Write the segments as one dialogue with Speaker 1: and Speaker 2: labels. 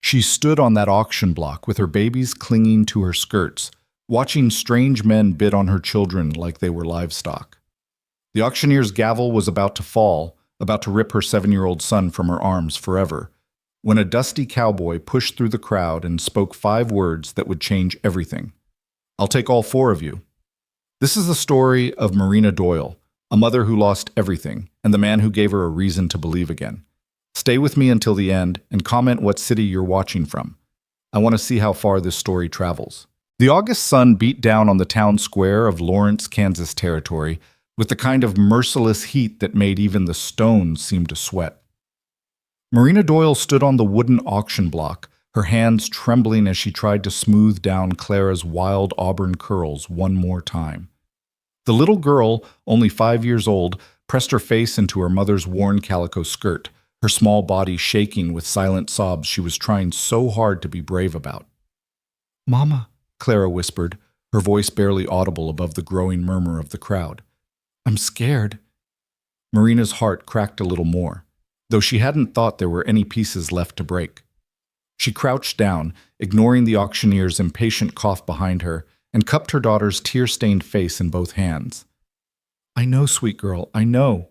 Speaker 1: She stood on that auction block with her babies clinging to her skirts, watching strange men bid on her children like they were livestock. The auctioneer's gavel was about to fall, about to rip her 7-year-old son from her arms forever, when a dusty cowboy pushed through the crowd and spoke 5 words that would change everything. "I'll take all 4 of you." This is the story of Marina Doyle, a mother who lost everything, and the man who gave her a reason to believe again. Stay with me until the end and comment what city you're watching from. I want to see how far this story travels. The August sun beat down on the town square of Lawrence, Kansas territory with the kind of merciless heat that made even the stones seem to sweat. Marina Doyle stood on the wooden auction block, her hands trembling as she tried to smooth down Clara's wild auburn curls one more time. The little girl, only 5 years old, pressed her face into her mother's worn calico skirt, her small body shaking with silent sobs she was trying so hard to be brave about. "Mama," Clara whispered, her voice barely audible above the growing murmur of the crowd. "I'm scared." Marina's heart cracked a little more, though she hadn't thought there were any pieces left to break. She crouched down, ignoring the auctioneer's impatient cough behind her, and cupped her daughter's tear-stained face in both hands. "I know, sweet girl, I know."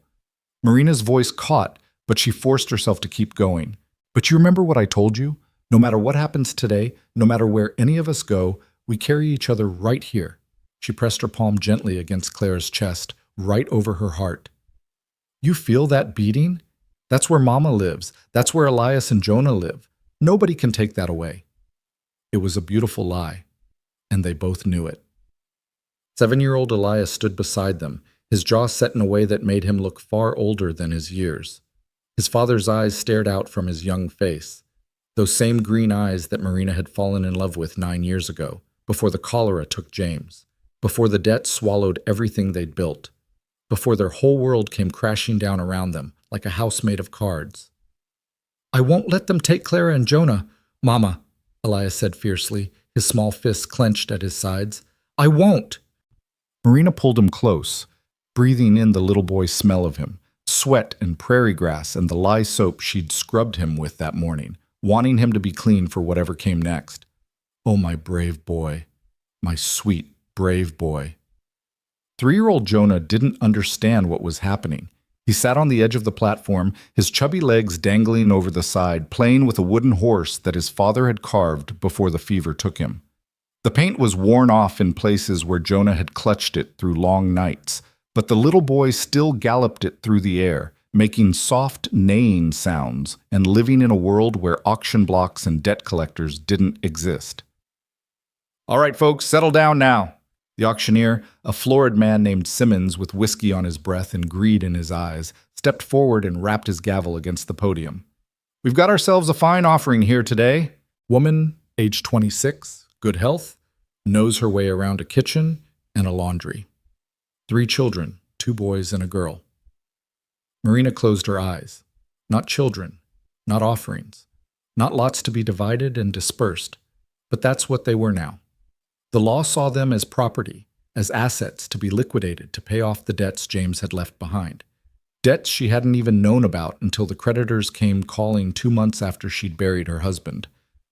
Speaker 1: Marina's voice caught, but she forced herself to keep going. "But you remember what I told you? No matter what happens today, no matter where any of us go, we carry each other right here." She pressed her palm gently against Clara's chest, right over her heart. "You feel that beating? That's where Mama lives. That's where Elias and Jonah live. Nobody can take that away." It was a beautiful lie, and they both knew it. 7-year-old Elias stood beside them, his jaw set in a way that made him look far older than his years. His father's eyes stared out from his young face, those same green eyes that Marina had fallen in love with 9 years ago, before the cholera took James, before the debt swallowed everything they'd built, before their whole world came crashing down around them like a house made of cards. "I won't let them take Clara and Jonah, Mama," Elias said fiercely, his small fists clenched at his sides. "I won't." Marina pulled him close, breathing in the little boy's smell of him, sweat and prairie grass and the lye soap she'd scrubbed him with that morning, wanting him to be clean for whatever came next. "Oh, my brave boy, my sweet, brave boy." 3-year-old Jonah didn't understand what was happening. He sat on the edge of the platform, his chubby legs dangling over the side, playing with a wooden horse that his father had carved before the fever took him. The paint was worn off in places where Jonah had clutched it through long nights, but the little boy still galloped it through the air, making soft neighing sounds and living in a world where auction blocks and debt collectors didn't exist. "All right, folks, settle down now." The auctioneer, a florid man named Simmons with whiskey on his breath and greed in his eyes, stepped forward and rapped his gavel against the podium. "We've got ourselves a fine offering here today." Woman, age 26, good health, knows her way around a kitchen and a laundry. 3 children, 2 boys and a girl. Marina closed her eyes. Not children, not offerings, not lots to be divided and dispersed, but that's what they were now. The law saw them as property, as assets to be liquidated to pay off the debts James had left behind. Debts she hadn't even known about until the creditors came calling 2 months after she'd buried her husband.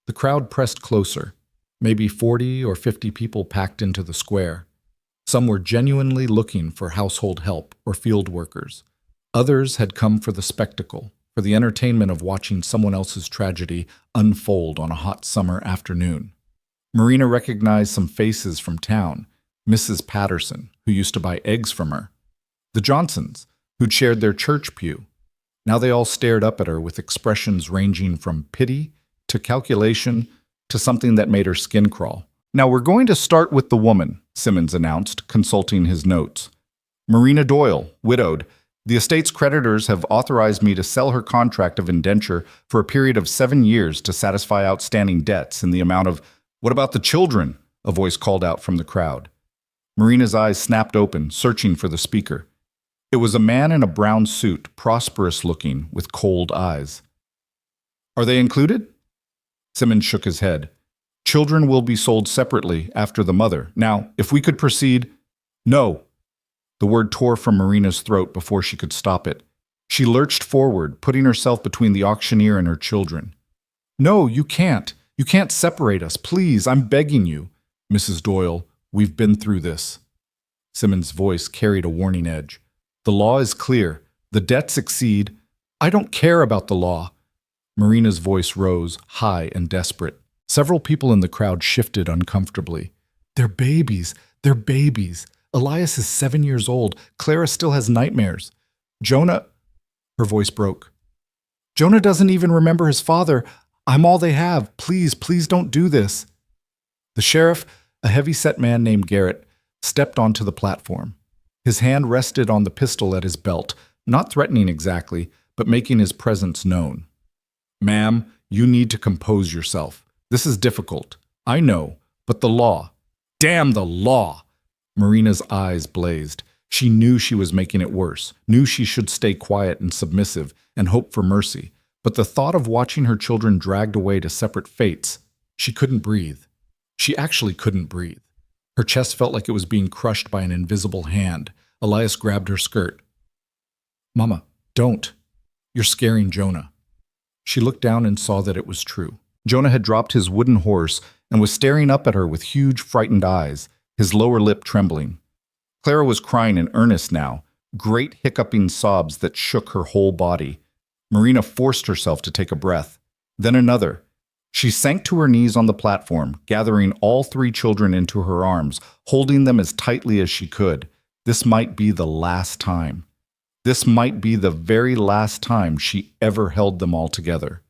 Speaker 1: The crowd pressed closer. Maybe 40 or 50 people packed into the square. Some were genuinely looking for household help or field workers. Others had come for the spectacle, for the entertainment of watching someone else's tragedy unfold on a hot summer afternoon. Marina recognized some faces from town. Mrs. Patterson, who used to buy eggs from her. The Johnsons, who'd shared their church pew. Now they all stared up at her with expressions ranging from pity to calculation to something that made her skin crawl. "Now we're going to start with the woman," Simmons announced, consulting his notes. "Marina Doyle, widowed. The estate's creditors have authorized me to sell her contract of indenture for a period of 7 years to satisfy outstanding debts in the amount of—" "What about the children?" a voice called out from the crowd. Marina's eyes snapped open, searching for the speaker. It was a man in a brown suit, prosperous looking, with cold eyes. "Are they included?" Simmons shook his head. "Children will be sold separately after the mother. Now, if we could proceed—" "No." The word tore from Marina's throat before she could stop it. She lurched forward, putting herself between the auctioneer and her children. No, you can't. You can't separate us. Please, I'm begging you. Mrs. Doyle, we've been through this. Simmons' voice carried a warning edge. The law is clear. The debts exceed. I don't care about the law. Marina's voice rose, high and desperate. Several people in the crowd shifted uncomfortably. They're babies. They're babies. Elias is 7 years old. Clara still has nightmares. Jonah... Her voice broke. Jonah doesn't even remember his father. I'm all they have. Please, please don't do this. The sheriff, a heavy-set man named Garrett, stepped onto the platform. His hand rested on the pistol at his belt, not threatening exactly, but making his presence known. Ma'am, you need to compose yourself. This is difficult. I know, but the law. Damn the law! Marina's eyes blazed. She knew she was making it worse, knew she should stay quiet and submissive and hope for mercy. But the thought of watching her children dragged away to separate fates, she couldn't breathe. She actually couldn't breathe. Her chest felt like it was being crushed by an invisible hand. Elias grabbed her skirt. Mama, don't. You're scaring Jonah. She looked down and saw that it was true. Jonah had dropped his wooden horse and was staring up at her with huge, frightened eyes, his lower lip trembling. Clara was crying in earnest now, great hiccuping sobs that shook her whole body. Marina forced herself to take a breath, then another. She sank to her knees on the platform, gathering all three children into her arms, holding them as tightly as she could. This might be the last time. This might be the very last time she ever held them all together.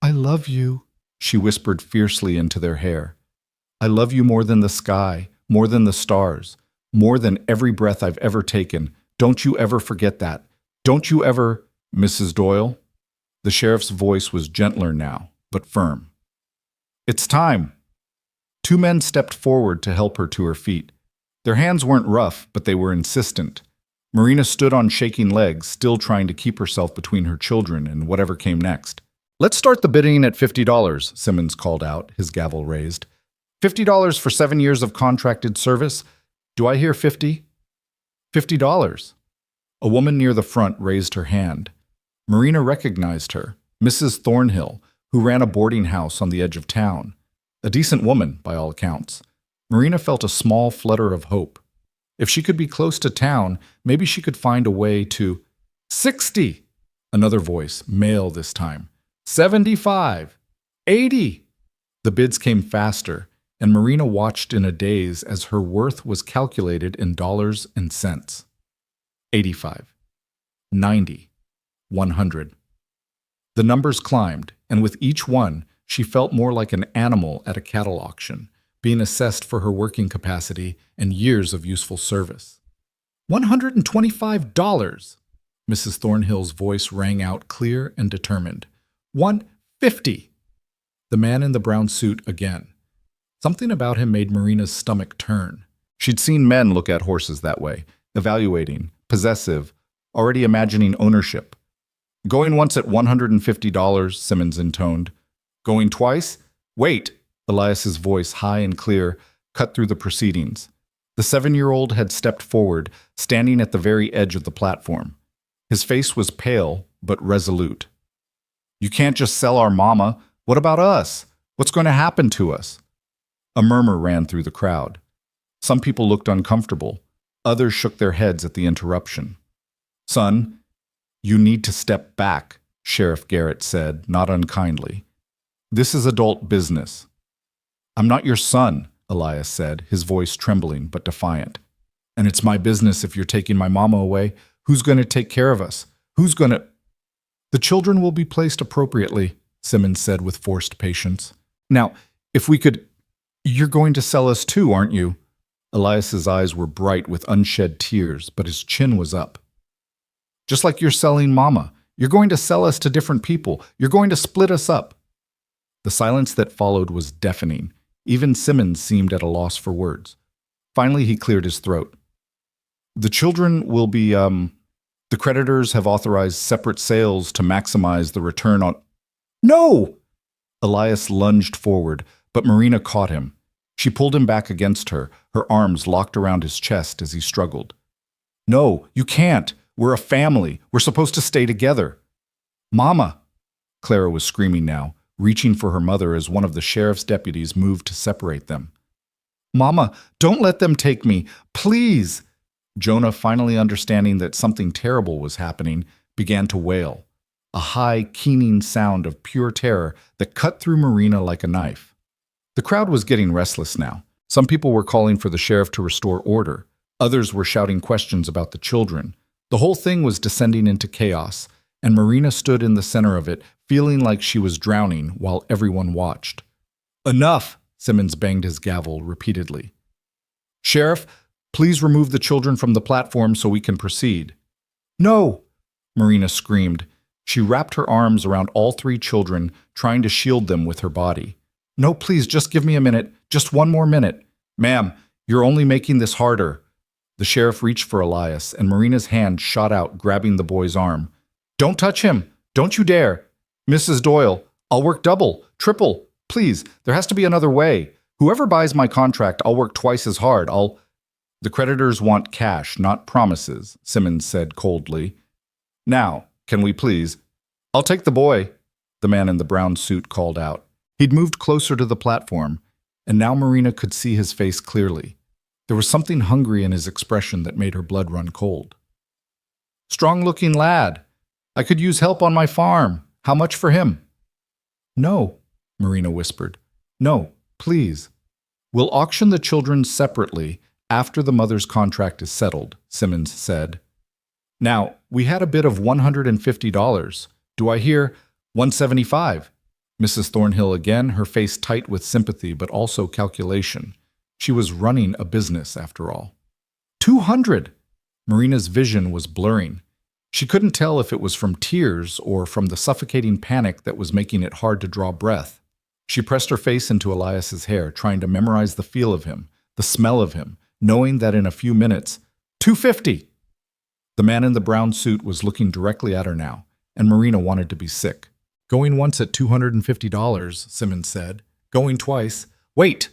Speaker 1: I love you, she whispered fiercely into their hair. I love you more than the sky, more than the stars, more than every breath I've ever taken. Don't you ever forget that. Don't you ever... Mrs. Doyle? The sheriff's voice was gentler now, but firm. It's time. Two men stepped forward to help her to her feet. Their hands weren't rough, but they were insistent. Marina stood on shaking legs, still trying to keep herself between her children and whatever came next. Let's start the bidding at $50, Simmons called out, his gavel raised. $50 for 7 years of contracted service? Do I hear 50? $50. A woman near the front raised her hand. Marina recognized her, Mrs. Thornhill, who ran a boarding house on the edge of town. A decent woman, by all accounts. Marina felt a small flutter of hope. If she could be close to town, maybe she could find a way to... 60! Another voice, male this time. 75! 80! The bids came faster, and Marina watched in a daze as her worth was calculated in dollars and cents. 85. 90. 100. The numbers climbed, and with each one, she felt more like an animal at a cattle auction, being assessed for her working capacity and years of useful service. $125! Mrs. Thornhill's voice rang out clear and determined. $150! The man in the brown suit again. Something about him made Marina's stomach turn. She'd seen men look at horses that way, evaluating, possessive, already imagining ownership. Going once at $150, Simmons intoned. Going twice? Wait! Elias's voice, high and clear, cut through the proceedings. The 7-year-old had stepped forward, standing at the very edge of the platform. His face was pale, but resolute. You can't just sell our mama. What about us? What's going to happen to us? A murmur ran through the crowd. Some people looked uncomfortable. Others shook their heads at the interruption. Son, you need to step back, Sheriff Garrett said, not unkindly. This is adult business. I'm not your son, Elias said, his voice trembling but defiant. And it's my business if you're taking my mama away. Who's going to take care of us? Who's going to... The children will be placed appropriately, Simmons said with forced patience. Now, if we could... You're going to sell us too, aren't you? Elias's eyes were bright with unshed tears, but his chin was up. Just like you're selling Mama. You're going to sell us to different people. You're going to split us up. The silence that followed was deafening. Even Simmons seemed at a loss for words. Finally, he cleared his throat. The children will be, The creditors have authorized separate sales to maximize the return on... No! Elias lunged forward, but Marina caught him. She pulled him back against her, her arms locked around his chest as he struggled. No, you can't. We're a family. We're supposed to stay together. Mama! Clara was screaming now, reaching for her mother as one of the sheriff's deputies moved to separate them. "Mama, don't let them take me, please!" Jonah, finally understanding that something terrible was happening, began to wail, a high, keening sound of pure terror that cut through Marina like a knife. The crowd was getting restless now. Some people were calling for the sheriff to restore order. Others were shouting questions about the children. The whole thing was descending into chaos, and Marina stood in the center of it, feeling like she was drowning while everyone watched. "Enough!" Simmons banged his gavel repeatedly. "Sheriff, please remove the children from the platform so we can proceed." "No!" Marina screamed. She wrapped her arms around all three children, trying to shield them with her body. "No, please, just give me a minute. Just one more minute. Ma'am, you're only making this harder." The sheriff reached for Elias, and Marina's hand shot out, grabbing the boy's arm. "Don't touch him! Don't you dare! Mrs. Doyle, I'll work double, triple. Please, there has to be another way. Whoever buys my contract, I'll work twice as hard. The creditors want cash, not promises," Simmons said coldly. "Now, can we please?" "I'll take the boy," the man in the brown suit called out. He'd moved closer to the platform, and now Marina could see his face clearly. There was something hungry in his expression that made her blood run cold. "Strong-looking lad. I could use help on my farm. How much for him?" "No," Marina whispered. "No, please." "We'll auction the children separately after the mother's contract is settled," Simmons said. "Now, we had a bid of $150. Do I hear $175? Mrs. Thornhill again, her face tight with sympathy but also calculation. She was running a business, after all. $200! Marina's vision was blurring. She couldn't tell if it was from tears or from the suffocating panic that was making it hard to draw breath. She pressed her face into Elias's hair, trying to memorize the feel of him, the smell of him, knowing that in a few minutes, $250! The man in the brown suit was looking directly at her now, and Marina wanted to be sick. "Going once at $250, Simmons said. Going twice. Wait!"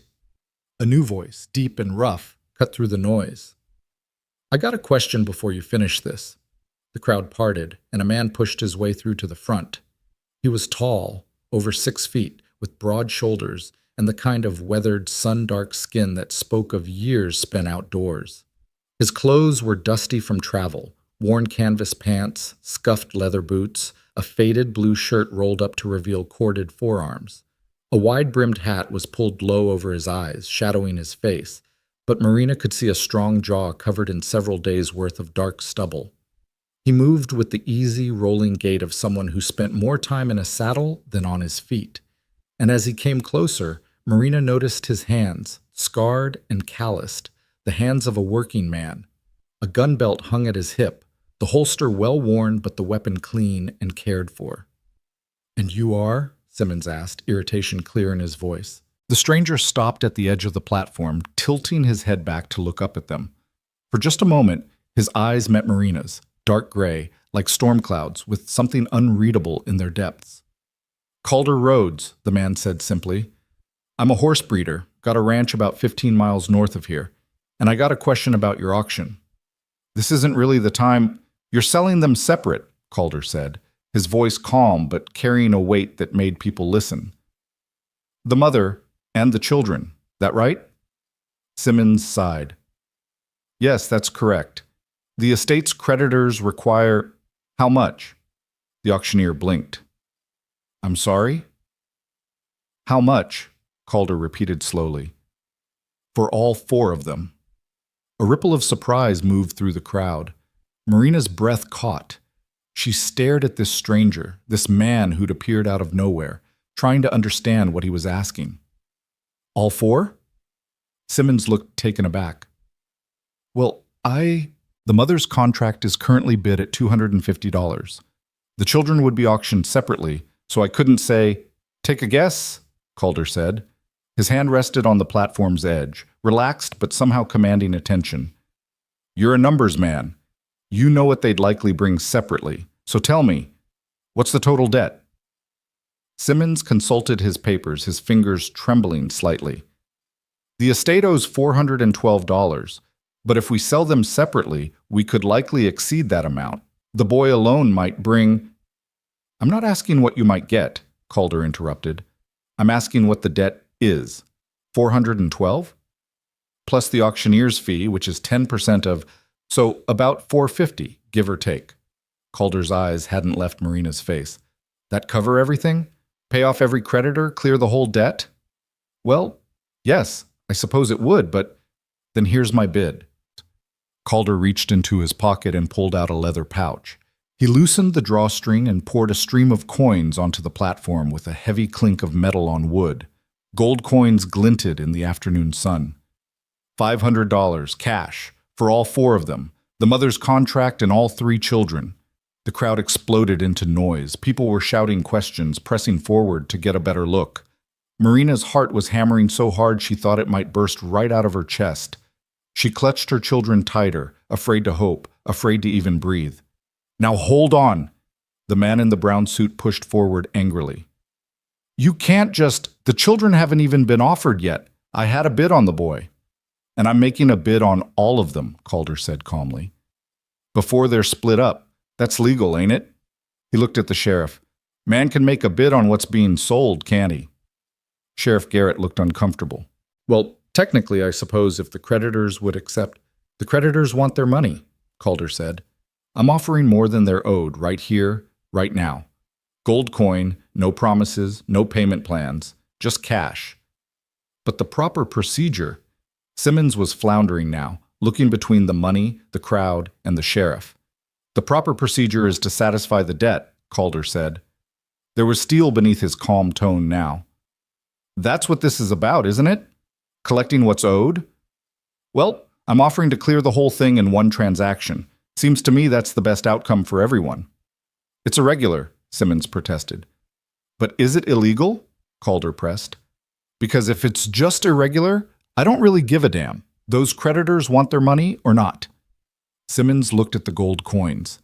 Speaker 1: A new voice, deep and rough, cut through the noise. "I got a question before you finish this." The crowd parted, and a man pushed his way through to the front. He was tall, over 6 feet, with broad shoulders and the kind of weathered, sun-dark skin that spoke of years spent outdoors. His clothes were dusty from travel, worn canvas pants, scuffed leather boots, a faded blue shirt rolled up to reveal corded forearms. A wide-brimmed hat was pulled low over his eyes, shadowing his face, but Marina could see a strong jaw covered in several days' worth of dark stubble. He moved with the easy, rolling gait of someone who spent more time in a saddle than on his feet. And as he came closer, Marina noticed his hands, scarred and calloused, the hands of a working man. A gun belt hung at his hip, the holster well worn but the weapon clean and cared for. "And you are?" Simmons asked, irritation clear in his voice. The stranger stopped at the edge of the platform, tilting his head back to look up at them. For just a moment, his eyes met Marina's, dark gray, like storm clouds, with something unreadable in their depths. "Calder Rhodes," the man said simply. "I'm a horse breeder, got a ranch about 15 miles north of here, and I got a question about your auction." "This isn't really the time—" "You're selling them separate," Calder said, his voice calm but carrying a weight that made people listen. "The mother and the children, that right?" Simmons sighed. "Yes, that's correct. The estate's creditors require—" "How much?" The auctioneer blinked. "I'm sorry?" "How much?" Calder repeated slowly. "For all 4 of them." A ripple of surprise moved through the crowd. Marina's breath caught. She stared at this stranger, this man who'd appeared out of nowhere, trying to understand what he was asking. "All 4? Simmons looked taken aback. "Well, The mother's contract is currently bid at $250. The children would be auctioned separately, so I couldn't say—" "Take a guess," Calder said. His hand rested on the platform's edge, relaxed but somehow commanding attention. "You're a numbers man. You know what they'd likely bring separately. So tell me, what's the total debt?" Simmons consulted his papers, his fingers trembling slightly. "The estate owes $412, but if we sell them separately, we could likely exceed that amount. The boy alone might bring—" "I'm not asking what you might get," Calder interrupted. I'm asking what the debt is. 412? Plus the auctioneer's fee, which is 10% of, so about 450, give or take. Calder's eyes hadn't left Marina's face. That cover everything? Pay off every creditor? Clear the whole debt? Well, yes, I suppose it would, but then here's my bid. Calder reached into his pocket and pulled out a leather pouch. He loosened the drawstring and poured a stream of coins onto the platform with a heavy clink of metal on wood. Gold coins glinted in the afternoon sun. $500, cash, for all 4 of them, the mother's contract and all 3 children. The crowd exploded into noise. People were shouting questions, pressing forward to get a better look. Marina's heart was hammering so hard she thought it might burst right out of her chest. She clutched her children tighter, afraid to hope, afraid to even breathe. Now hold on! The man in the brown suit pushed forward angrily. You can't just… The children haven't even been offered yet. I had a bid on the boy. And I'm making a bid on all of them, Calder said calmly. Before they're split up. That's legal, ain't it? He looked at the sheriff. Man can make a bid on what's being sold, can't he? Sheriff Garrett looked uncomfortable. Well, technically, I suppose if the creditors would accept… The creditors want their money, Calder said. I'm offering more than they're owed right here, right now. Gold coin, no promises, no payment plans, just cash. But the proper procedure… Simmons was floundering now, looking between the money, the crowd, and the sheriff. The proper procedure is to satisfy the debt, Calder said. There was steel beneath his calm tone now. That's what this is about, isn't it? Collecting what's owed? Well, I'm offering to clear the whole thing in one transaction. Seems to me that's the best outcome for everyone. It's irregular, Simmons protested. But is it illegal? Calder pressed. Because if it's just irregular, I don't really give a damn. Those creditors want their money or not. Simmons looked at the gold coins.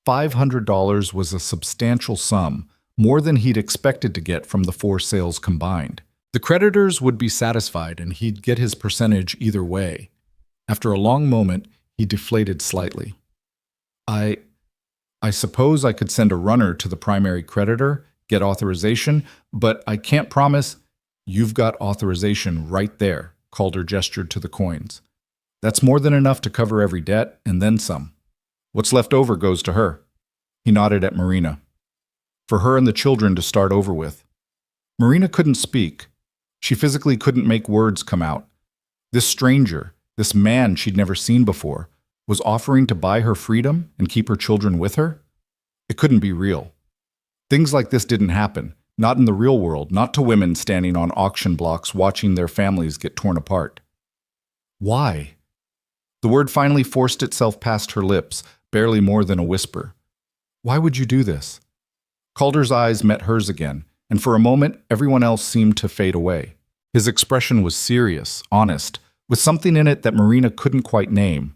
Speaker 1: $500 was a substantial sum, more than he'd expected to get from the 4 sales combined. The creditors would be satisfied and he'd get his percentage either way. After a long moment, he deflated slightly. I suppose I could send a runner to the primary creditor, get authorization, but I can't promise… You've got authorization right there, Calder gestured to the coins. That's more than enough to cover every debt, and then some. What's left over goes to her. He nodded at Marina. For her and the children to start over with. Marina couldn't speak. She physically couldn't make words come out. This stranger, this man she'd never seen before, was offering to buy her freedom and keep her children with her? It couldn't be real. Things like this didn't happen, not in the real world, not to women standing on auction blocks watching their families get torn apart. Why? The word finally forced itself past her lips, barely more than a whisper. Why would you do this? Calder's eyes met hers again, and for a moment everyone else seemed to fade away. His expression was serious, honest, with something in it that Marina couldn't quite name.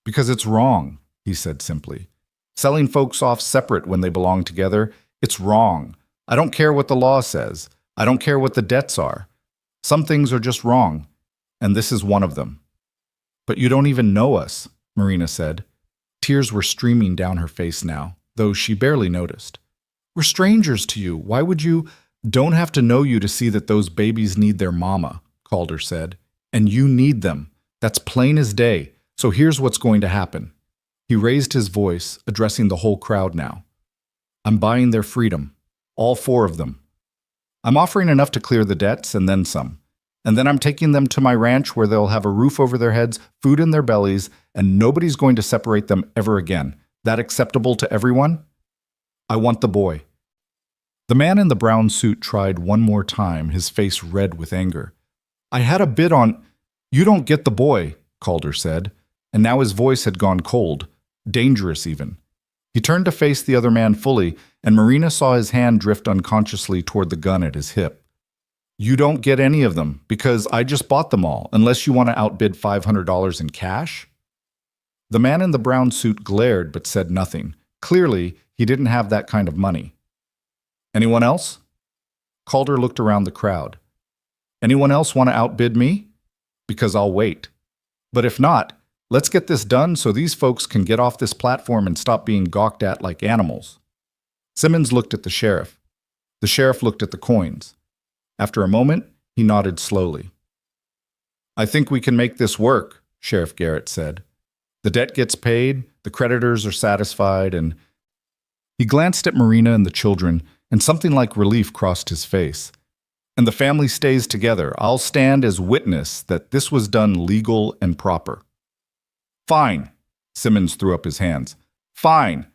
Speaker 1: Because it's wrong, he said simply. Selling folks off separate when they belong together, it's wrong. I don't care what the law says. I don't care what the debts are. Some things are just wrong, and this is one of them. But you don't even know us, Marina said. Tears were streaming down her face now, though she barely noticed. We're strangers to you. Why would you… Don't have to know you to see that those babies need their mama, Calder said. And you need them. That's plain as day. So here's what's going to happen. He raised his voice, addressing the whole crowd now. I'm buying their freedom. All 4 of them. I'm offering enough to clear the debts and then some. And then I'm taking them to my ranch where they'll have a roof over their heads, food in their bellies, and nobody's going to separate them ever again. That acceptable to everyone? I want the boy. The man in the brown suit tried one more time, his face red with anger. I had a bid on… You don't get the boy, Calder said, and now his voice had gone cold, dangerous even. He turned to face the other man fully, and Marina saw his hand drift unconsciously toward the gun at his hip. You don't get any of them, because I just bought them all, unless you want to outbid $500 in cash? The man in the brown suit glared but said nothing. Clearly, he didn't have that kind of money. Anyone else? Calder looked around the crowd. Anyone else want to outbid me? Because I'll wait. But if not, let's get this done so these folks can get off this platform and stop being gawked at like animals. Simmons looked at the sheriff. The sheriff looked at the coins. After a moment, he nodded slowly. "I think we can make this work," Sheriff Garrett said. "The debt gets paid, the creditors are satisfied, and—" He glanced at Marina and the children, and something like relief crossed his face. "And the family stays together. I'll stand as witness that this was done legal and proper." "Fine," Simmons threw up his hands. "Fine.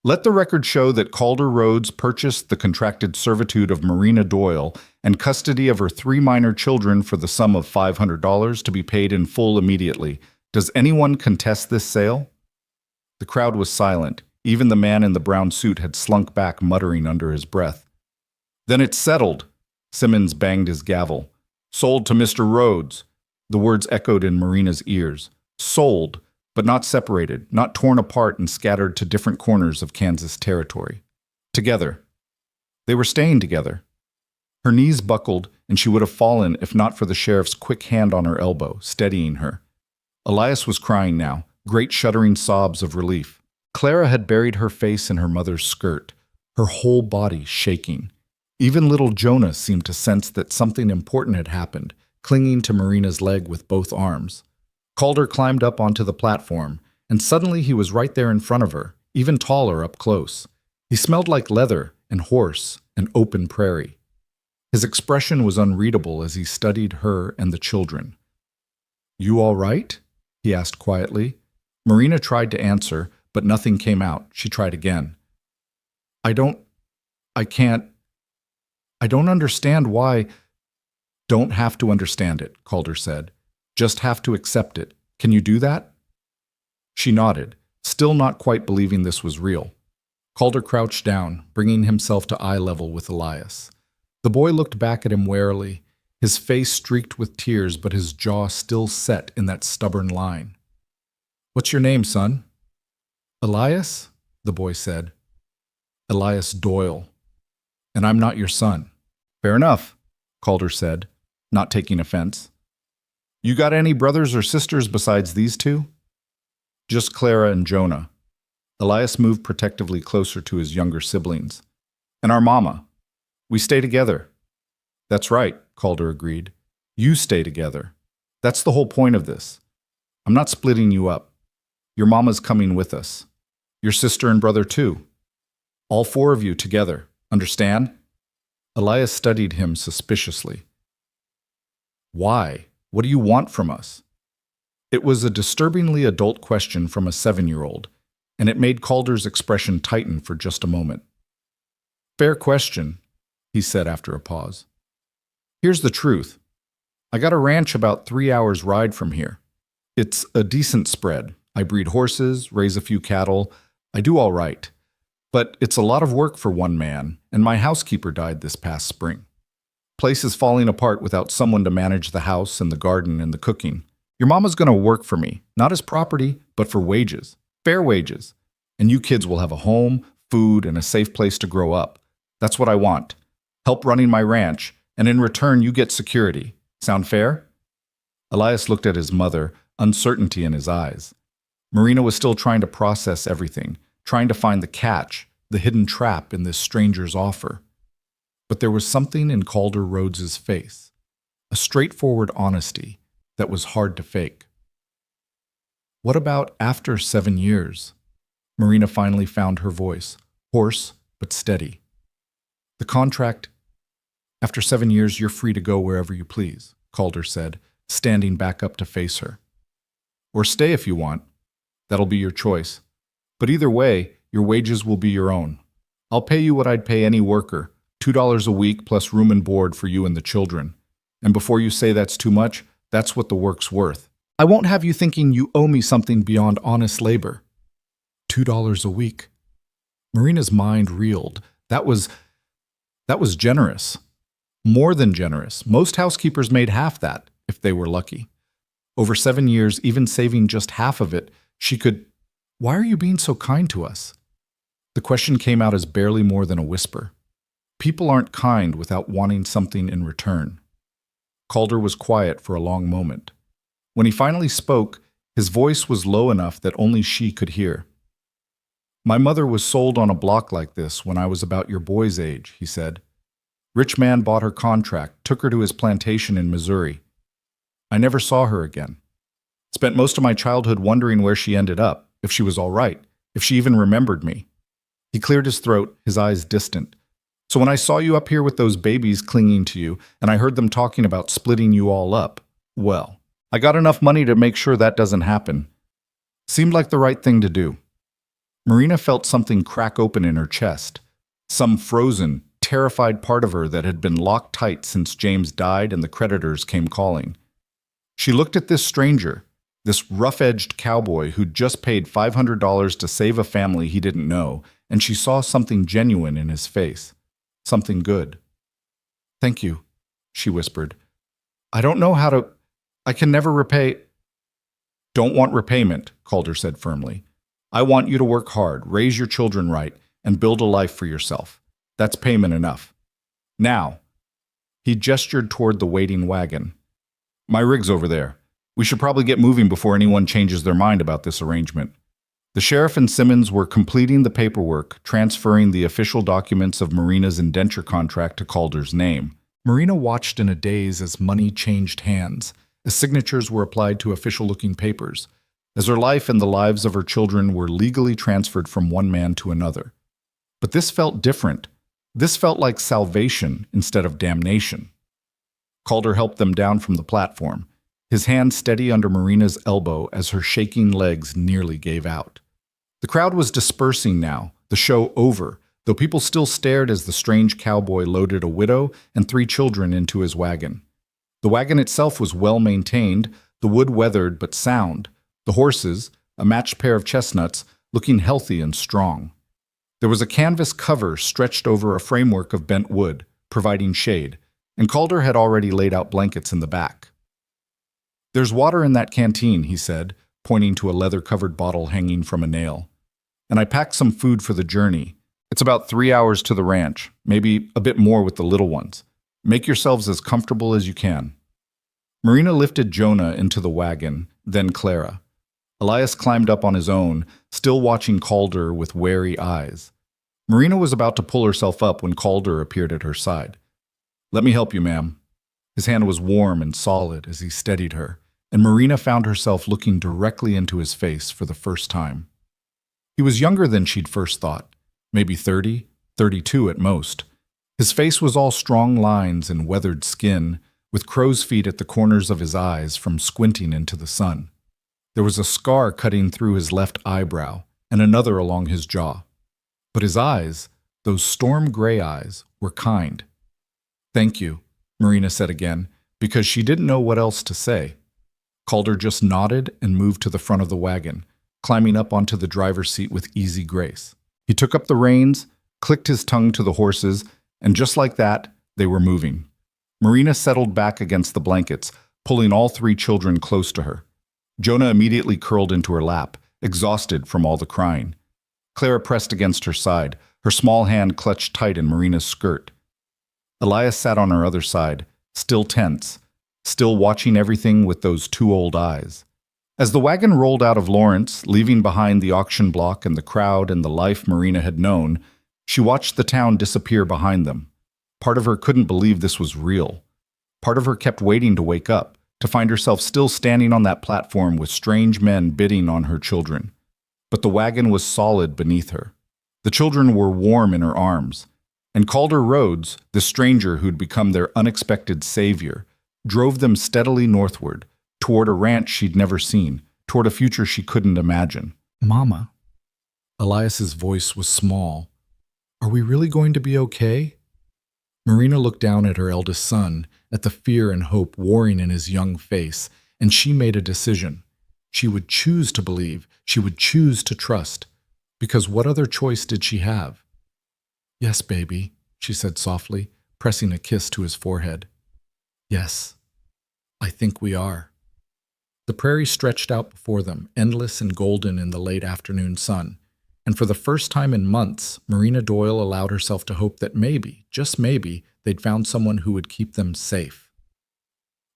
Speaker 1: Let the record show that Calder Rhodes purchased the contracted servitude of Marina Doyle and custody of her 3 minor children for the sum of $500 to be paid in full immediately. Does anyone contest this sale?" The crowd was silent. Even the man in the brown suit had slunk back, muttering under his breath. "Then it's settled." Simmons banged his gavel. "Sold to Mr. Rhodes." The words echoed in Marina's ears. Sold, but not separated, not torn apart and scattered to different corners of Kansas territory. Together. They were staying together. Her knees buckled, and she would have fallen if not for the sheriff's quick hand on her elbow, steadying her. Elias was crying now, great shuddering sobs of relief. Clara had buried her face in her mother's skirt, her whole body shaking. Even little Jonah seemed to sense that something important had happened, clinging to Marina's leg with both arms. Calder climbed up onto the platform, and suddenly he was right there in front of her, even taller up close. He smelled like leather and horse and open prairie. His expression was unreadable as he studied her and the children. "You all right?" he asked quietly. Marina tried to answer, but nothing came out. She tried again. I don't understand why." "Don't have to understand it," Calder said. "Just have to accept it. Can you do that?" She nodded, still not quite believing this was real. Calder crouched down, bringing himself to eye level with Elias. The boy looked back at him warily, his face streaked with tears, but his jaw still set in that stubborn line. "What's your name, son?" "Elias," the boy said. "Elias Doyle. And I'm not your son." "Fair enough," Calder said, not taking offense. "You got any brothers or sisters besides these two?" "Just Clara and Jonah." Elias moved protectively closer to his younger siblings. "And our mama. We stay together." "That's right," Calder agreed. "You stay together. That's the whole point of this. I'm not splitting you up. Your mama's coming with us. Your sister and brother too. All 4 of you together. Understand?" Elias studied him suspiciously. "Why? What do you want from us?" It was a disturbingly adult question from a 7-year-old, and it made Calder's expression tighten for just a moment. "Fair question," he said after a pause. "Here's the truth. I got a ranch about 3 hours' ride from here. It's a decent spread. I breed horses, raise a few cattle. I do all right. But it's a lot of work for one man, and my housekeeper died this past spring. Place is falling apart without someone to manage the house and the garden and the cooking. Your mama's going to work for me, not as property, but for wages, fair wages. And you kids will have a home, food, and a safe place to grow up. That's what I want. Help running my ranch, and in return you get security. Sound fair?" Elias looked at his mother, uncertainty in his eyes. Marina was still trying to process everything, trying to find the catch, the hidden trap in this stranger's offer. But there was something in Calder Rhodes's face, a straightforward honesty that was hard to fake. "What about after 7 years?" Marina finally found her voice, hoarse but steady. "The contract, after 7 years you're free to go wherever you please," Calder said, standing back up to face her. "Or stay if you want. That'll be your choice. But either way, your wages will be your own. I'll pay you what I'd pay any worker, $2 a week plus room and board for you and the children. And before you say that's too much, that's what the work's worth. I won't have you thinking you owe me something beyond honest labor." $2 a week. Marina's mind reeled. That was generous. More than generous. Most housekeepers made half that, if they were lucky. Over 7 years, even saving just half of it, she could... "Why are you being so kind to us?" The question came out as barely more than a whisper. People aren't kind without wanting something in return. Calder was quiet for a long moment. When he finally spoke, his voice was low enough that only she could hear. "My mother was sold on a block like this when I was about your boy's age," he said. Rich man bought her contract, took her to his plantation in Missouri. I never saw her again. Spent most of my childhood wondering where she ended up, if she was all right, if she even remembered me. He cleared his throat, his eyes distant. So when I saw you up here with those babies clinging to you, and I heard them talking about splitting you all up, well, I got enough money to make sure that doesn't happen. Seemed like the right thing to do. Marina felt something crack open in her chest. Some frozen, terrified part of her that had been locked tight since James died and the creditors came calling. She looked at this stranger, this rough-edged cowboy who'd just paid $500 to save a family he didn't know, and she saw something genuine in his face. Something good. "Thank you," she whispered. "I don't know how to... I can never repay..." "Don't want repayment," Calder said firmly. "I want you to work hard, raise your children right, and build a life for yourself. That's payment enough. Now," he gestured toward the waiting wagon. "My rig's over there. We should probably get moving before anyone changes their mind about this arrangement." The sheriff and Simmons were completing the paperwork, transferring the official documents of Marina's indenture contract to Calder's name. Marina watched in a daze as money changed hands, as signatures were applied to official-looking papers, as her life and the lives of her children were legally transferred from one man to another. But this felt different. This felt like salvation instead of damnation. Calder helped them down from the platform, his hand steady under Marina's elbow as her shaking legs nearly gave out. The crowd was dispersing now, the show over, though people still stared as the strange cowboy loaded a widow and 3 children into his wagon. The wagon itself was well maintained, the wood weathered but sound, the horses, a matched pair of chestnuts, looking healthy and strong. There was a canvas cover stretched over a framework of bent wood, providing shade, and Calder had already laid out blankets in the back. "There's water in that canteen," he said, pointing to a leather-covered bottle hanging from a nail. "And I packed some food for the journey. It's about 3 hours to the ranch, maybe a bit more with the little ones. Make yourselves as comfortable as you can." Marina lifted Jonah into the wagon, then Clara. Elias climbed up on his own, still watching Calder with wary eyes. Marina was about to pull herself up when Calder appeared at her side. "Let me help you, ma'am." His hand was warm and solid as he steadied her, and Marina found herself looking directly into his face for the first time. He was younger than she'd first thought, maybe 30, 32 at most. His face was all strong lines and weathered skin, with crow's feet at the corners of his eyes from squinting into the sun. There was a scar cutting through his left eyebrow, and another along his jaw. But his eyes, those storm-gray eyes, were kind. "Thank you," Marina said again, because she didn't know what else to say. Calder just nodded and moved to the front of the wagon, climbing up onto the driver's seat with easy grace. He took up the reins, clicked his tongue to the horses, and just like that, they were moving. Marina settled back against the blankets, pulling all 3 children close to her. Jonah immediately curled into her lap, exhausted from all the crying. Clara pressed against her side, her small hand clutched tight in Marina's skirt. Elias sat on her other side, still tense, still watching everything with those 2 old eyes. As the wagon rolled out of Lawrence, leaving behind the auction block and the crowd and the life Marina had known, she watched the town disappear behind them. Part of her couldn't believe this was real. Part of her kept waiting to wake up, to find herself still standing on that platform with strange men bidding on her children. But the wagon was solid beneath her. The children were warm in her arms. And Calder Rhodes, the stranger who'd become their unexpected savior, drove them steadily northward, toward a ranch she'd never seen, toward a future she couldn't imagine. "Mama." Elias's voice was small. "Are we really going to be okay?" Marina looked down at her eldest son, at the fear and hope warring in his young face, and she made a decision. She would choose to believe, she would choose to trust, because what other choice did she have? "Yes, baby," she said softly, pressing a kiss to his forehead. "Yes, I think we are." The prairie stretched out before them, endless and golden in the late afternoon sun, and for the first time in months, Marina Doyle allowed herself to hope that maybe, just maybe, they'd found someone who would keep them safe.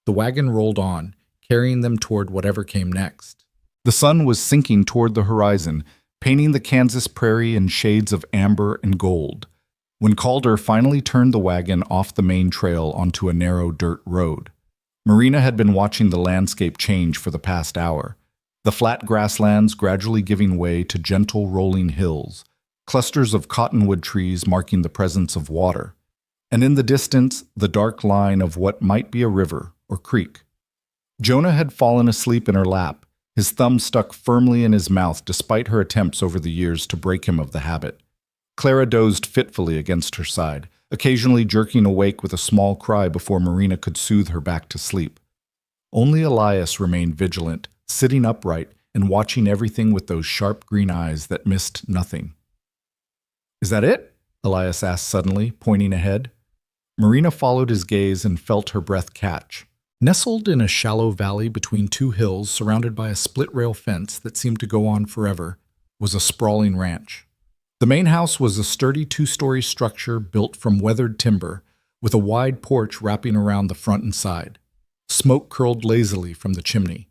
Speaker 1: The wagon rolled on, carrying them toward whatever came next. The sun was sinking toward the horizon, painting the Kansas prairie in shades of amber and gold. When Calder finally turned the wagon off the main trail onto a narrow dirt road, Marina had been watching the landscape change for the past hour, the flat grasslands gradually giving way to gentle rolling hills, clusters of cottonwood trees marking the presence of water, and in the distance, the dark line of what might be a river or creek. Jonah had fallen asleep in her lap, his thumb stuck firmly in his mouth despite her attempts over the years to break him of the habit. Clara dozed fitfully against her side, occasionally jerking awake with a small cry before Marina could soothe her back to sleep. Only Elias remained vigilant, sitting upright and watching everything with those sharp green eyes that missed nothing. "Is that it?" Elias asked suddenly, pointing ahead. Marina followed his gaze and felt her breath catch. Nestled in a shallow valley between two hills surrounded by a split-rail fence that seemed to go on forever, was a sprawling ranch. The main house was a sturdy two-story structure built from weathered timber, with a wide porch wrapping around the front and side. Smoke curled lazily from the chimney.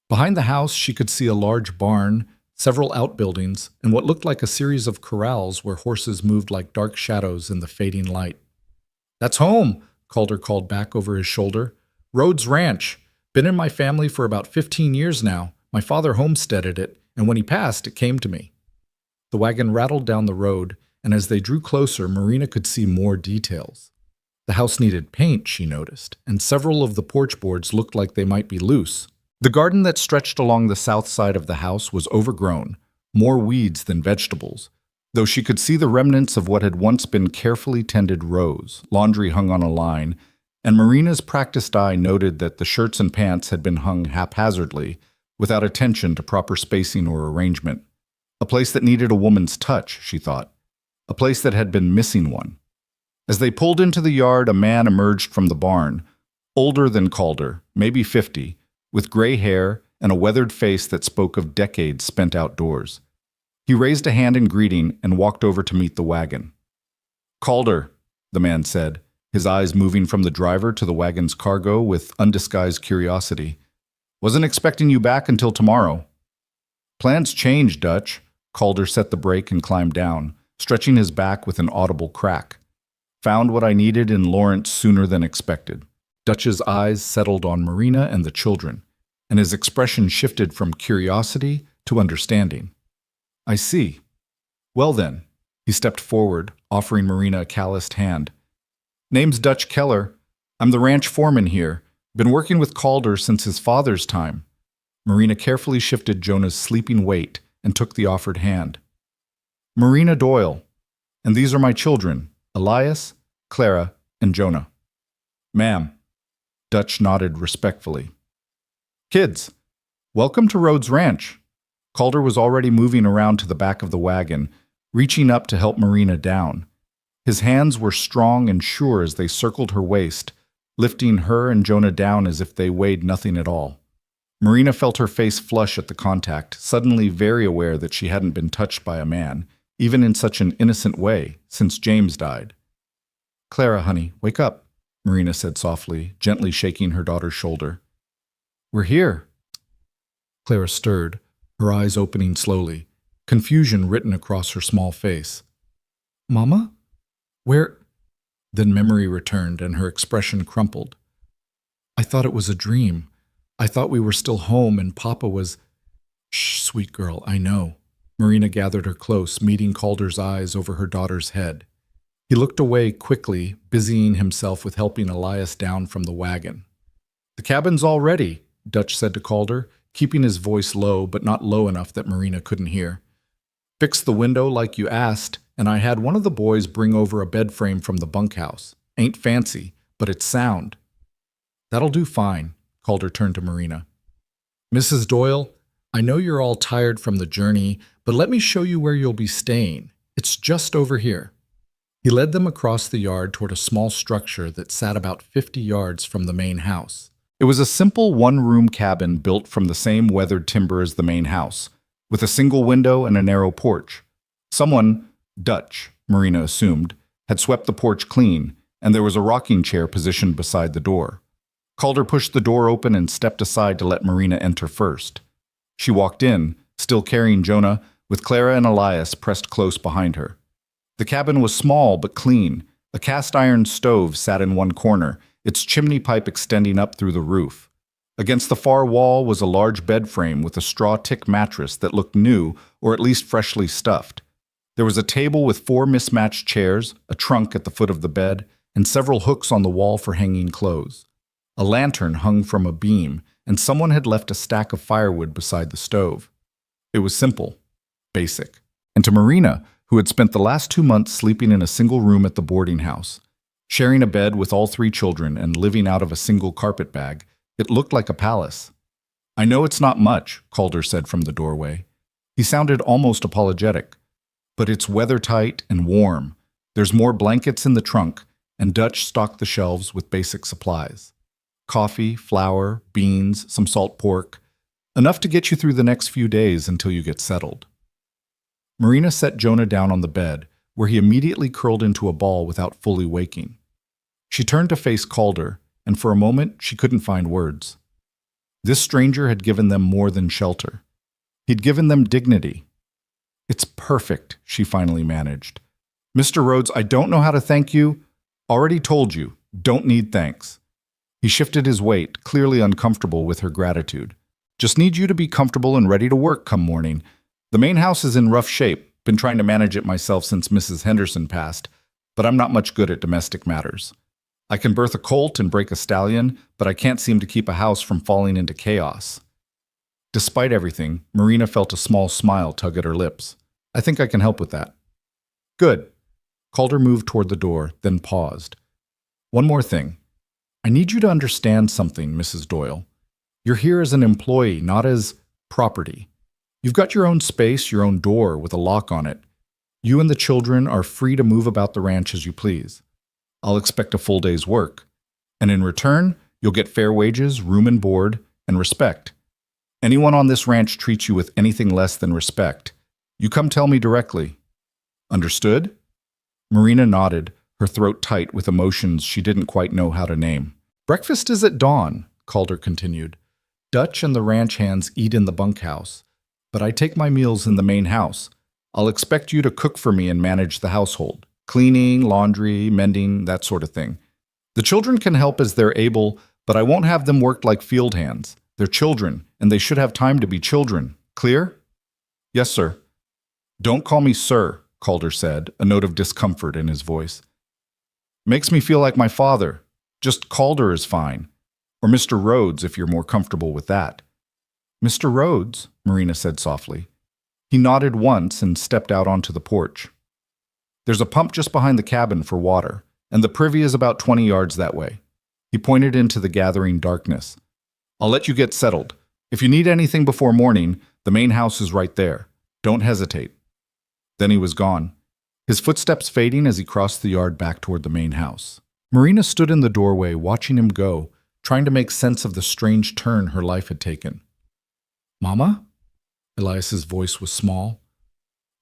Speaker 1: Behind the house, she could see a large barn, several outbuildings, and what looked like a series of corrals where horses moved like dark shadows in the fading light. "That's home," Calder called back over his shoulder. "Rhodes Ranch. Been in my family for about 15 years now. My father homesteaded it, and when he passed, it came to me." The wagon rattled down the road, and as they drew closer, Marina could see more details. The house needed paint, she noticed, and several of the porch boards looked like they might be loose. The garden that stretched along the south side of the house was overgrown, more weeds than vegetables, though she could see the remnants of what had once been carefully tended rows, laundry hung on a line, and Marina's practiced eye noted that the shirts and pants had been hung haphazardly, without attention to proper spacing or arrangement. A place that needed a woman's touch, she thought. A place that had been missing one. As they pulled into the yard, a man emerged from the barn, older than Calder, maybe 50, with gray hair and a weathered face that spoke of decades spent outdoors. He raised a hand in greeting and walked over to meet the wagon. "Calder," the man said, his eyes moving from the driver to the wagon's cargo with undisguised curiosity. "Wasn't expecting you back until tomorrow." "Plans changed, Dutch." Calder set the brake and climbed down, stretching his back with an audible crack. "Found what I needed in Lawrence sooner than expected." Dutch's eyes settled on Marina and the children, and his expression shifted from curiosity to understanding. "I see. Well then," he stepped forward, offering Marina a calloused hand. "Name's Dutch Keller. I'm the ranch foreman here. Been working with Calder since his father's time." Marina carefully shifted Jonah's sleeping weight and took the offered hand. "Marina Doyle. And these are my children, Elias, Clara, and Jonah." "Ma'am." Dutch nodded respectfully. "Kids, welcome to Rhodes Ranch." Calder was already moving around to the back of the wagon, reaching up to help Marina down. His hands were strong and sure as they circled her waist, lifting her and Jonah down as if they weighed nothing at all. Marina felt her face flush at the contact, suddenly very aware that she hadn't been touched by a man, even in such an innocent way, since James died. "Clara, honey, wake up," Marina said softly, gently shaking her daughter's shoulder. "We're here." Clara stirred, her eyes opening slowly, confusion written across her small face. "Mama? Where?" Then memory returned and her expression crumpled. "I thought it was a dream. I thought we were still home and Papa was—" "Shh, sweet girl, I know." Marina gathered her close, meeting Calder's eyes over her daughter's head. He looked away quickly, busying himself with helping Elias down from the wagon. "The cabin's all ready," Dutch said to Calder, keeping his voice low but not low enough that Marina couldn't hear. "Fixed the window like you asked, and I had one of the boys bring over a bed frame from the bunkhouse. Ain't fancy, but it's sound." "That'll do fine." Calder turned to Marina. "Mrs. Doyle, I know you're all tired from the journey, but let me show you where you'll be staying. It's just over here." He led them across the yard toward a small structure that sat about 50 yards from the main house. It was a simple one-room cabin built from the same weathered timber as the main house, with a single window and a narrow porch. Someone, Dutch, Marina assumed, had swept the porch clean, and there was a rocking chair positioned beside the door. Calder pushed the door open and stepped aside to let Marina enter first. She walked in, still carrying Jonah, with Clara and Elias pressed close behind her. The cabin was small but clean. A cast-iron stove sat in one corner, its chimney pipe extending up through the roof. Against the far wall was a large bed frame with a straw tick mattress that looked new, or at least freshly stuffed. There was a table with 4 mismatched chairs, a trunk at the foot of the bed, and several hooks on the wall for hanging clothes. A lantern hung from a beam, and someone had left a stack of firewood beside the stove. It was simple, basic. And to Marina, who had spent the last 2 months sleeping in a single room at the boarding house, sharing a bed with all 3 children and living out of a single carpet bag, it looked like a palace. "I know it's not much," Calder said from the doorway. He sounded almost apologetic. "But it's weather-tight and warm. There's more blankets in the trunk, and Dutch stocked the shelves with basic supplies. Coffee, flour, beans, some salt pork. Enough to get you through the next few days until you get settled." Marina set Jonah down on the bed, where he immediately curled into a ball without fully waking. She turned to face Calder, and for a moment she couldn't find words. This stranger had given them more than shelter. He'd given them dignity. "It's perfect," she finally managed. "Mr. Rhodes, I don't know how to thank you. Already told you, don't need thanks." He shifted his weight, clearly uncomfortable with her gratitude. "Just need you to be comfortable and ready to work come morning. The main house is in rough shape. Been trying to manage it myself since Mrs. Henderson passed, but I'm not much good at domestic matters. I can birth a colt and break a stallion, but I can't seem to keep a house from falling into chaos." Despite everything, Marina felt a small smile tug at her lips. "I think I can help with that." "Good." Calder moved toward the door, then paused. "One more thing. I need you to understand something, Mrs. Doyle. You're here as an employee, not as property. You've got your own space, your own door with a lock on it. You and the children are free to move about the ranch as you please. I'll expect a full day's work. And in return, you'll get fair wages, room and board, and respect. Anyone on this ranch treats you with anything less than respect. You come tell me directly. Understood?" Marina nodded, her throat tight with emotions she didn't quite know how to name. "Breakfast is at dawn," Calder continued. "Dutch and the ranch hands eat in the bunkhouse, but I take my meals in the main house. I'll expect you to cook for me and manage the household. Cleaning, laundry, mending, that sort of thing. The children can help as they're able, but I won't have them work like field hands. They're children, and they should have time to be children. Clear?" "Yes, sir." "Don't call me sir," Calder said, a note of discomfort in his voice. "Makes me feel like my father. Just Calder is fine. Or Mr. Rhodes, if you're more comfortable with that." "Mr. Rhodes," Marina said softly. He nodded once and stepped out onto the porch. "There's a pump just behind the cabin for water, and the privy is about 20 yards that way." He pointed into the gathering darkness. "I'll let you get settled. If you need anything before morning, the main house is right there. Don't hesitate." Then he was gone, his footsteps fading as he crossed the yard back toward the main house. Marina stood in the doorway, watching him go, trying to make sense of the strange turn her life had taken. "Mama?" Elias's voice was small.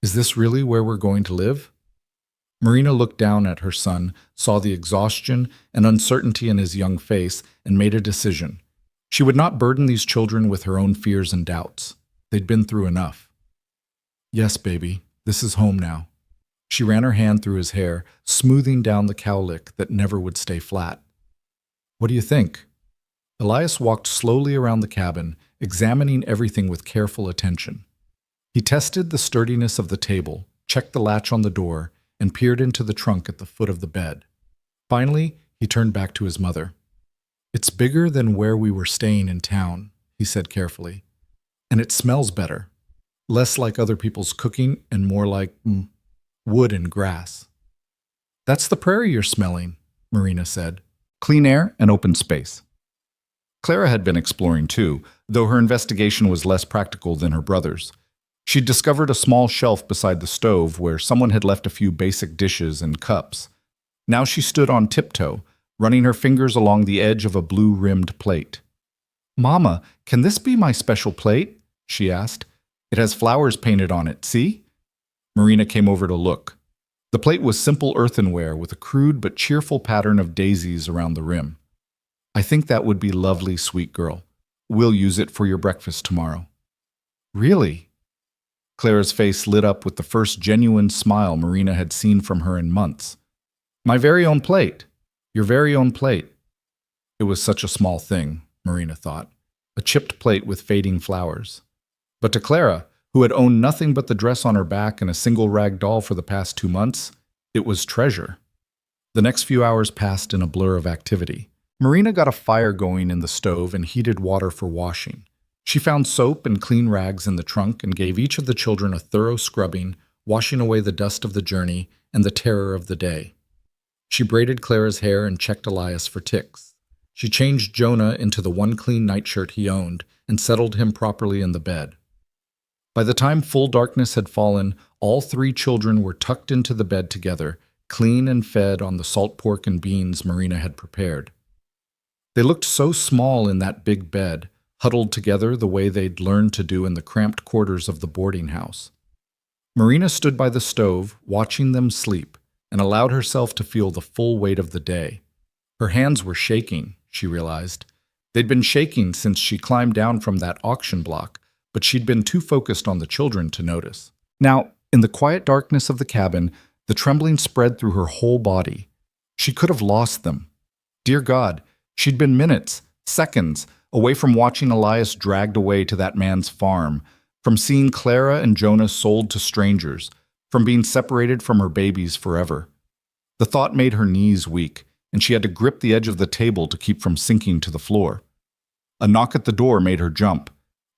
Speaker 1: "Is this really where we're going to live?" Marina looked down at her son, saw the exhaustion and uncertainty in his young face, and made a decision. She would not burden these children with her own fears and doubts. They'd been through enough. "Yes, baby, this is home now." She ran her hand through his hair, smoothing down the cowlick that never would stay flat. "What do you think?" Elias walked slowly around the cabin, examining everything with careful attention. He tested the sturdiness of the table, checked the latch on the door, and peered into the trunk at the foot of the bed. Finally, he turned back to his mother. "It's bigger than where we were staying in town," he said carefully. "And it smells better. Less like other people's cooking and more like wood and grass." "That's the prairie you're smelling," Marina said. "Clean air and open space." Clara had been exploring too, though her investigation was less practical than her brother's. She'd discovered a small shelf beside the stove where someone had left a few basic dishes and cups. Now she stood on tiptoe, running her fingers along the edge of a blue-rimmed plate. "Mama, can this be my special plate?" she asked. "It has flowers painted on it, see?" Marina came over to look. The plate was simple earthenware with a crude but cheerful pattern of daisies around the rim. "I think that would be lovely, sweet girl. We'll use it for your breakfast tomorrow." "Really?" Clara's face lit up with the first genuine smile Marina had seen from her in months. My very own plate. Your very own plate. It was such a small thing, Marina thought. A chipped plate with fading flowers. But to Clara, who had owned nothing but the dress on her back and a single rag doll for the past 2 months, it was treasure. The next few hours passed in a blur of activity. Marina got a fire going in the stove and heated water for washing. She found soap and clean rags in the trunk and gave each of the children a thorough scrubbing, washing away the dust of the journey and the terror of the day. She braided Clara's hair and checked Elias for ticks. She changed Jonah into the one clean nightshirt he owned and settled him properly in the bed. By the time full darkness had fallen, all 3 children were tucked into the bed together, clean and fed on the salt pork and beans Marina had prepared. They looked so small in that big bed, huddled together the way they'd learned to do in the cramped quarters of the boarding house. Marina stood by the stove, watching them sleep, and allowed herself to feel the full weight of the day. Her hands were shaking, she realized. They'd been shaking since she climbed down from that auction block, but she'd been too focused on the children to notice. Now, in the quiet darkness of the cabin, the trembling spread through her whole body. She could have lost them. Dear God, she'd been minutes, seconds, away from watching Elias dragged away to that man's farm, from seeing Clara and Jonah sold to strangers, from being separated from her babies forever. The thought made her knees weak, and she had to grip the edge of the table to keep from sinking to the floor. A knock at the door made her jump.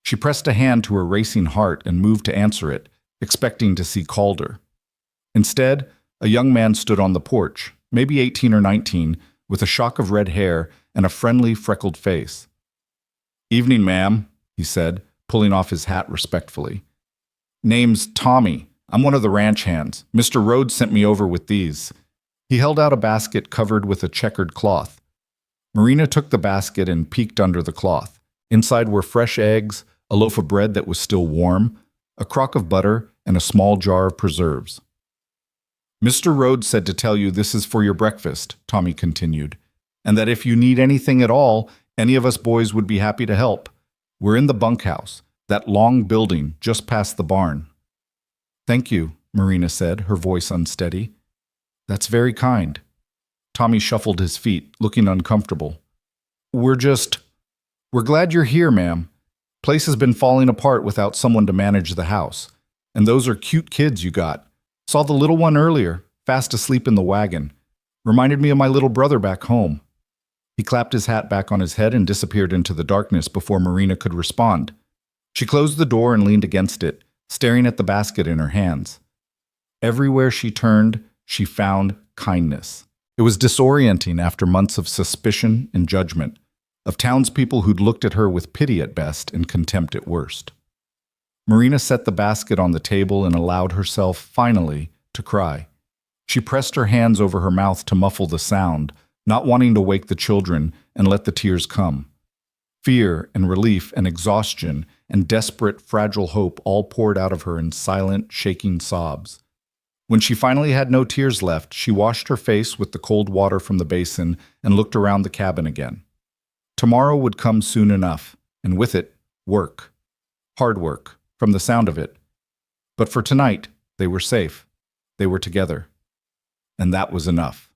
Speaker 1: She pressed a hand to her racing heart and moved to answer it, expecting to see Calder. Instead, a young man stood on the porch, maybe 18 or 19, with a shock of red hair and a friendly, freckled face. Evening, ma'am, he said, pulling off his hat respectfully. Name's Tommy. I'm one of the ranch hands. Mr. Rhodes sent me over with these. He held out a basket covered with a checkered cloth. Marina took the basket and peeked under the cloth. Inside were fresh eggs, a loaf of bread that was still warm, a crock of butter, and a small jar of preserves. Mr. Rhodes said to tell you this is for your breakfast, Tommy continued, and that if you need anything at all, any of us boys would be happy to help. We're in the bunkhouse, that long building just past the barn. Thank you, Marina said, her voice unsteady. That's very kind. Tommy shuffled his feet, looking uncomfortable. We're glad you're here, ma'am. Place has been falling apart without someone to manage the house. And those are cute kids you got. Saw the little one earlier, fast asleep in the wagon. Reminded me of my little brother back home. He clapped his hat back on his head and disappeared into the darkness before Marina could respond. She closed the door and leaned against it, staring at the basket in her hands. Everywhere she turned, she found kindness. It was disorienting after months of suspicion and judgment, of townspeople who'd looked at her with pity at best and contempt at worst. Marina set the basket on the table and allowed herself, finally, to cry. She pressed her hands over her mouth to muffle the sound, not wanting to wake the children and let the tears come. Fear and relief and exhaustion and desperate, fragile hope all poured out of her in silent, shaking sobs. When she finally had no tears left, she washed her face with the cold water from the basin and looked around the cabin again. Tomorrow would come soon enough, and with it, work. Hard work, from the sound of it. But for tonight, they were safe. They were together. And that was enough.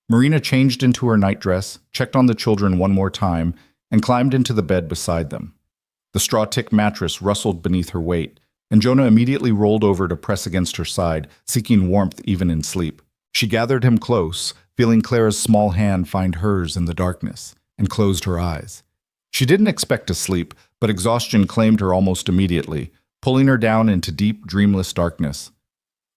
Speaker 1: Marina changed into her nightdress, checked on the children one more time, and climbed into the bed beside them. The straw-tick mattress rustled beneath her weight, and Jonah immediately rolled over to press against her side, seeking warmth even in sleep. She gathered him close, feeling Clara's small hand find hers in the darkness, and closed her eyes. She didn't expect to sleep, but exhaustion claimed her almost immediately, pulling her down into deep, dreamless darkness.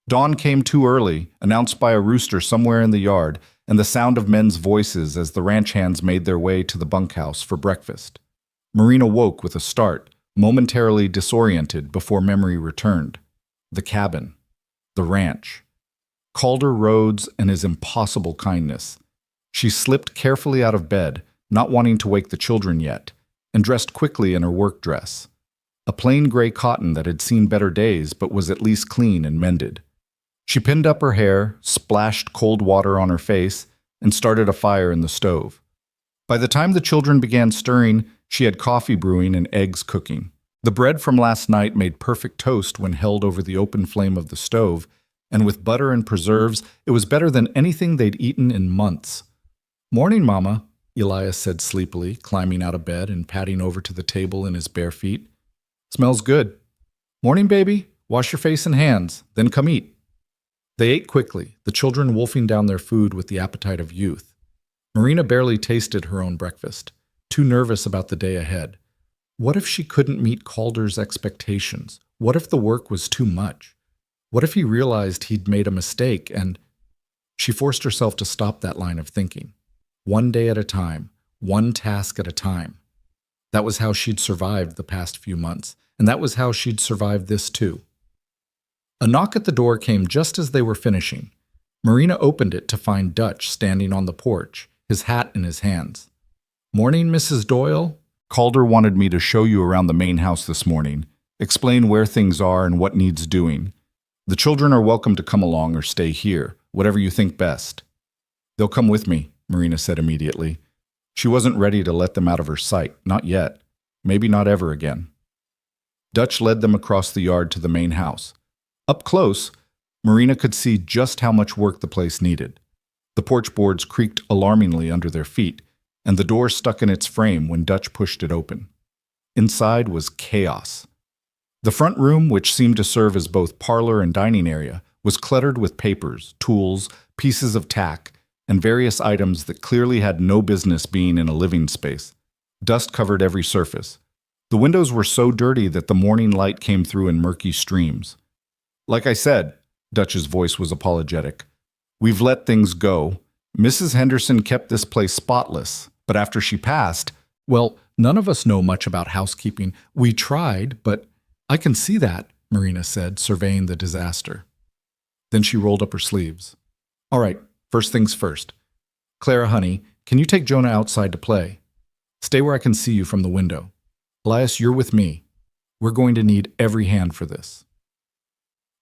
Speaker 1: Dawn came too early, announced by a rooster somewhere in the yard, and the sound of men's voices as the ranch hands made their way to the bunkhouse for breakfast. Marina woke with a start, momentarily disoriented before memory returned. The cabin. The ranch. Calder Rhodes and his impossible kindness. She slipped carefully out of bed, not wanting to wake the children yet, and dressed quickly in her work dress. A plain gray cotton that had seen better days but was at least clean and mended. She pinned up her hair, splashed cold water on her face, and started a fire in the stove. By the time the children began stirring, she had coffee brewing and eggs cooking. The bread from last night made perfect toast when held over the open flame of the stove, and with butter and preserves, it was better than anything they'd eaten in months. "Morning, Mama," Elias said sleepily, climbing out of bed and padding over to the table in his bare feet. "Smells good." "Morning, baby. Wash your face and hands, then come eat." They ate quickly, the children wolfing down their food with the appetite of youth. Marina barely tasted her own breakfast, too nervous about the day ahead. What if she couldn't meet Calder's expectations? What if the work was too much? What if he realized he'd made a mistake and... She forced herself to stop that line of thinking. One day at a time, one task at a time. That was how she'd survived the past few months, and that was how she'd survived this too. A knock at the door came just as they were finishing. Marina opened it to find Dutch standing on the porch, his hat in his hands. "Morning, Mrs. Doyle." "Calder wanted me to show you around the main house this morning, explain where things are and what needs doing. The children are welcome to come along or stay here, whatever you think best." "They'll come with me," Marina said immediately. She wasn't ready to let them out of her sight, not yet, maybe not ever again. Dutch led them across the yard to the main house. Up close, Marina could see just how much work the place needed. The porch boards creaked alarmingly under their feet, and the door stuck in its frame when Dutch pushed it open. Inside was chaos. The front room, which seemed to serve as both parlor and dining area, was cluttered with papers, tools, pieces of tack, and various items that clearly had no business being in a living space. Dust covered every surface. The windows were so dirty that the morning light came through in murky streams. "Like I said," Dutch's voice was apologetic, "we've let things go. Mrs. Henderson kept this place spotless, but after she passed, well, none of us know much about housekeeping. We tried, but I can see that," Marina said, surveying the disaster. Then she rolled up her sleeves. "All right, first things first. Clara, honey, can you take Jonah outside to play? Stay where I can see you from the window. Elias, you're with me. We're going to need every hand for this."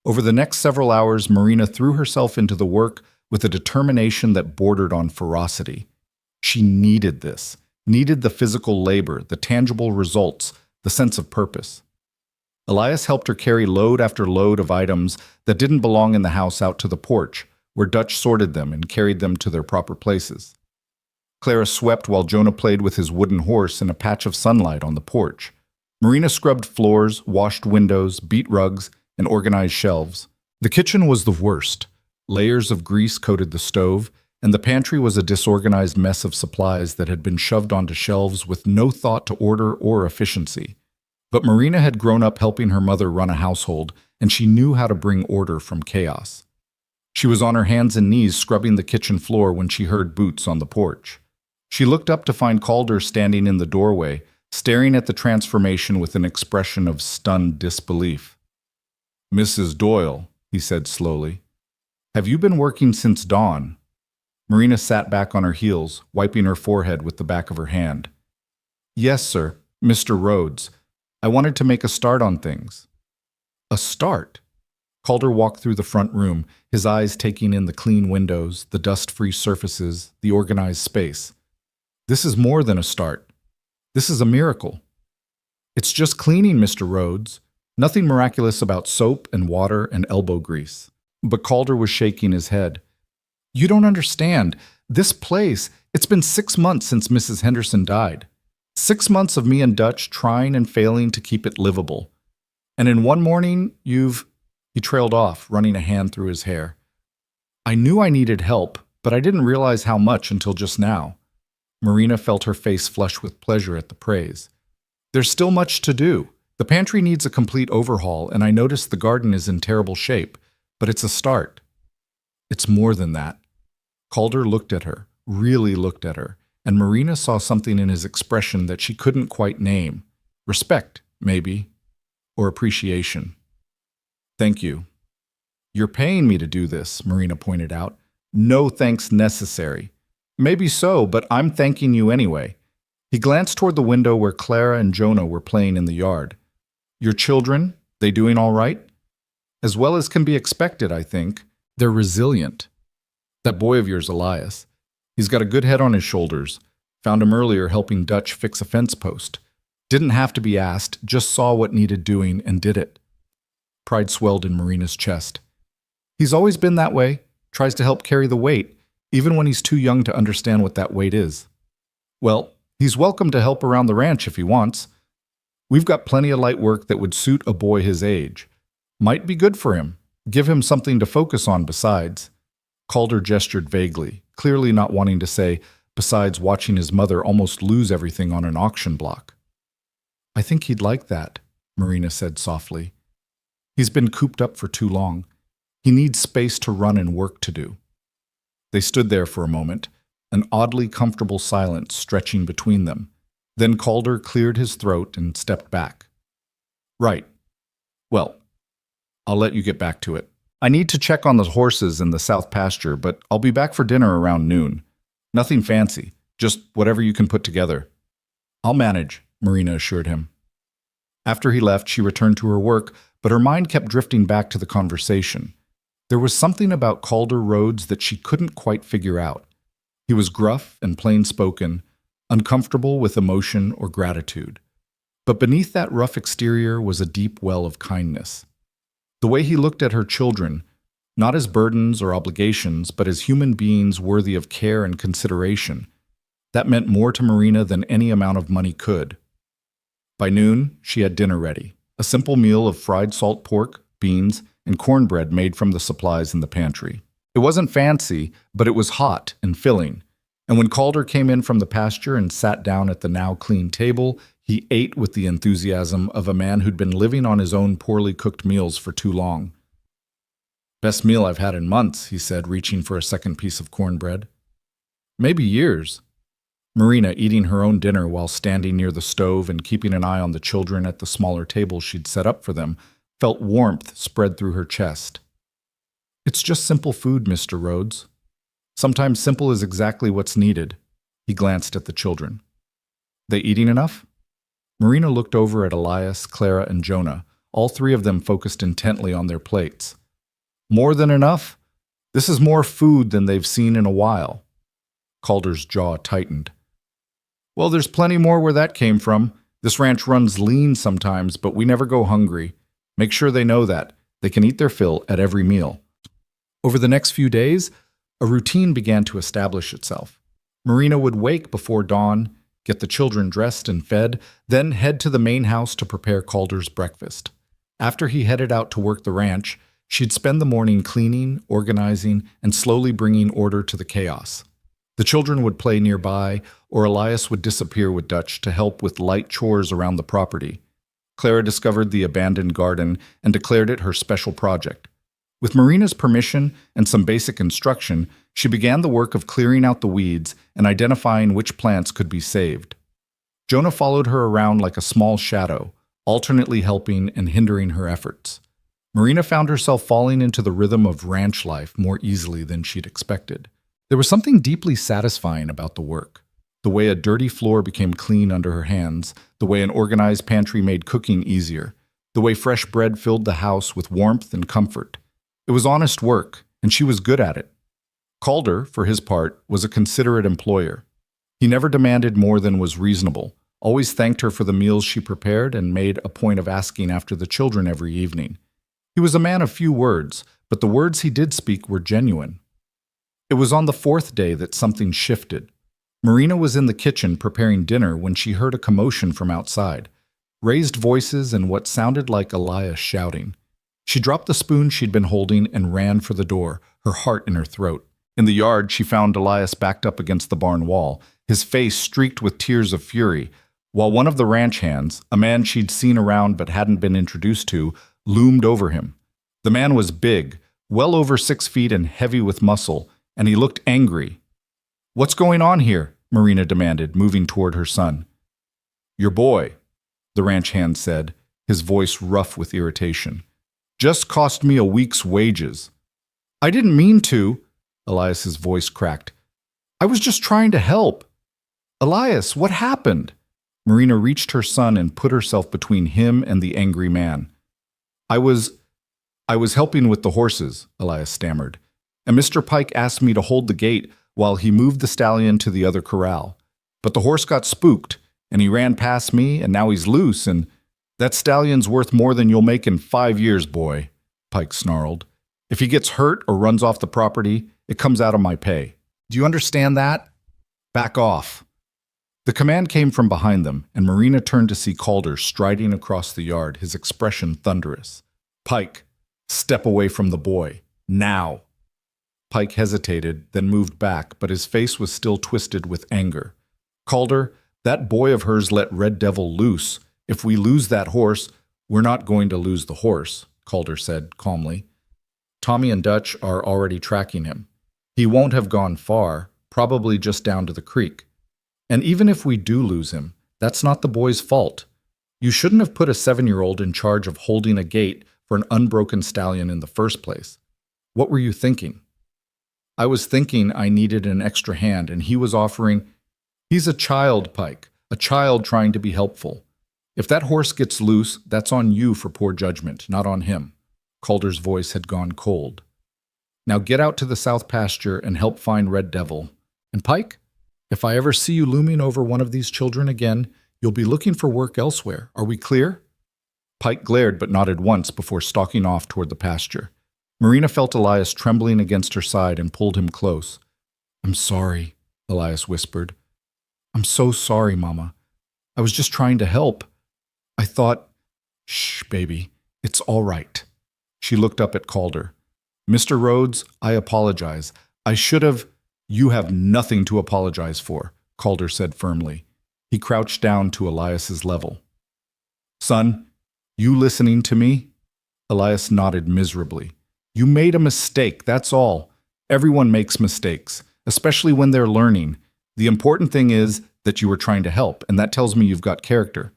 Speaker 1: Over the next several hours, Marina threw herself into the work with a determination that bordered on ferocity. She needed this, needed the physical labor, the tangible results, the sense of purpose. Elias helped her carry load after load of items that didn't belong in the house out to the porch, where Dutch sorted them and carried them to their proper places. Clara swept while Jonah played with his wooden horse in a patch of sunlight on the porch. Marina scrubbed floors, washed windows, beat rugs, and organized shelves. The kitchen was the worst. Layers of grease coated the stove, and the pantry was a disorganized mess of supplies that had been shoved onto shelves with no thought to order or efficiency. But Marina had grown up helping her mother run a household, and she knew how to bring order from chaos. She was on her hands and knees scrubbing the kitchen floor when she heard boots on the porch. She looked up to find Calder standing in the doorway, staring at the transformation with an expression of stunned disbelief. "Mrs. Doyle," he said slowly, "have you been working since dawn?" Marina sat back on her heels, wiping her forehead with the back of her hand. "Yes, sir, Mr. Rhodes. I wanted to make a start on things." "A start?" Calder walked through the front room, his eyes taking in the clean windows, the dust-free surfaces, the organized space. "This is more than a start. This is a miracle." "It's just cleaning, Mr. Rhodes. Nothing miraculous about soap and water and elbow grease." But Calder was shaking his head. "You don't understand. This place, it's been 6 months since Mrs. Henderson died. 6 months of me and Dutch trying and failing to keep it livable. And in one morning, you've..." He trailed off, running a hand through his hair. "I knew I needed help, but I didn't realize how much until just now." Marina felt her face flush with pleasure at the praise. "There's still much to do. The pantry needs a complete overhaul, and I noticed the garden is in terrible shape, but it's a start." "It's more than that." Calder looked at her, really looked at her, and Marina saw something in his expression that she couldn't quite name. Respect, maybe, or appreciation. "Thank you." "You're paying me to do this," Marina pointed out. "No thanks necessary." "Maybe so, but I'm thanking you anyway." He glanced toward the window where Clara and Jonah were playing in the yard. "Your children, they doing all right?" "As well as can be expected, I think. They're resilient." "That boy of yours, Elias. He's got a good head on his shoulders. Found him earlier helping Dutch fix a fence post. Didn't have to be asked, just saw what needed doing and did it. Pride swelled in Marina's chest. He's always been that way, tries to help carry the weight, even when he's too young to understand what that weight is. Well, he's welcome to help around the ranch if he wants. We've got plenty of light work that would suit a boy his age. Might be good for him. Give him something to focus on besides. Calder gestured vaguely, clearly not wanting to say, besides watching his mother almost lose everything on an auction block. I think he'd like that, Marina said softly. He's been cooped up for too long. He needs space to run and work to do. They stood there for a moment, an oddly comfortable silence stretching between them. Then Calder cleared his throat and stepped back. Right. Well, I'll let you get back to it. I need to check on the horses in the south pasture, but I'll be back for dinner around noon. Nothing fancy, just whatever you can put together. I'll manage, Marina assured him. After he left, she returned to her work, but her mind kept drifting back to the conversation. There was something about Calder Rhodes that she couldn't quite figure out. He was gruff and plain-spoken, uncomfortable with emotion or gratitude. But beneath that rough exterior was a deep well of kindness. The way he looked at her children, not as burdens or obligations, but as human beings worthy of care and consideration, that meant more to Marina than any amount of money could. By noon, she had dinner ready, a simple meal of fried salt pork, beans, and cornbread made from the supplies in the pantry. It wasn't fancy, but it was hot and filling, and when Calder came in from the pasture and sat down at the now clean table, he ate with the enthusiasm of a man who'd been living on his own poorly cooked meals for too long. Best meal I've had in months, he said, reaching for a second piece of cornbread. Maybe years. Marina, eating her own dinner while standing near the stove and keeping an eye on the children at the smaller table she'd set up for them, felt warmth spread through her chest. It's just simple food, Mr. Rhodes. Sometimes simple is exactly what's needed. He glanced at the children. They eating enough? Marina looked over at Elias, Clara, and Jonah, all three of them focused intently on their plates. More than enough? This is more food than they've seen in a while. Calder's jaw tightened. Well, there's plenty more where that came from. This ranch runs lean sometimes, but we never go hungry. Make sure they know that. They can eat their fill at every meal. Over the next few days, a routine began to establish itself. Marina would wake before dawn, get the children dressed and fed, then head to the main house to prepare Calder's breakfast. After he headed out to work the ranch, she'd spend the morning cleaning, organizing, and slowly bringing order to the chaos. The children would play nearby, or Elias would disappear with Dutch to help with light chores around the property. Clara discovered the abandoned garden and declared it her special project. With Marina's permission and some basic instruction, she began the work of clearing out the weeds and identifying which plants could be saved. Jonah followed her around like a small shadow, alternately helping and hindering her efforts. Marina found herself falling into the rhythm of ranch life more easily than she'd expected. There was something deeply satisfying about the work. The way a dirty floor became clean under her hands, the way an organized pantry made cooking easier, the way fresh bread filled the house with warmth and comfort. It was honest work, and she was good at it. Calder, for his part, was a considerate employer. He never demanded more than was reasonable, always thanked her for the meals she prepared, and made a point of asking after the children every evening. He was a man of few words, but the words he did speak were genuine. It was on the fourth day that something shifted. Marina was in the kitchen preparing dinner when she heard a commotion from outside, raised voices and what sounded like Elias shouting. She dropped the spoon she'd been holding and ran for the door, her heart in her throat. In the yard, she found Elias backed up against the barn wall, his face streaked with tears of fury, while one of the ranch hands, a man she'd seen around but hadn't been introduced to, loomed over him. The man was big, well over 6 feet and heavy with muscle, and he looked angry. "What's going on here?" Marina demanded, moving toward her son. "Your boy," the ranch hand said, his voice rough with irritation. "Just cost me a week's wages." "I didn't mean to," Elias's voice cracked. "I was just trying to help." "Elias, what happened?" Marina reached her son and put herself between him and the angry man. I was helping with the horses," Elias stammered, "and Mr. Pike asked me to hold the gate while he moved the stallion to the other corral. But the horse got spooked, and he ran past me, and now he's loose, and that stallion's worth more than you'll make in 5 years, boy, Pike snarled. If he gets hurt or runs off the property, it comes out of my pay. Do you understand that? Back off. The command came from behind them, and Marina turned to see Calder striding across the yard, his expression thunderous. Pike, step away from the boy. Now. Pike hesitated, then moved back, but his face was still twisted with anger. Calder, that boy of hers let Red Devil loose. If we lose that horse, we're not going to lose the horse, Calder said calmly. Tommy and Dutch are already tracking him. He won't have gone far, probably just down to the creek. And even if we do lose him, that's not the boy's fault. You shouldn't have put a 7-year-old in charge of holding a gate for an unbroken stallion in the first place. What were you thinking? I was thinking I needed an extra hand, and he was offering. He's a child, Pike, a child trying to be helpful. If that horse gets loose, that's on you for poor judgment, not on him. Calder's voice had gone cold. Now get out to the south pasture and help find Red Devil. And Pike, if I ever see you looming over one of these children again, you'll be looking for work elsewhere. Are we clear? Pike glared but nodded once before stalking off toward the pasture. Marina felt Elias trembling against her side and pulled him close. I'm sorry, Elias whispered. I'm so sorry, Mama. I was just trying to help. I thought, shh, baby, it's all right. She looked up at Calder. Mr. Rhodes, I apologize. I should have. You have nothing to apologize for, Calder said firmly. He crouched down to Elias's level. Son, you listening to me? Elias nodded miserably. You made a mistake, that's all. Everyone makes mistakes, especially when they're learning. The important thing is that you were trying to help, and that tells me you've got character.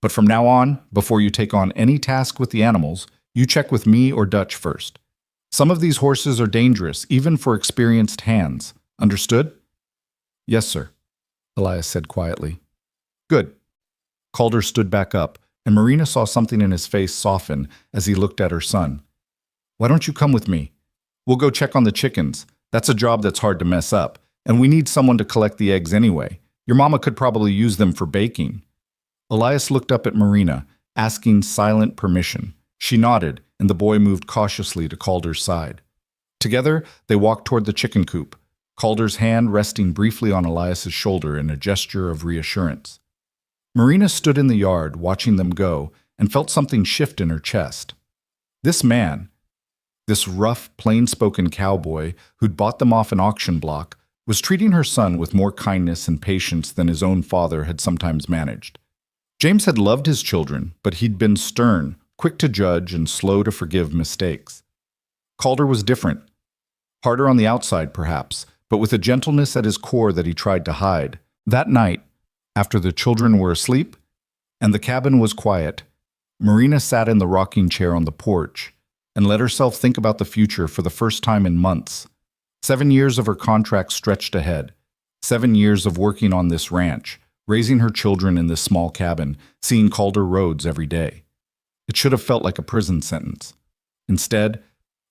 Speaker 1: But from now on, before you take on any task with the animals, you check with me or Dutch first. Some of these horses are dangerous, even for experienced hands. Understood? Yes, sir, Elias said quietly. Good. Calder stood back up, and Marina saw something in his face soften as he looked at her son. Why don't you come with me? We'll go check on the chickens. That's a job that's hard to mess up, and we need someone to collect the eggs anyway. Your mama could probably use them for baking. Elias looked up at Marina, asking silent permission. She nodded, and the boy moved cautiously to Calder's side. Together, they walked toward the chicken coop, Calder's hand resting briefly on Elias's shoulder in a gesture of reassurance. Marina stood in the yard, watching them go, and felt something shift in her chest. This man, this rough, plain-spoken cowboy who'd bought them off an auction block, was treating her son with more kindness and patience than his own father had sometimes managed. James had loved his children, but he'd been stern, quick to judge, and slow to forgive mistakes. Calder was different. Harder on the outside, perhaps, but with a gentleness at his core that he tried to hide. That night, after the children were asleep and the cabin was quiet, Marina sat in the rocking chair on the porch and let herself think about the future for the first time in months. 7 years of her contract stretched ahead. 7 years of working on this ranch, raising her children in this small cabin, seeing Calder Rhodes every day. It should have felt like a prison sentence. Instead,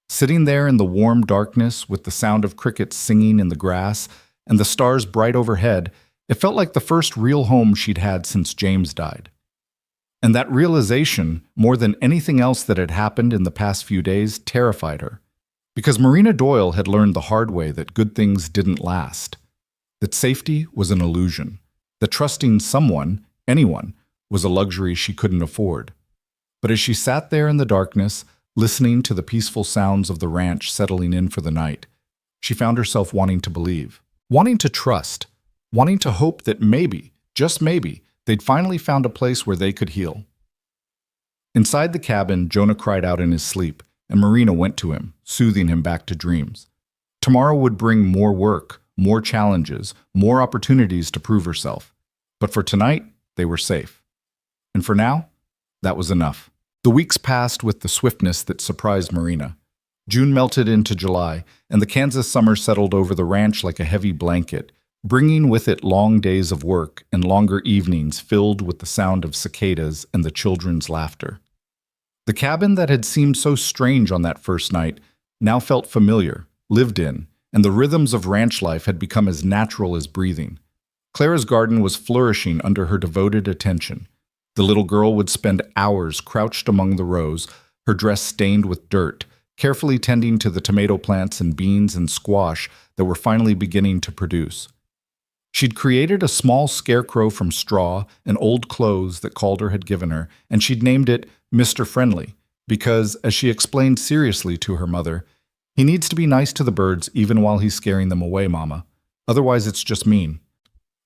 Speaker 1: sitting there in the warm darkness with the sound of crickets singing in the grass and the stars bright overhead, it felt like the first real home she'd had since James died. And that realization, more than anything else that had happened in the past few days, terrified her. Because Marina Doyle had learned the hard way that good things didn't last, that safety was an illusion, that trusting someone, anyone, was a luxury she couldn't afford. But as she sat there in the darkness, listening to the peaceful sounds of the ranch settling in for the night, she found herself wanting to believe, wanting to trust, wanting to hope that maybe, just maybe, they'd finally found a place where they could heal. Inside the cabin, Jonah cried out in his sleep, and Marina went to him, soothing him back to dreams. Tomorrow would bring more work, more challenges, more opportunities to prove herself. But for tonight, they were safe. And for now, that was enough. The weeks passed with the swiftness that surprised Marina. June melted into July, and the Kansas summer settled over the ranch like a heavy blanket, bringing with it long days of work and longer evenings filled with the sound of cicadas and the children's laughter. The cabin that had seemed so strange on that first night now felt familiar, lived in, and the rhythms of ranch life had become as natural as breathing. Clara's garden was flourishing under her devoted attention. The little girl would spend hours crouched among the rows, her dress stained with dirt, carefully tending to the tomato plants and beans and squash that were finally beginning to produce. She'd created a small scarecrow from straw and old clothes that Calder had given her, and she'd named it Mr. Friendly, because, as she explained seriously to her mother, he needs to be nice to the birds even while he's scaring them away, Mama. Otherwise it's just mean.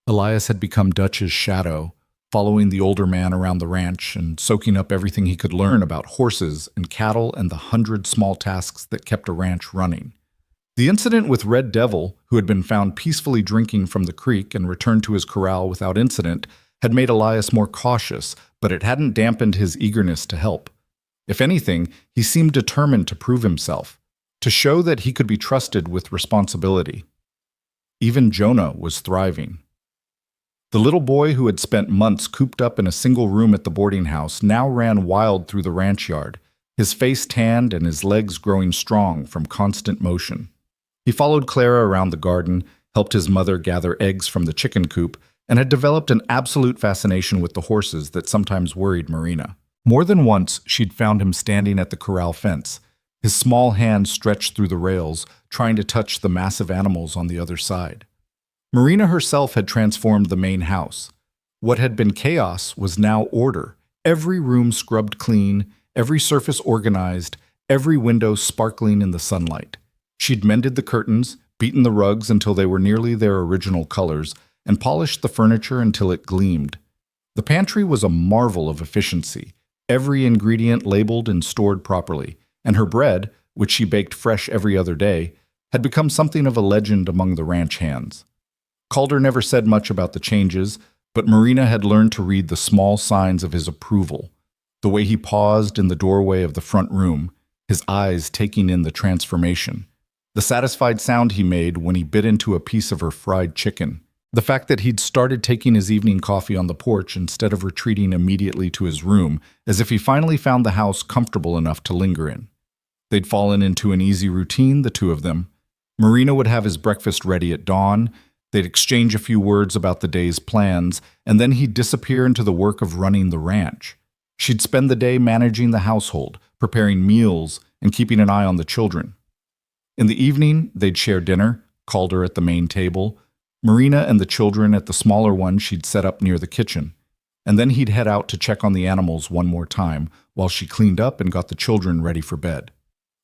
Speaker 1: Elias had become Dutch's shadow, following the older man around the ranch and soaking up everything he could learn about horses and cattle and the 100 small tasks that kept a ranch running. The incident with Red Devil, who had been found peacefully drinking from the creek and returned to his corral without incident, had made Elias more cautious, but it hadn't dampened his eagerness to help. If anything, he seemed determined to prove himself, to show that he could be trusted with responsibility. Even Jonah was thriving. The little boy who had spent months cooped up in a single room at the boarding house now ran wild through the ranch yard, his face tanned and his legs growing strong from constant motion. He followed Clara around the garden, helped his mother gather eggs from the chicken coop, and had developed an absolute fascination with the horses that sometimes worried Marina. More than once, she'd found him standing at the corral fence, his small hand stretched through the rails, trying to touch the massive animals on the other side. Marina herself had transformed the main house. What had been chaos was now order, every room scrubbed clean, every surface organized, every window sparkling in the sunlight. She'd mended the curtains, beaten the rugs until they were nearly their original colors, and polished the furniture until it gleamed. The pantry was a marvel of efficiency, every ingredient labeled and stored properly, and her bread, which she baked fresh every other day, had become something of a legend among the ranch hands. Calder never said much about the changes, but Marina had learned to read the small signs of his approval, the way he paused in the doorway of the front room, his eyes taking in the transformation, the satisfied sound he made when he bit into a piece of her fried chicken, the fact that he'd started taking his evening coffee on the porch instead of retreating immediately to his room, as if he finally found the house comfortable enough to linger in. They'd fallen into an easy routine, the two of them. Marina would have his breakfast ready at dawn, they'd exchange a few words about the day's plans, and then he'd disappear into the work of running the ranch. She'd spend the day managing the household, preparing meals, and keeping an eye on the children. In the evening, they'd share dinner, Calder at the main table, Marina and the children at the smaller one she'd set up near the kitchen, and then he'd head out to check on the animals one more time while she cleaned up and got the children ready for bed.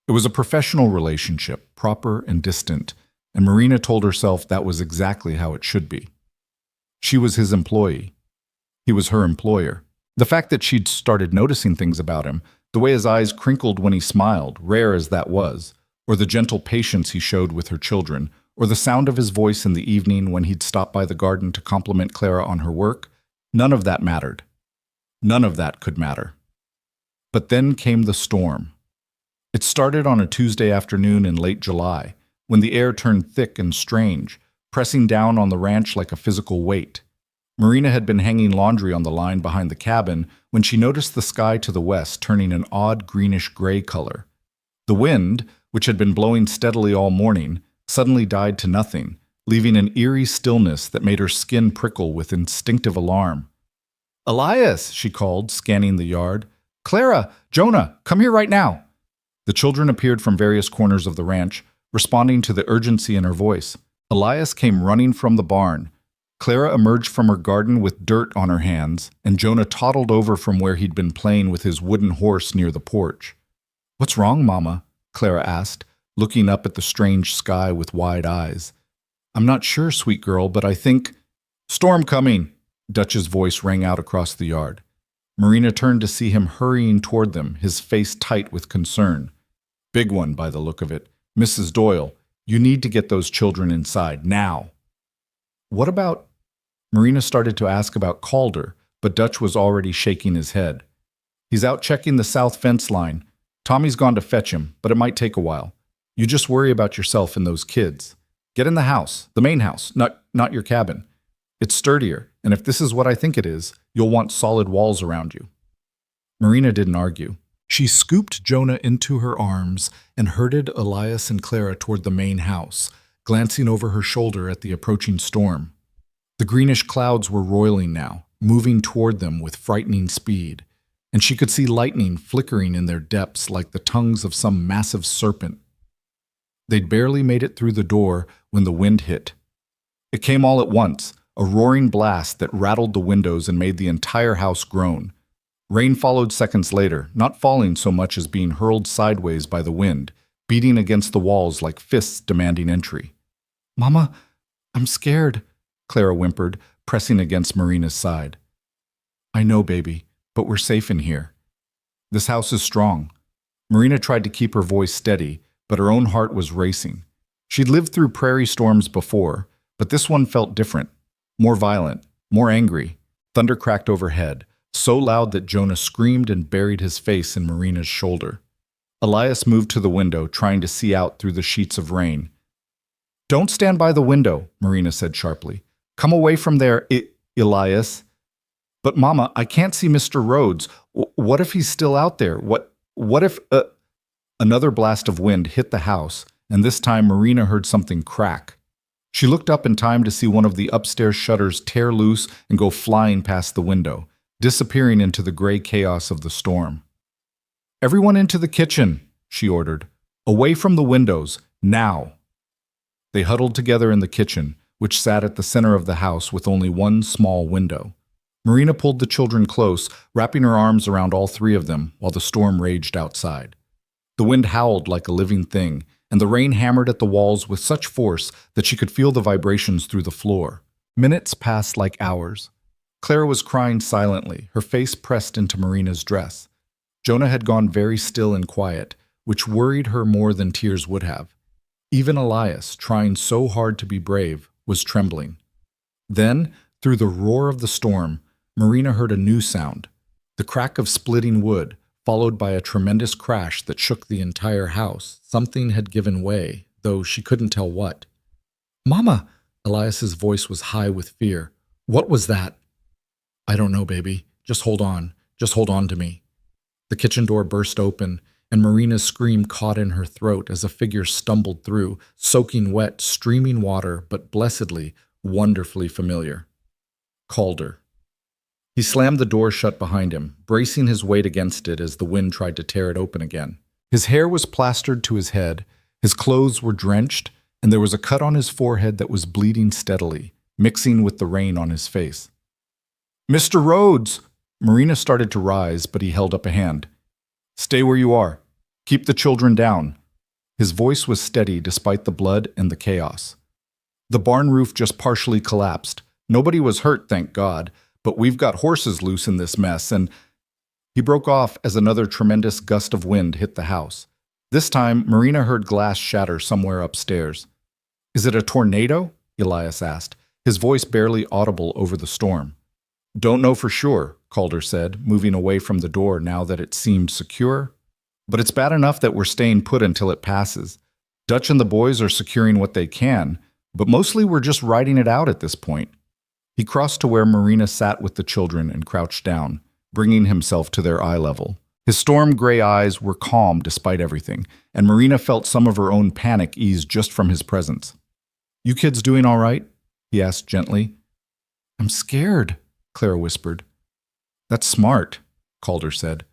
Speaker 1: It was a professional relationship, proper and distant, and Marina told herself that was exactly how it should be. She was his employee. He was her employer. The fact that she'd started noticing things about him, the way his eyes crinkled when he smiled, rare as that was, or the gentle patience he showed with her children, or the sound of his voice in the evening when he'd stop by the garden to compliment Clara on her work, none of that mattered. None of that could matter. But then came the storm. It started on a Tuesday afternoon in late July, when the air turned thick and strange, pressing down on the ranch like a physical weight. Marina had been hanging laundry on the line behind the cabin when she noticed the sky to the west turning an odd greenish-gray color. The wind, which had been blowing steadily all morning, suddenly died to nothing, leaving an eerie stillness that made her skin prickle with instinctive alarm. "Elias," she called, scanning the yard. "Clara! Jonah! Come here right now!" The children appeared from various corners of the ranch, responding to the urgency in her voice. Elias came running from the barn. Clara emerged from her garden with dirt on her hands, and Jonah toddled over from where he'd been playing with his wooden horse near the porch. "What's wrong, Mama?" Clara asked, looking up at the strange sky with wide eyes. "I'm not sure, sweet girl, but I think—" "Storm coming!" Dutch's voice rang out across the yard. Marina turned to see him hurrying toward them, his face tight with concern. "Big one, by the look of it. Mrs. Doyle, you need to get those children inside, now." "What about—" Marina started to ask about Calder, but Dutch was already shaking his head. "He's out checking the south fence line. Tommy's gone to fetch him, but it might take a while. You just worry about yourself and those kids. Get in the house, the main house, not your cabin. It's sturdier, and if this is what I think it is, you'll want solid walls around you." Marina didn't argue. She scooped Jonah into her arms and herded Elias and Clara toward the main house, glancing over her shoulder at the approaching storm. The greenish clouds were roiling now, moving toward them with frightening speed, and she could see lightning flickering in their depths like the tongues of some massive serpent. They'd barely made it through the door when the wind hit. It came all at once, a roaring blast that rattled the windows and made the entire house groan. Rain followed seconds later, not falling so much as being hurled sideways by the wind, beating against the walls like fists demanding entry. "Mama, I'm scared," Clara whimpered, pressing against Marina's side. "I know, baby, but we're safe in here. This house is strong." Marina tried to keep her voice steady, but her own heart was racing. She'd lived through prairie storms before, but this one felt different, more violent, more angry. Thunder cracked overhead, so loud that Jonah screamed and buried his face in Marina's shoulder. Elias moved to the window, trying to see out through the sheets of rain. "Don't stand by the window," Marina said sharply. "Come away from there, Elias." "But Mama, I can't see Mr. Rhodes. What if he's still out there? What if..." Another blast of wind hit the house, and this time Marina heard something crack. She looked up in time to see one of the upstairs shutters tear loose and go flying past the window, disappearing into the gray chaos of the storm. "Everyone into the kitchen," she ordered. "Away from the windows, now." They huddled together in the kitchen, which sat at the center of the house with only one small window. Marina pulled the children close, wrapping her arms around all three of them while the storm raged outside. The wind howled like a living thing, and the rain hammered at the walls with such force that she could feel the vibrations through the floor. Minutes passed like hours. Clara was crying silently, her face pressed into Marina's dress. Jonah had gone very still and quiet, which worried her more than tears would have. Even Elias, trying so hard to be brave, was trembling. Then, through the roar of the storm, Marina heard a new sound, the crack of splitting wood, followed by a tremendous crash that shook the entire house. Something had given way, though she couldn't tell what. "Mama!" Elias's voice was high with fear. "What was that?" "I don't know, baby. Just hold on. Just hold on to me." The kitchen door burst open, and Marina's scream caught in her throat as a figure stumbled through, soaking wet, streaming water, but blessedly, wonderfully familiar. Calder. He slammed the door shut behind him, bracing his weight against it as the wind tried to tear it open again. His hair was plastered to his head, his clothes were drenched, and there was a cut on his forehead that was bleeding steadily, mixing with the rain on his face. "Mr. Rhodes!" Marina started to rise, but he held up a hand. "Stay where you are. Keep the children down." His voice was steady despite the blood and the chaos. "The barn roof just partially collapsed. Nobody was hurt, thank God, but we've got horses loose in this mess, and..." He broke off as another tremendous gust of wind hit the house. This time, Marina heard glass shatter somewhere upstairs. "Is it a tornado?" Elias asked, his voice barely audible over the storm. "Don't know for sure," Calder said, moving away from the door now that it seemed secure. "But it's bad enough that we're staying put until it passes. Dutch and the boys are securing what they can, but mostly we're just riding it out at this point." He crossed to where Marina sat with the children and crouched down, bringing himself to their eye level. His storm-gray eyes were calm despite everything, and Marina felt some of her own panic ease just from his presence. "You kids doing all right?" he asked gently. "I'm scared," Clara whispered. "That's smart," Calder said.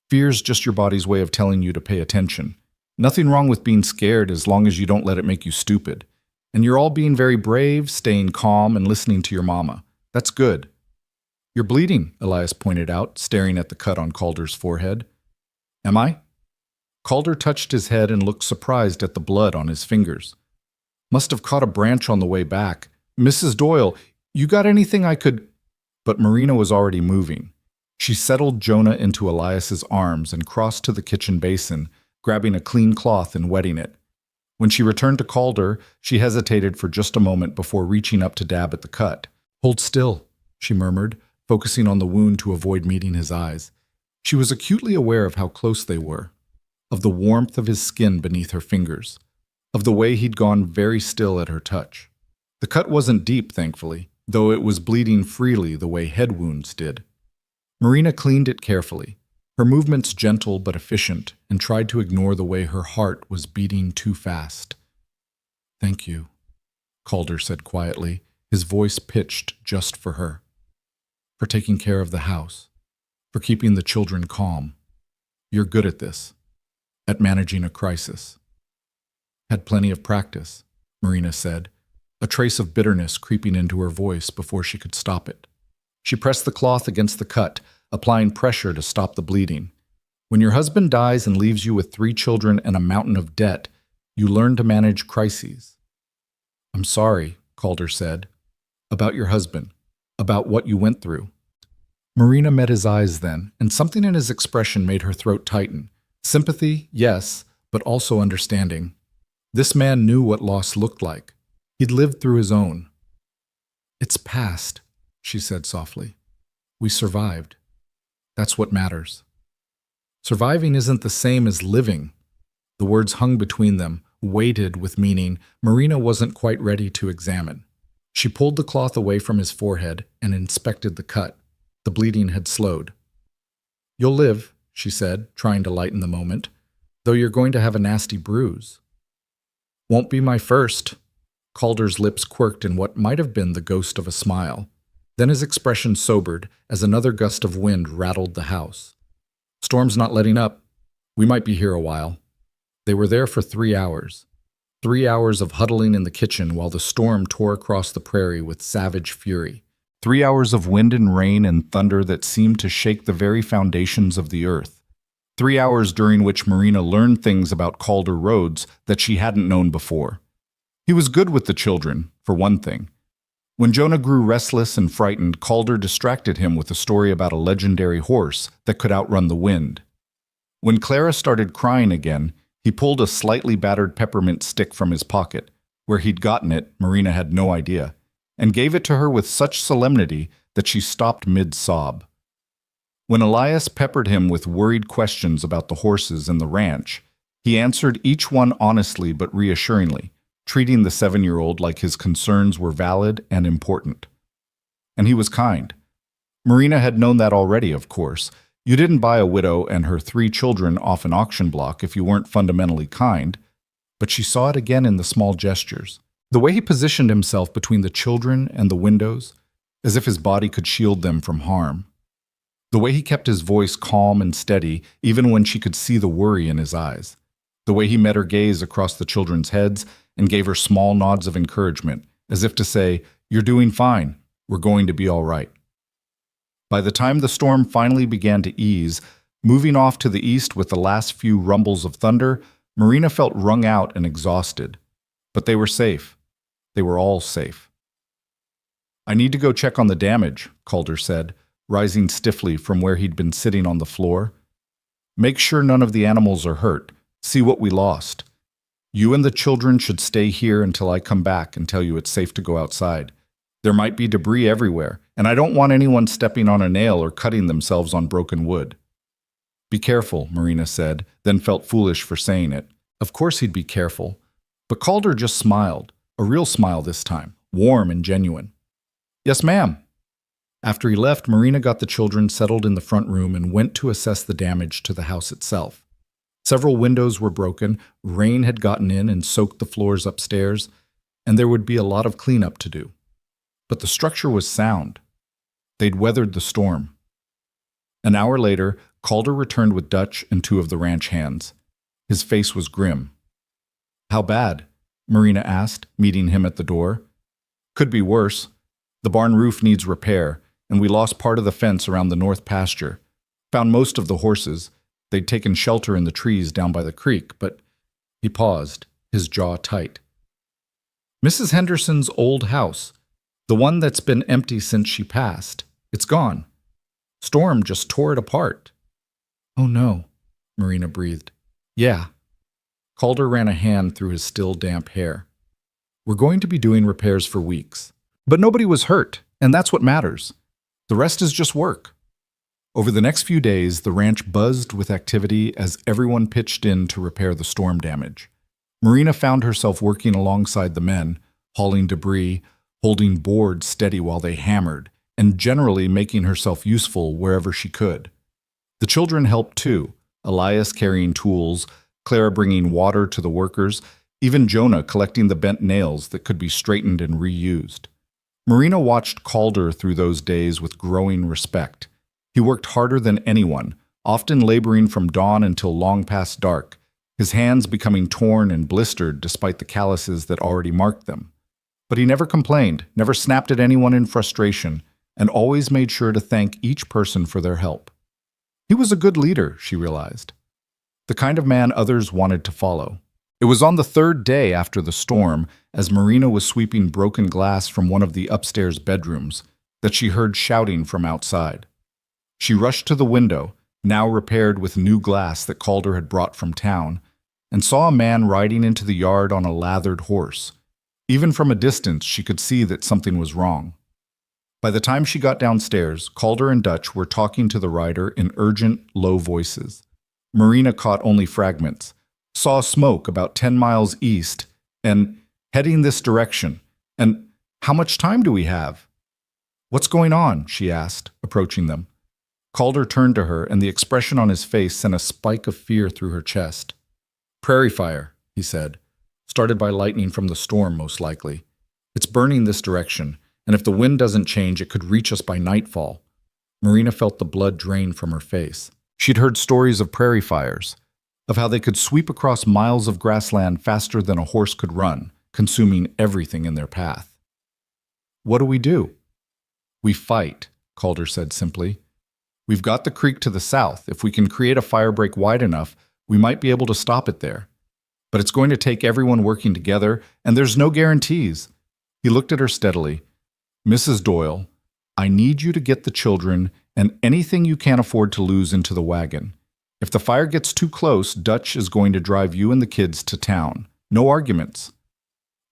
Speaker 1: "Fear's just your body's way of telling you to pay attention. Nothing wrong with being scared as long as you don't let it make you stupid. And you're all being very brave, staying calm, and listening to your mama. That's good." "You're bleeding," Elias pointed out, staring at the cut on Calder's forehead. "Am I?" Calder touched his head and looked surprised at the blood on his fingers. "Must have caught a branch on the way back. Mrs. Doyle, you got anything I could..." But Marina was already moving. She settled Jonah into Elias's arms and crossed to the kitchen basin, grabbing a clean cloth and wetting it. When she returned to Calder, she hesitated for just a moment before reaching up to dab at the cut. "Hold still," she murmured, focusing on the wound to avoid meeting his eyes. She was acutely aware of how close they were, of the warmth of his skin beneath her fingers, of the way he'd gone very still at her touch. The cut wasn't deep, thankfully, though it was bleeding freely the way head wounds did. Marina cleaned it carefully, her movements gentle but efficient, and tried to ignore the way her heart was beating too fast. "Thank you," Calder said quietly, his voice pitched just for her. For taking care of the house. For keeping the children calm. You're good at this. At managing a crisis. Had plenty of practice, Marina said, a trace of bitterness creeping into her voice before she could stop it. She pressed the cloth against the cut, applying pressure to stop the bleeding. When your husband dies and leaves you with 3 children and a mountain of debt, you learn to manage crises. I'm sorry, Calder said, about your husband, about what you went through. Marina met his eyes then, and something in his expression made her throat tighten. Sympathy, yes, but also understanding. This man knew what loss looked like. He'd lived through his own. It's past, she said softly. We survived. That's what matters. Surviving isn't the same as living. The words hung between them, weighted with meaning Marina wasn't quite ready to examine. She pulled the cloth away from his forehead and inspected the cut. The bleeding had slowed. You'll live, she said, trying to lighten the moment, though you're going to have a nasty bruise. Won't be my first. Calder's lips quirked in what might have been the ghost of a smile. Then his expression sobered as another gust of wind rattled the house. Storm's not letting up. We might be here a while. They were there for 3 hours. 3 hours of huddling in the kitchen while the storm tore across the prairie with savage fury. 3 hours of wind and rain and thunder that seemed to shake the very foundations of the earth. 3 hours during which Marina learned things about Calder roads that she hadn't known before. He was good with the children, for one thing. When Jonah grew restless and frightened, Calder distracted him with a story about a legendary horse that could outrun the wind. When Clara started crying again, he pulled a slightly battered peppermint stick from his pocket. Where he'd gotten it, Marina had no idea, and gave it to her with such solemnity that she stopped mid-sob. When Elias peppered him with worried questions about the horses and the ranch, he answered each one honestly but reassuringly, treating the 7-year-old like his concerns were valid and important. And he was kind. Marina had known that already, of course. You didn't buy a widow and her 3 children off an auction block if you weren't fundamentally kind, but she saw it again in the small gestures. The way he positioned himself between the children and the windows, as if his body could shield them from harm. The way he kept his voice calm and steady, even when she could see the worry in his eyes. The way he met her gaze across the children's heads and gave her small nods of encouragement, as if to say, "You're doing fine. We're going to be all right." By the time the storm finally began to ease, moving off to the east with the last few rumbles of thunder, Marina felt wrung out and exhausted. But they were safe. They were all safe. I need to go check on the damage, Calder said, rising stiffly from where he'd been sitting on the floor. Make sure none of the animals are hurt. See what we lost. You and the children should stay here until I come back and tell you it's safe to go outside. There might be debris everywhere, and I don't want anyone stepping on a nail or cutting themselves on broken wood. Be careful, Marina said, then felt foolish for saying it. Of course he'd be careful. But Calder just smiled, a real smile this time, warm and genuine. Yes, ma'am. After he left, Marina got the children settled in the front room and went to assess the damage to the house itself. Several windows were broken, rain had gotten in and soaked the floors upstairs, and there would be a lot of cleanup to do. But the structure was sound. They'd weathered the storm. An hour later, Calder returned with Dutch and 2 of the ranch hands. His face was grim. How bad? Marina asked, meeting him at the door. Could be worse. The barn roof needs repair, and we lost part of the fence around the north pasture. Found most of the horses. They'd taken shelter in the trees down by the creek, but he paused, his jaw tight. Mrs. Henderson's old house, the one that's been empty since she passed. It's gone. Storm just tore it apart. Oh no, Marina breathed. Yeah. Calder ran a hand through his still damp hair. We're going to be doing repairs for weeks. But nobody was hurt, and that's what matters. The rest is just work. Over the next few days, the ranch buzzed with activity as everyone pitched in to repair the storm damage. Marina found herself working alongside the men, hauling debris, holding boards steady while they hammered, and generally making herself useful wherever she could. The children helped too, Elias carrying tools, Clara bringing water to the workers, even Jonah collecting the bent nails that could be straightened and reused. Marina watched Calder through those days with growing respect. He worked harder than anyone, often laboring from dawn until long past dark, his hands becoming torn and blistered despite the calluses that already marked them. But he never complained, never snapped at anyone in frustration, and always made sure to thank each person for their help. He was a good leader, she realized. The kind of man others wanted to follow. It was on the third day after the storm, as Marina was sweeping broken glass from one of the upstairs bedrooms, that she heard shouting from outside. She rushed to the window, now repaired with new glass that Calder had brought from town, and saw a man riding into the yard on a lathered horse. Even from a distance, she could see that something was wrong. By the time she got downstairs, Calder and Dutch were talking to the rider in urgent, low voices. Marina caught only fragments, saw smoke about 10 miles east, and heading this direction. And how much time do we have? What's going on? She asked, approaching them. Calder turned to her, and the expression on his face sent a spike of fear through her chest. Prairie fire, he said. Started by lightning from the storm, most likely. It's burning this direction, and if the wind doesn't change, it could reach us by nightfall. Marina felt the blood drain from her face. She'd heard stories of prairie fires, of how they could sweep across miles of grassland faster than a horse could run, consuming everything in their path. What do? We fight, Calder said simply. We've got the creek to the south. If we can create a firebreak wide enough, we might be able to stop it there. But it's going to take everyone working together, and there's no guarantees. He looked at her steadily. Mrs. Doyle, I need you to get the children and anything you can't afford to lose into the wagon. If the fire gets too close, Dutch is going to drive you and the kids to town. No arguments.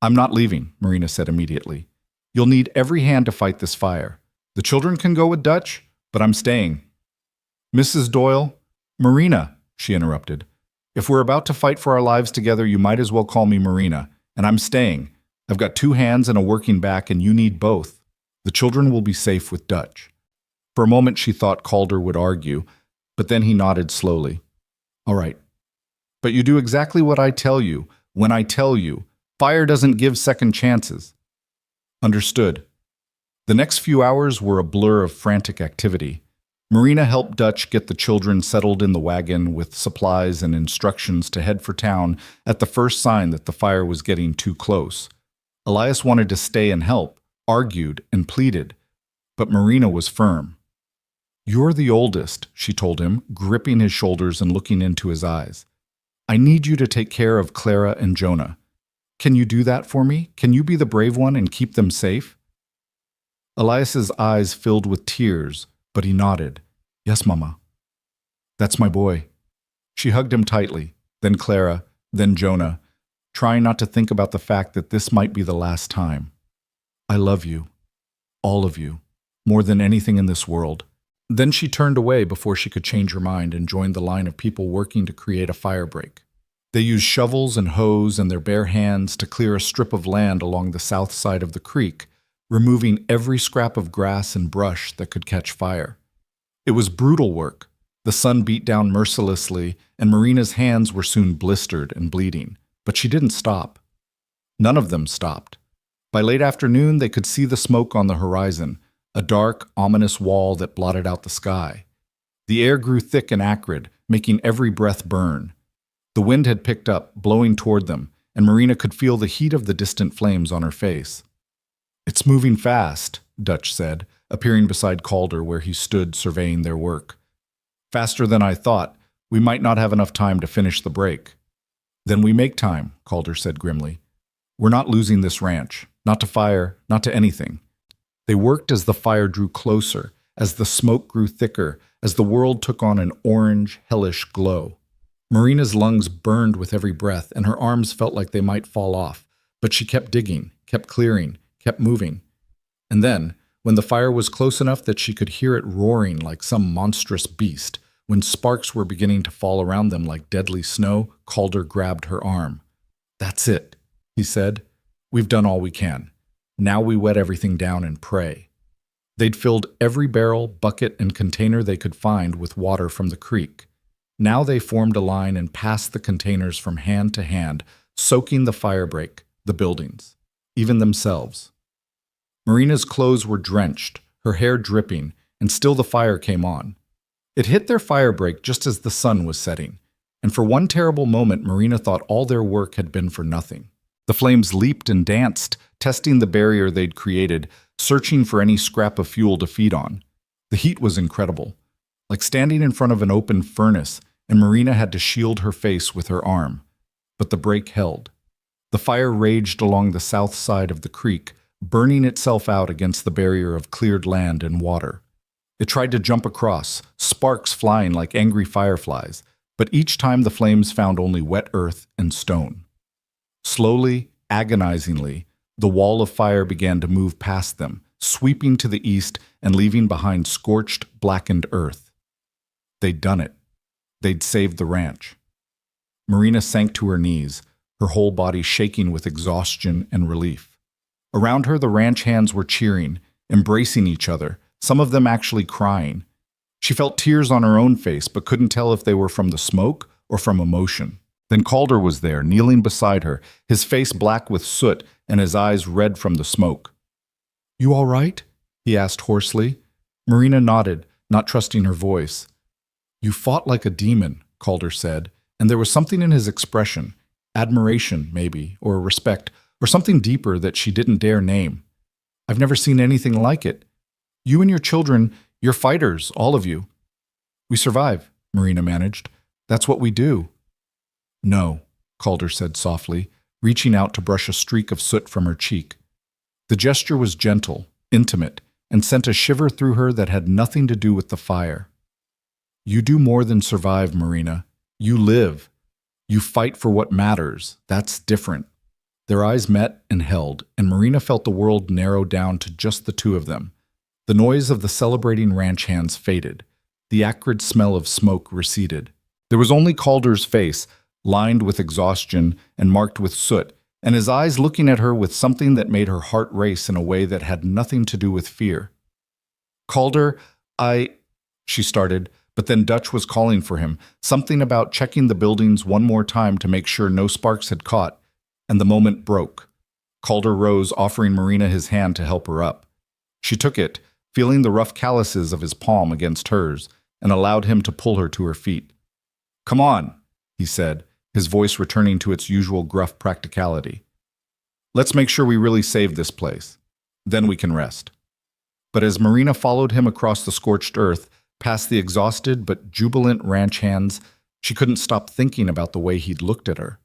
Speaker 1: I'm not leaving, Marina said immediately. You'll need every hand to fight this fire. The children can go with Dutch, but I'm staying. Mrs. Doyle, Marina, she interrupted. If we're about to fight for our lives together, you might as well call me Marina, and I'm staying. I've got 2 hands and a working back, and you need both. The children will be safe with Dutch. For a moment she thought Calder would argue, but then he nodded slowly. All right. But you do exactly what I tell you, when I tell you. Fire doesn't give second chances. Understood. The next few hours were a blur of frantic activity. Marina helped Dutch get the children settled in the wagon with supplies and instructions to head for town at the first sign that the fire was getting too close. Elias wanted to stay and help, argued and pleaded, but Marina was firm. You're the oldest, she told him, gripping his shoulders and looking into his eyes. I need you to take care of Clara and Jonah. Can you do that for me? Can you be the brave one and keep them safe? Elias's eyes filled with tears, but he nodded. Yes, Mama. That's my boy. She hugged him tightly, then Clara, then Jonah, trying not to think about the fact that this might be the last time. I love you, all of you, more than anything in this world. Then she turned away before she could change her mind and joined the line of people working to create a firebreak. They used shovels and hoes and their bare hands to clear a strip of land along the south side of the creek, removing every scrap of grass and brush that could catch fire. It was brutal work. The sun beat down mercilessly, and Marina's hands were soon blistered and bleeding. But she didn't stop. None of them stopped. By late afternoon, they could see the smoke on the horizon, a dark, ominous wall that blotted out the sky. The air grew thick and acrid, making every breath burn. The wind had picked up, blowing toward them, and Marina could feel the heat of the distant flames on her face. It's moving fast, Dutch said, appearing beside Calder where he stood surveying their work. Faster than I thought. We might not have enough time to finish the break. Then we make time, Calder said grimly. We're not losing this ranch. Not to fire, not to anything. They worked as the fire drew closer, as the smoke grew thicker, as the world took on an orange, hellish glow. Marina's lungs burned with every breath, and her arms felt like they might fall off, but she kept digging, kept clearing, kept moving. And then, when the fire was close enough that she could hear it roaring like some monstrous beast, when sparks were beginning to fall around them like deadly snow, Calder grabbed her arm. That's it, he said. We've done all we can. Now we wet everything down and pray. They'd filled every barrel, bucket, and container they could find with water from the creek. Now they formed a line and passed the containers from hand to hand, soaking the firebreak, the buildings, even themselves. Marina's clothes were drenched, her hair dripping, and still the fire came on. It hit their fire break just as the sun was setting, and for one terrible moment Marina thought all their work had been for nothing. The flames leaped and danced, testing the barrier they'd created, searching for any scrap of fuel to feed on. The heat was incredible, like standing in front of an open furnace, and Marina had to shield her face with her arm. But the break held. The fire raged along the south side of the creek, burning itself out against the barrier of cleared land and water. It tried to jump across, sparks flying like angry fireflies, but each time the flames found only wet earth and stone. Slowly, agonizingly, the wall of fire began to move past them, sweeping to the east and leaving behind scorched, blackened earth. They'd done it. They'd saved the ranch. Marina sank to her knees, her whole body shaking with exhaustion and relief. Around her, the ranch hands were cheering, embracing each other, some of them actually crying. She felt tears on her own face, but couldn't tell if they were from the smoke or from emotion. Then Calder was there, kneeling beside her, his face black with soot and his eyes red from the smoke. "You all right?" he asked hoarsely. Marina nodded, not trusting her voice. "You fought like a demon," Calder said, and there was something in his expression, admiration maybe, or respect, or something deeper that she didn't dare name. "I've never seen anything like it. You and your children, you're fighters, all of you." "We survive," Marina managed. "That's what we do." "No," Calder said softly, reaching out to brush a streak of soot from her cheek. The gesture was gentle, intimate, and sent a shiver through her that had nothing to do with the fire. "You do more than survive, Marina. You live. You fight for what matters. That's different." Their eyes met and held, and Marina felt the world narrow down to just the two of them. The noise of the celebrating ranch hands faded. The acrid smell of smoke receded. There was only Calder's face, lined with exhaustion and marked with soot, and his eyes looking at her with something that made her heart race in a way that had nothing to do with fear. "Calder, she started, but then Dutch was calling for him, something about checking the buildings one more time to make sure no sparks had caught, and the moment broke. Calder rose, offering Marina his hand to help her up. She took it, feeling the rough calluses of his palm against hers, and allowed him to pull her to her feet. "Come on," he said, his voice returning to its usual gruff practicality. "Let's make sure we really save this place. Then we can rest." But as Marina followed him across the scorched earth, past the exhausted but jubilant ranch hands, she couldn't stop thinking about the way he'd looked at her,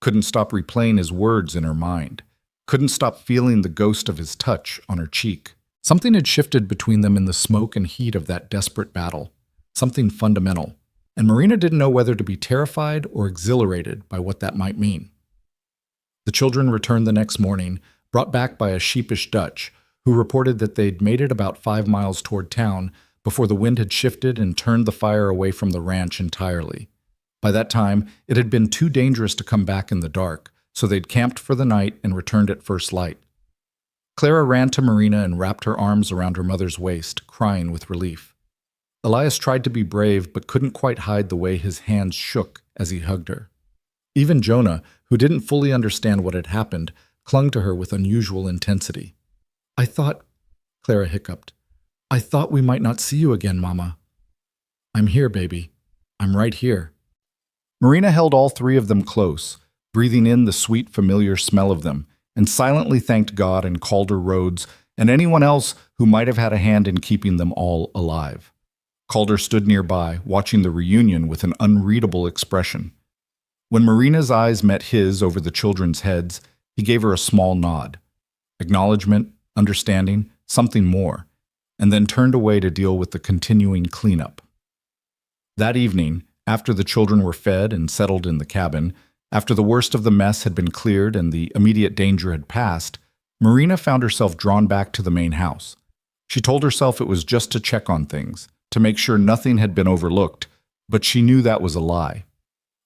Speaker 1: couldn't stop replaying his words in her mind, couldn't stop feeling the ghost of his touch on her cheek. Something had shifted between them in the smoke and heat of that desperate battle, something fundamental, and Marina didn't know whether to be terrified or exhilarated by what that might mean. The children returned the next morning, brought back by a sheepish Dutch, who reported that they'd made it about 5 miles toward town before the wind had shifted and turned the fire away from the ranch entirely. By that time, it had been too dangerous to come back in the dark, so they'd camped for the night and returned at first light. Clara ran to Marina and wrapped her arms around her mother's waist, crying with relief. Elias tried to be brave but couldn't quite hide the way his hands shook as he hugged her. Even Jonah, who didn't fully understand what had happened, clung to her with unusual intensity. "I thought," Clara hiccuped, "I thought we might not see you again, Mama." "I'm here, baby. I'm right here." Marina held all three of them close, breathing in the sweet, familiar smell of them, and silently thanked God and Calder Rhodes and anyone else who might have had a hand in keeping them all alive. Calder stood nearby, watching the reunion with an unreadable expression. When Marina's eyes met his over the children's heads, he gave her a small nod. Acknowledgement, understanding, something more, and then turned away to deal with the continuing cleanup. That evening, after the children were fed and settled in the cabin, after the worst of the mess had been cleared and the immediate danger had passed, Marina found herself drawn back to the main house. She told herself it was just to check on things, to make sure nothing had been overlooked, but she knew that was a lie.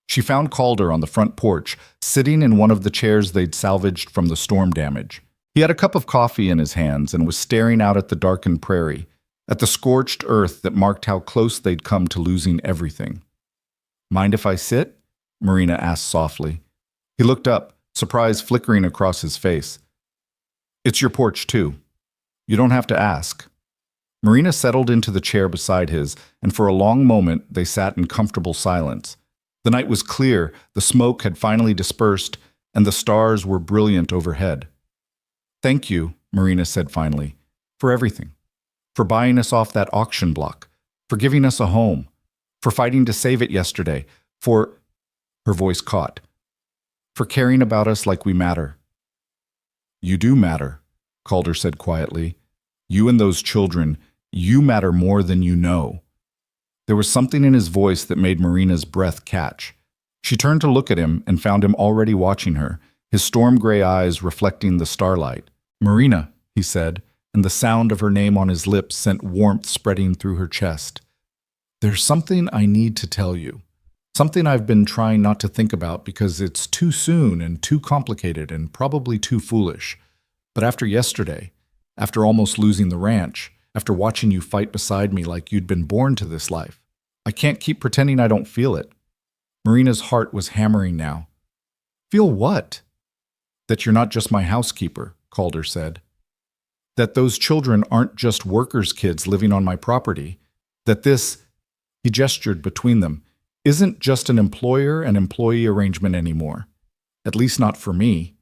Speaker 1: She found Calder on the front porch, sitting in one of the chairs they'd salvaged from the storm damage. He had a cup of coffee in his hands and was staring out at the darkened prairie, at the scorched earth that marked how close they'd come to losing everything. "Mind if I sit?" Marina asked softly. He looked up, surprise flickering across his face. "It's your porch, too." You don't have to ask. Marina settled into the chair beside his, and for a long moment they sat in comfortable silence. The night was clear, the smoke had finally dispersed, and the stars were brilliant overhead. "Thank you," Marina said finally, "for everything. For buying us off that auction block, for giving us a home, for fighting to save it yesterday, for—" her voice caught, "for caring about us like we matter." "You do matter," Calder said quietly. "You and those children, you matter more than you know." There was something in his voice that made Marina's breath catch. She turned to look at him and found him already watching her, his storm-gray eyes reflecting the starlight. "Marina," he said, and the sound of her name on his lips sent warmth spreading through her chest. "There's something I need to tell you. Something I've been trying not to think about because it's too soon and too complicated and probably too foolish. But after yesterday, after almost losing the ranch, after watching you fight beside me like you'd been born to this life, I can't keep pretending I don't feel it." Marina's heart was hammering now. "Feel what?" "That you're not just my housekeeper," Calder said. "That those children aren't just workers' kids living on my property. That this," he gestured between them, "isn't just an employer and employee arrangement anymore. At least not for me."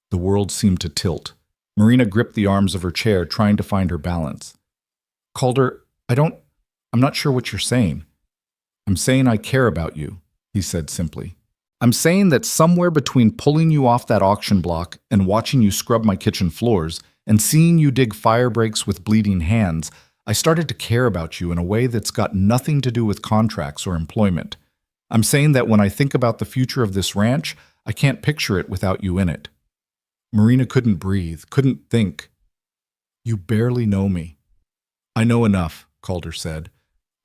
Speaker 1: The world seemed to tilt. Marina gripped the arms of her chair, trying to find her balance. "Calder, I'm not sure what you're saying." "I'm saying I care about you," he said simply. "I'm saying that somewhere between pulling you off that auction block and watching you scrub my kitchen floors and seeing you dig fire breaks with bleeding hands, I started to care about you in a way that's got nothing to do with contracts or employment. I'm saying that when I think about the future of this ranch, I can't picture it without you in it." Marina couldn't breathe, couldn't think. "You barely know me." "I know enough," Calder said.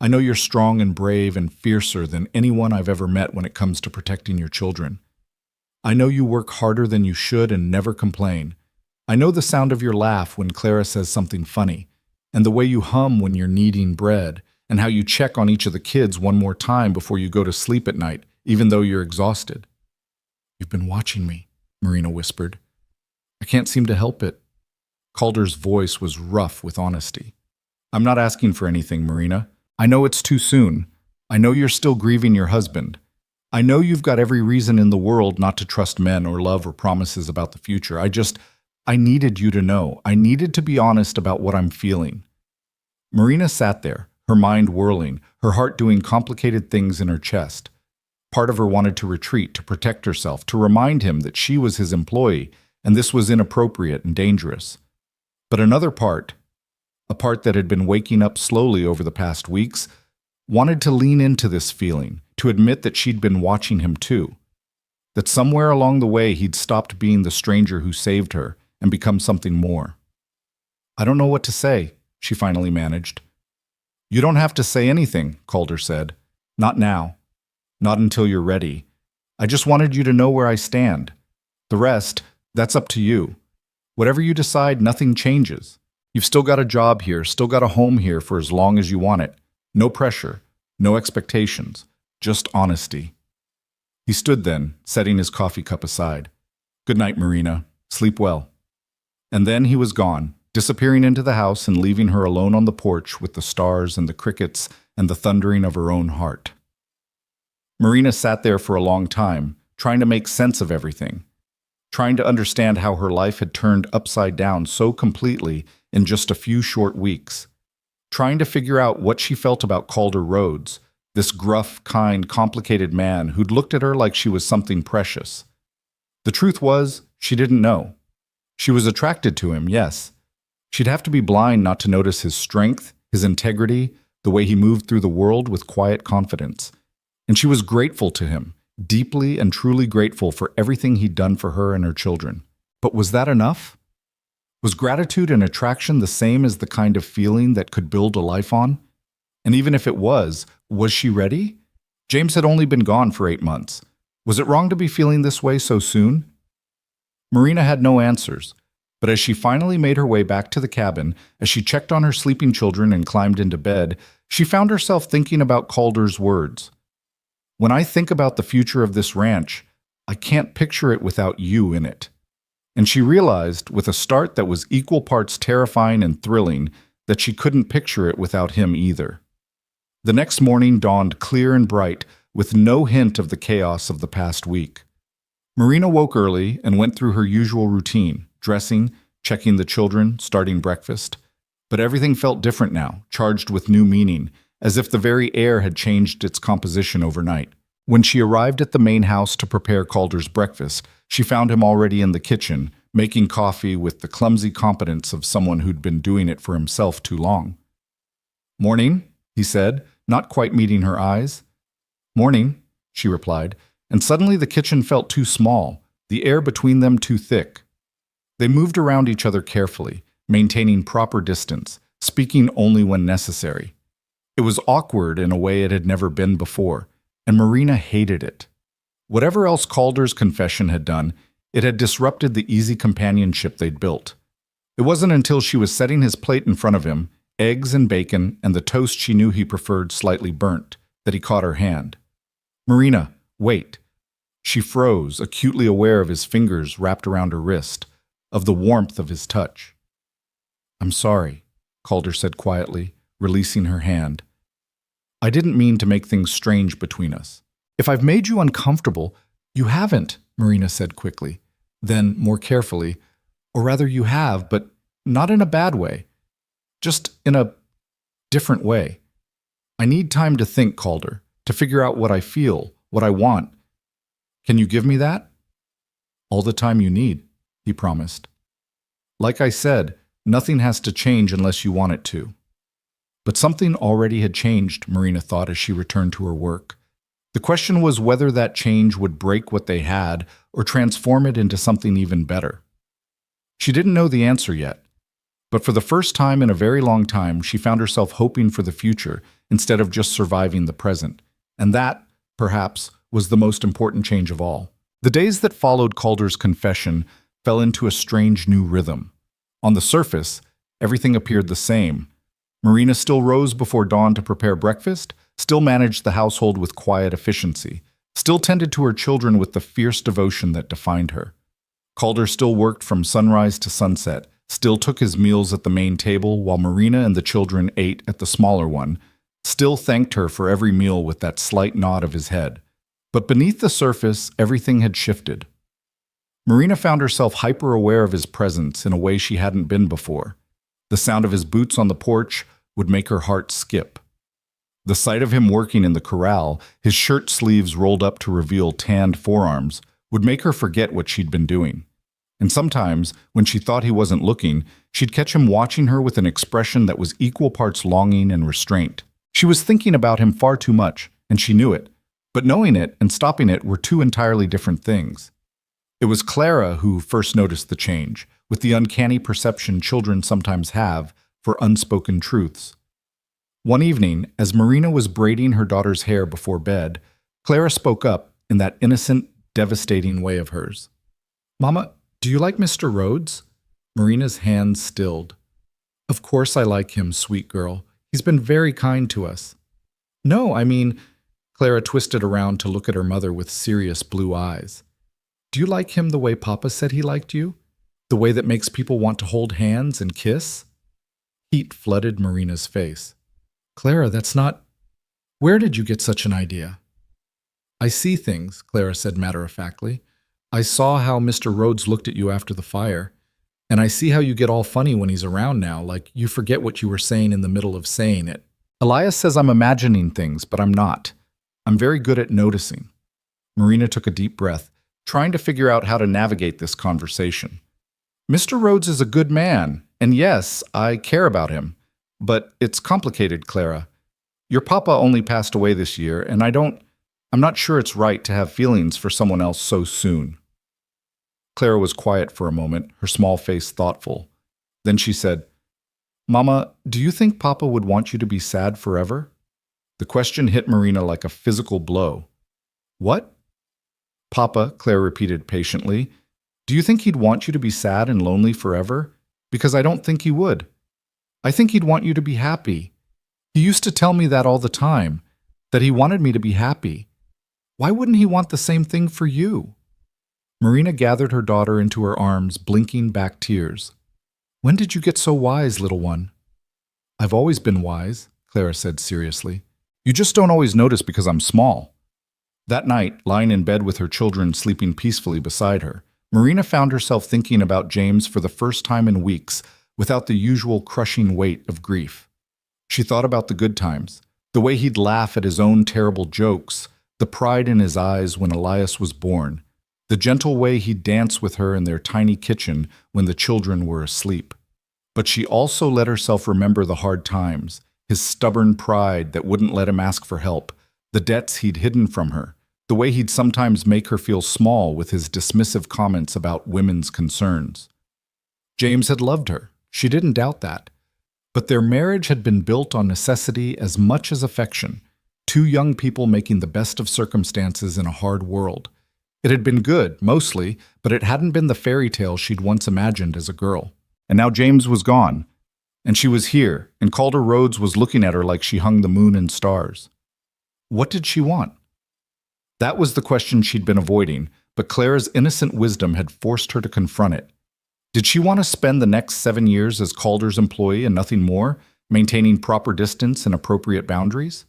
Speaker 1: "I know you're strong and brave and fiercer than anyone I've ever met when it comes to protecting your children. I know you work harder than you should and never complain. I know the sound of your laugh when Clara says something funny, and the way you hum when you're kneading bread, and how you check on each of the kids one more time before you go to sleep at night, even though you're exhausted." "You've been watching me," Marina whispered. "I can't seem to help it." Calder's voice was rough with honesty. "I'm not asking for anything, Marina. I know it's too soon. I know you're still grieving your husband. I know you've got every reason in the world not to trust men or love or promises about the future. I needed you to know. I needed to be honest about what I'm feeling." Marina sat there, her mind whirling, her heart doing complicated things in her chest. Part of her wanted to retreat, to protect herself, to remind him that she was his employee, and this was inappropriate and dangerous. But another part, a part that had been waking up slowly over the past weeks, wanted to lean into this feeling, to admit that she'd been watching him too. That somewhere along the way he'd stopped being the stranger who saved her and become something more. "I don't know what to say," she finally managed. "You don't have to say anything," Calder said. "Not now. Not until you're ready. I just wanted you to know where I stand. The rest, that's up to you. Whatever you decide, nothing changes. You've still got a job here, still got a home here for as long as you want it. No pressure, no expectations, just honesty." He stood then, setting his coffee cup aside. "Good night, Marina. Sleep well." And then he was gone, disappearing into the house and leaving her alone on the porch with the stars and the crickets and the thundering of her own heart. Marina sat there for a long time, trying to make sense of everything, trying to understand how her life had turned upside down so completely in just a few short weeks, trying to figure out what she felt about Calder Rhodes, this gruff, kind, complicated man who'd looked at her like she was something precious. The truth was, she didn't know. She was attracted to him, yes. She'd have to be blind not to notice his strength, his integrity, the way he moved through the world with quiet confidence. And she was grateful to him, deeply and truly grateful for everything he'd done for her and her children. But was that enough? Was gratitude and attraction the same as the kind of feeling that could build a life on? And even if it was she ready? James had only been gone for 8 months. Was it wrong to be feeling this way so soon? Marina had no answers, but as she finally made her way back to the cabin, as she checked on her sleeping children and climbed into bed, she found herself thinking about Calder's words. "When I think about the future of this ranch, I can't picture it without you in it." And she realized, with a start that was equal parts terrifying and thrilling, that she couldn't picture it without him either. The next morning dawned clear and bright, with no hint of the chaos of the past week. Marina woke early and went through her usual routine, dressing, checking the children, starting breakfast. But everything felt different now, charged with new meaning, as if the very air had changed its composition overnight. When she arrived at the main house to prepare Calder's breakfast, she found him already in the kitchen, making coffee with the clumsy competence of someone who'd been doing it for himself too long. "Morning," he said, not quite meeting her eyes. "Morning," she replied, and suddenly the kitchen felt too small, the air between them too thick. They moved around each other carefully, maintaining proper distance, speaking only when necessary. It was awkward in a way it had never been before, and Marina hated it. Whatever else Calder's confession had done, it had disrupted the easy companionship they'd built. It wasn't until she was setting his plate in front of him, eggs and bacon and the toast she knew he preferred slightly burnt, that he caught her hand. "Marina, wait." She froze, acutely aware of his fingers wrapped around her wrist, of the warmth of his touch. "I'm sorry," Calder said quietly, releasing her hand. "I didn't mean to make things strange between us. If I've made you uncomfortable—" "You haven't," Marina said quickly. Then, more carefully, "Or rather you have, but not in a bad way. Just in a different way. I need time to think, Calder, to figure out what I feel, what I want. Can you give me that?" "All the time you need," he promised. "Like I said, nothing has to change unless you want it to." But something already had changed, Marina thought as she returned to her work. The question was whether that change would break what they had or transform it into something even better. She didn't know the answer yet, but for the first time in a very long time, she found herself hoping for the future instead of just surviving the present. And that, perhaps, was the most important change of all. The days that followed Calder's confession fell into a strange new rhythm. On the surface, everything appeared the same. Marina still rose before dawn to prepare breakfast, still managed the household with quiet efficiency, still tended to her children with the fierce devotion that defined her. Calder still worked from sunrise to sunset, still took his meals at the main table while Marina and the children ate at the smaller one, still thanked her for every meal with that slight nod of his head. But beneath the surface, everything had shifted. Marina found herself hyper-aware of his presence in a way she hadn't been before. The sound of his boots on the porch would make her heart skip. The sight of him working in the corral, his shirt sleeves rolled up to reveal tanned forearms, would make her forget what she'd been doing. And sometimes, when she thought he wasn't looking, she'd catch him watching her with an expression that was equal parts longing and restraint. She was thinking about him far too much, and she knew it. But knowing it and stopping it were two entirely different things. It was Clara who first noticed the change, with the uncanny perception children sometimes have for unspoken truths. One evening, as Marina was braiding her daughter's hair before bed, Clara spoke up in that innocent, devastating way of hers. "Mama, do you like Mr. Rhodes?" Marina's hands stilled. "Of course I like him, sweet girl. He's been very kind to us." "No, I mean—" Clara twisted around to look at her mother with serious blue eyes. "Do you like him the way Papa said he liked you? The way that makes people want to hold hands and kiss?" Heat flooded Marina's face. "Clara, that's not— Where did you get such an idea?" "I see things," Clara said matter-of-factly. "I saw how Mr. Rhodes looked at you after the fire, and I see how you get all funny when he's around now, like you forget what you were saying in the middle of saying it. Elias says I'm imagining things, but I'm not. I'm very good at noticing." Marina took a deep breath, trying to figure out how to navigate this conversation. "Mr. Rhodes is a good man, and yes, I care about him. But it's complicated, Clara. Your papa only passed away this year, and I'm not sure it's right to have feelings for someone else so soon." Clara was quiet for a moment, her small face thoughtful. Then she said, "Mama, do you think Papa would want you to be sad forever?" The question hit Marina like a physical blow. "What?" "Papa," Claire repeated patiently, "do you think he'd want you to be sad and lonely forever? Because I don't think he would. I think he'd want you to be happy. He used to tell me that all the time, that he wanted me to be happy. Why wouldn't he want the same thing for you?" Marina gathered her daughter into her arms, blinking back tears. "When did you get so wise, little one?" "I've always been wise," Clara said seriously. "You just don't always notice because I'm small." That night, lying in bed with her children sleeping peacefully beside her, Marina found herself thinking about James for the first time in weeks without the usual crushing weight of grief. She thought about the good times, the way he'd laugh at his own terrible jokes, the pride in his eyes when Elias was born, the gentle way he'd dance with her in their tiny kitchen when the children were asleep. But she also let herself remember the hard times, his stubborn pride that wouldn't let him ask for help, the debts he'd hidden from her, the way he'd sometimes make her feel small with his dismissive comments about women's concerns. James had loved her. She didn't doubt that. But their marriage had been built on necessity as much as affection, two young people making the best of circumstances in a hard world. It had been good, mostly, but it hadn't been the fairy tale she'd once imagined as a girl. And now James was gone, and she was here, and Calder Rhodes was looking at her like she hung the moon and stars. What did she want? That was the question she'd been avoiding, but Clara's innocent wisdom had forced her to confront it. Did she want to spend the next 7 years as Calder's employee and nothing more, maintaining proper distance and appropriate boundaries?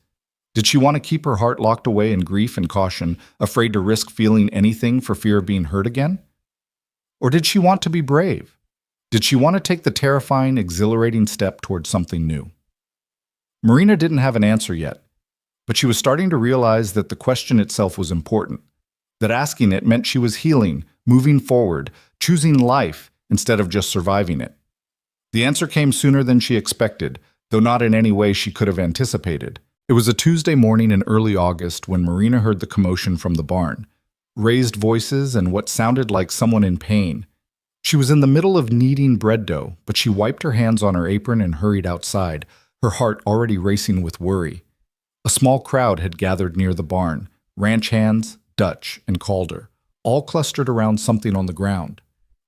Speaker 1: Did she want to keep her heart locked away in grief and caution, afraid to risk feeling anything for fear of being hurt again? Or did she want to be brave? Did she want to take the terrifying, exhilarating step towards something new? Marina didn't have an answer yet, but she was starting to realize that the question itself was important, that asking it meant she was healing, moving forward, choosing life instead of just surviving it. The answer came sooner than she expected, though not in any way she could have anticipated. It was a Tuesday morning in early August when Marina heard the commotion from the barn, raised voices and what sounded like someone in pain. She was in the middle of kneading bread dough, but she wiped her hands on her apron and hurried outside, her heart already racing with worry. A small crowd had gathered near the barn, ranch hands, Dutch, and Calder, all clustered around something on the ground.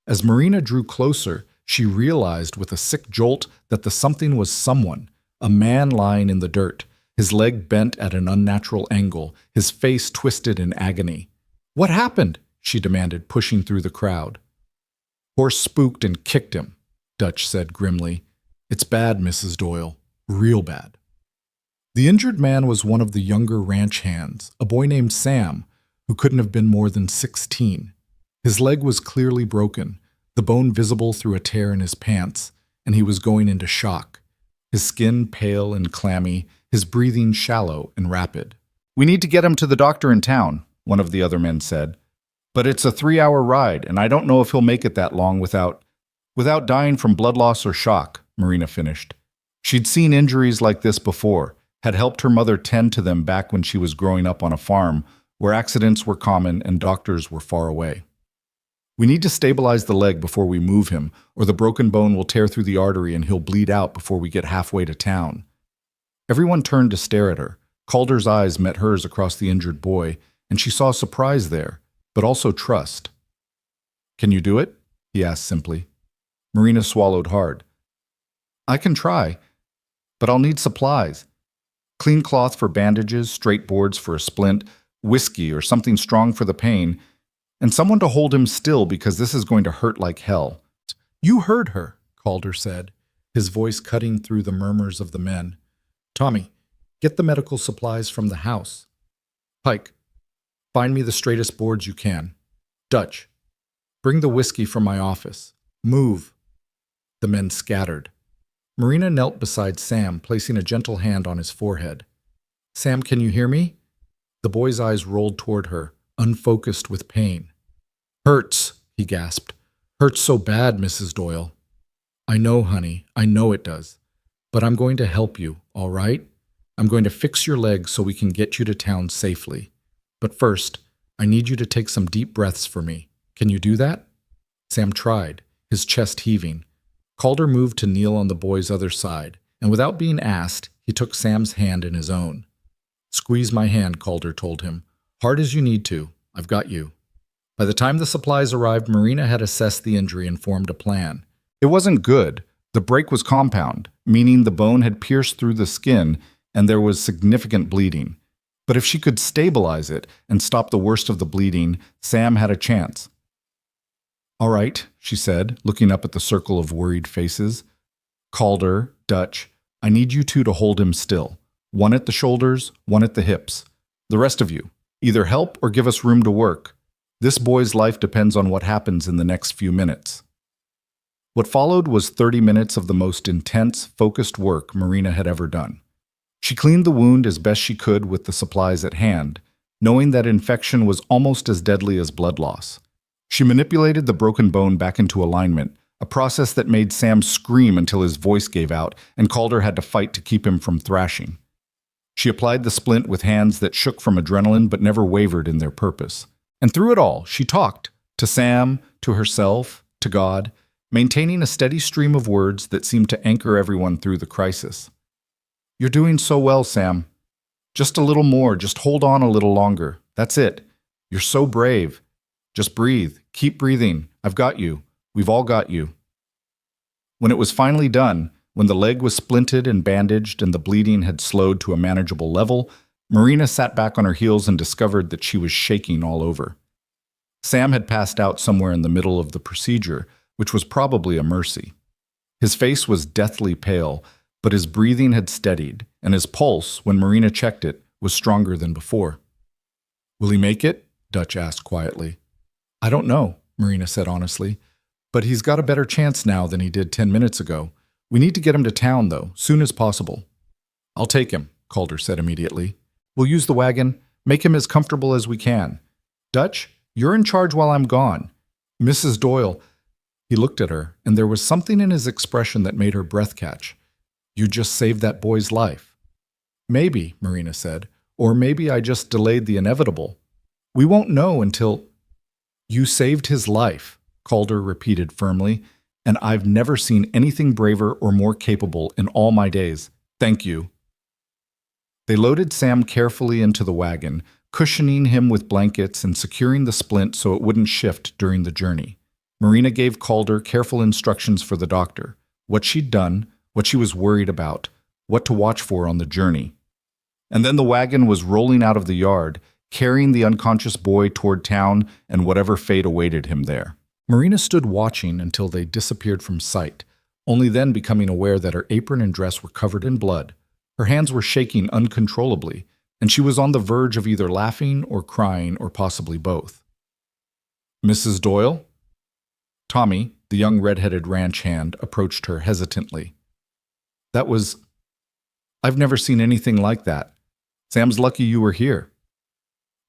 Speaker 1: As Marina drew closer, she realized with a sick jolt that the something was someone, a man lying in the dirt, his leg bent at an unnatural angle, his face twisted in agony. "What happened?" she demanded, pushing through the crowd. "Horse spooked and kicked him," Dutch said grimly. "It's bad, Mrs. Doyle. Real bad." The injured man was one of the younger ranch hands, a boy named Sam, who couldn't have been more than 16. His leg was clearly broken, the bone visible through a tear in his pants, and he was going into shock. His skin pale and clammy, his breathing shallow and rapid. "We need to get him to the doctor in town," one of the other men said. "But it's a 3-hour ride, and I don't know if he'll make it that long without dying from blood loss or shock," Marina finished. She'd seen injuries like this before, had helped her mother tend to them back when she was growing up on a farm where accidents were common and doctors were far away. "We need to stabilize the leg before we move him, or the broken bone will tear through the artery and he'll bleed out before we get halfway to town." Everyone turned to stare at her. Calder's eyes met hers across the injured boy, and she saw surprise there, but also trust. "Can you do it?" he asked simply. Marina swallowed hard. "I can try, but I'll need supplies. Clean cloth for bandages, straight boards for a splint, whiskey or something strong for the pain, and someone to hold him still because this is going to hurt like hell." "You heard her," Calder said, his voice cutting through the murmurs of the men. "Tommy, get the medical supplies from the house. Pike, find me the straightest boards you can. Dutch, bring the whiskey from my office. Move." The men scattered. Marina knelt beside Sam, placing a gentle hand on his forehead. "Sam, can you hear me?" The boy's eyes rolled toward her, unfocused with pain. "Hurts," he gasped. "Hurts so bad, Mrs. Doyle." "I know, honey, I know it does. But I'm going to help you, all right? I'm going to fix your leg so we can get you to town safely. But first, I need you to take some deep breaths for me. Can you do that?" Sam tried, his chest heaving. Calder moved to kneel on the boy's other side, and without being asked, he took Sam's hand in his own. "Squeeze my hand," Calder told him. "Hard as you need to. I've got you." By the time the supplies arrived, Marina had assessed the injury and formed a plan. It wasn't good. The break was compound, meaning the bone had pierced through the skin and there was significant bleeding. But if she could stabilize it and stop the worst of the bleeding, Sam had a chance. All right, she said, looking up at the circle of worried faces. Calder, Dutch, I need you two to hold him still. One at the shoulders, one at the hips. The rest of you, either help or give us room to work. This boy's life depends on what happens in the next few minutes. What followed was 30 minutes of the most intense, focused work Marina had ever done. She cleaned the wound as best she could with the supplies at hand, knowing that infection was almost as deadly as blood loss. She manipulated the broken bone back into alignment, a process that made Sam scream until his voice gave out and Calder had to fight to keep him from thrashing. She applied the splint with hands that shook from adrenaline but never wavered in their purpose. And through it all, she talked, to Sam, to herself, to God, maintaining a steady stream of words that seemed to anchor everyone through the crisis. You're doing so well, Sam. Just a little more, just hold on a little longer. That's it. You're so brave. Just breathe. Keep breathing. I've got you. We've all got you. When it was finally done, when the leg was splinted and bandaged and the bleeding had slowed to a manageable level, Marina sat back on her heels and discovered that she was shaking all over. Sam had passed out somewhere in the middle of the procedure, which was probably a mercy. His face was deathly pale, but his breathing had steadied, and his pulse, when Marina checked it, was stronger than before. Will he make it? Dutch asked quietly. I don't know, Marina said honestly, but he's got a better chance now than he did 10 minutes ago. We need to get him to town, though, soon as possible. I'll take him, Calder said immediately. We'll use the wagon, make him as comfortable as we can. Dutch, you're in charge while I'm gone. Mrs. Doyle. He looked at her, and there was something in his expression that made her breath catch. You just saved that boy's life. Maybe, Marina said, or maybe I just delayed the inevitable. We won't know until... You saved his life, Calder repeated firmly, and I've never seen anything braver or more capable in all my days. Thank you. They loaded Sam carefully into the wagon, cushioning him with blankets and securing the splint so it wouldn't shift during the journey. Marina gave Calder careful instructions for the doctor, what she'd done, what she was worried about, what to watch for on the journey. And then the wagon was rolling out of the yard, carrying the unconscious boy toward town and whatever fate awaited him there. Marina stood watching until they disappeared from sight, only then becoming aware that her apron and dress were covered in blood. Her hands were shaking uncontrollably, and she was on the verge of either laughing or crying or possibly both. Mrs. Doyle? Tommy, the young red-headed ranch hand, approached her hesitantly. That was... I've never seen anything like that. Sam's lucky you were here.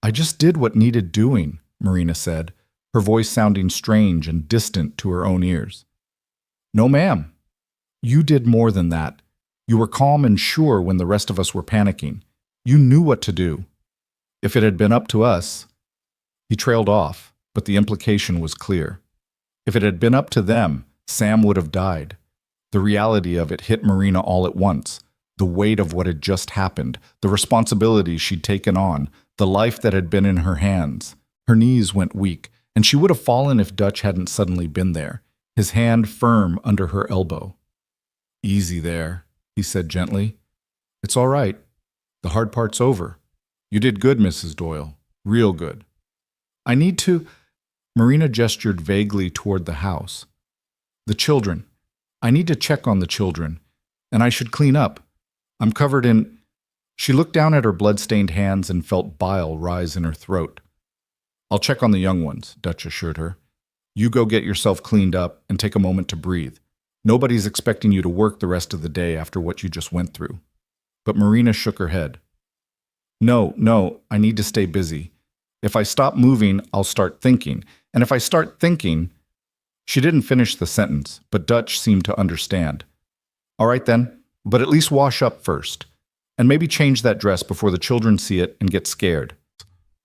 Speaker 1: I just did what needed doing, Marina said, her voice sounding strange and distant to her own ears. No, ma'am. You did more than that. You were calm and sure when the rest of us were panicking. You knew what to do. If it had been up to us... He trailed off, but the implication was clear. If it had been up to them, Sam would have died. The reality of it hit Marina all at once. The weight of what had just happened, the responsibility she'd taken on, the life that had been in her hands. Her knees went weak, and she would have fallen if Dutch hadn't suddenly been there, his hand firm under her elbow. Easy there, he said gently. It's all right. The hard part's over. You did good, Mrs. Doyle. Real good. I need to... Marina gestured vaguely toward the house. The children. I need to check on the children. And I should clean up. I'm covered in... She looked down at her blood-stained hands and felt bile rise in her throat. I'll check on the young ones, Dutch assured her. You go get yourself cleaned up and take a moment to breathe. Nobody's expecting you to work the rest of the day after what you just went through. But Marina shook her head. No, I need to stay busy. If I stop moving, I'll start thinking. And if I start thinking... She didn't finish the sentence, but Dutch seemed to understand. All right then, but at least wash up first. And maybe change that dress before the children see it and get scared.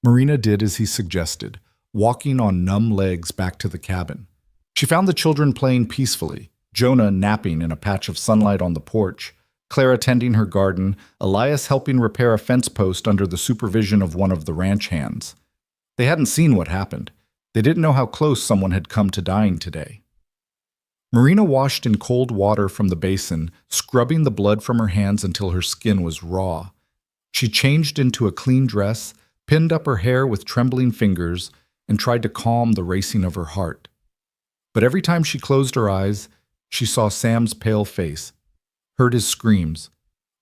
Speaker 1: Marina did as he suggested, walking on numb legs back to the cabin. She found the children playing peacefully, Jonah napping in a patch of sunlight on the porch, Clara tending her garden, Elias helping repair a fence post under the supervision of one of the ranch hands. They hadn't seen what happened. They didn't know how close someone had come to dying today. Marina washed in cold water from the basin, scrubbing the blood from her hands until her skin was raw. She changed into a clean dress, pinned up her hair with trembling fingers, and tried to calm the racing of her heart. But every time she closed her eyes, she saw Sam's pale face, heard his screams,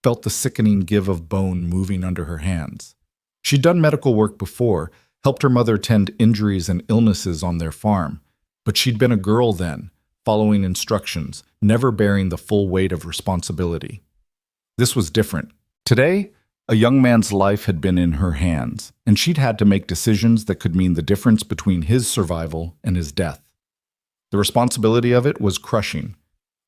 Speaker 1: felt the sickening give of bone moving under her hands. She'd done medical work before, helped her mother tend injuries and illnesses on their farm, but she'd been a girl then, following instructions, never bearing the full weight of responsibility. This was different. Today, a young man's life had been in her hands, and she'd had to make decisions that could mean the difference between his survival and his death. The responsibility of it was crushing.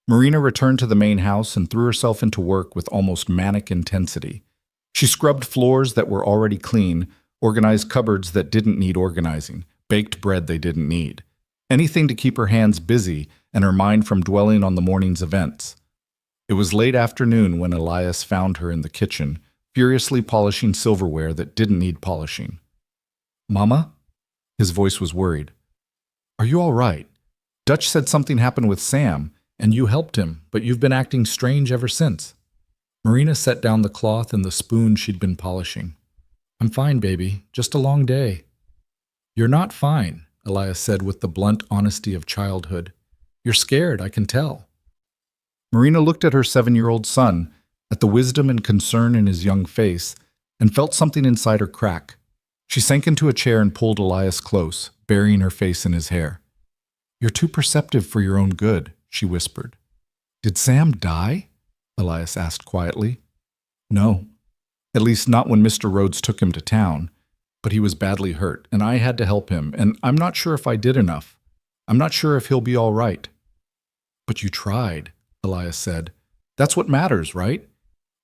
Speaker 1: Marina returned to the main house and threw herself into work with almost manic intensity. She scrubbed floors that were already clean, organized cupboards that didn't need organizing, baked bread they didn't need. Anything to keep her hands busy and her mind from dwelling on the morning's events. It was late afternoon when Elias found her in the kitchen, furiously polishing silverware that didn't need polishing. "Mama?" His voice was worried. "Are you all right? Dutch said something happened with Sam, and you helped him, but you've been acting strange ever since." Marina set down the cloth and the spoon she'd been polishing. "I'm fine, baby. Just a long day." "You're not fine," Elias said with the blunt honesty of childhood. "You're scared, I can tell." Marina looked at her 7-year-old son, at the wisdom and concern in his young face, and felt something inside her crack. She sank into a chair and pulled Elias close, burying her face in his hair. "You're too perceptive for your own good," she whispered. "Did Sam die?" Elias asked quietly. "No. At least not when Mr. Rhodes took him to town. But he was badly hurt, and I had to help him, and I'm not sure if I did enough. I'm not sure if he'll be all right." "But you tried," Elias said. "That's what matters, right?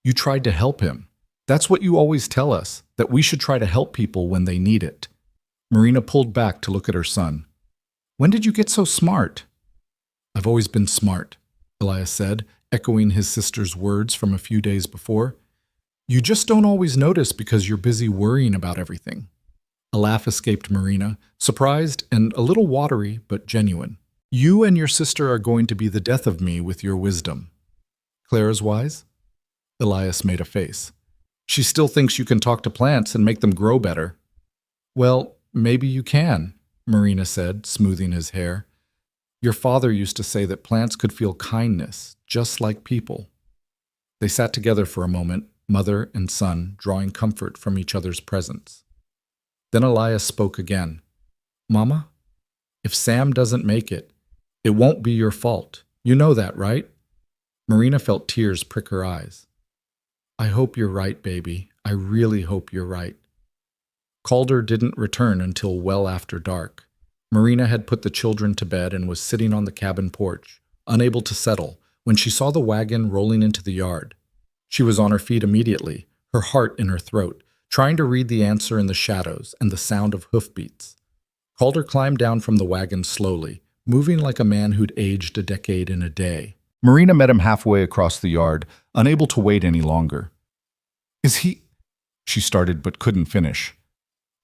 Speaker 1: You tried to help him. That's what you always tell us, that we should try to help people when they need it." Marina pulled back to look at her son. "When did you get so smart?" "I've always been smart," Elias said, echoing his sister's words from a few days before. "You just don't always notice because you're busy worrying about everything." A laugh escaped Marina, surprised and a little watery, but genuine. "You and your sister are going to be the death of me with your wisdom." "Clara's wise?" Elias made a face. "She still thinks you can talk to plants and make them grow better." "Well, maybe you can," Marina said, smoothing his hair. "Your father used to say that plants could feel kindness, just like people." They sat together for a moment, mother and son, drawing comfort from each other's presence. Then Elias spoke again. "Mama, if Sam doesn't make it, it won't be your fault. You know that, right?" Marina felt tears prick her eyes. "I hope you're right, baby. I really hope you're right." Calder didn't return until well after dark. Marina had put the children to bed and was sitting on the cabin porch, unable to settle, when she saw the wagon rolling into the yard. She was on her feet immediately, her heart in her throat, trying to read the answer in the shadows and the sound of hoofbeats. Calder climbed down from the wagon slowly, moving like a man who'd aged a decade in a day. Marina met him halfway across the yard, unable to wait any longer. "Is he—" she started but couldn't finish.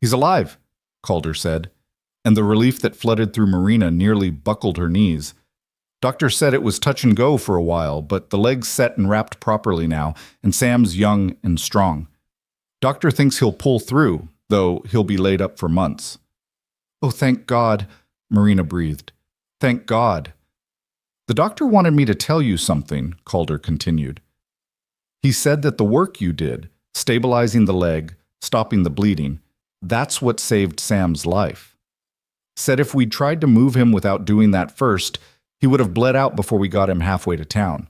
Speaker 1: "He's alive," Calder said, and the relief that flooded through Marina nearly buckled her knees. "Doctor said it was touch and go for a while, but the leg's set and wrapped properly now, and Sam's young and strong. Doctor thinks he'll pull through, though he'll be laid up for months." "Oh, thank God," Marina breathed. "Thank God." "The doctor wanted me to tell you something," Calder continued. "He said that the work you did, stabilizing the leg, stopping the bleeding, that's what saved Sam's life. Said if we'd tried to move him without doing that first, he would have bled out before we got him halfway to town.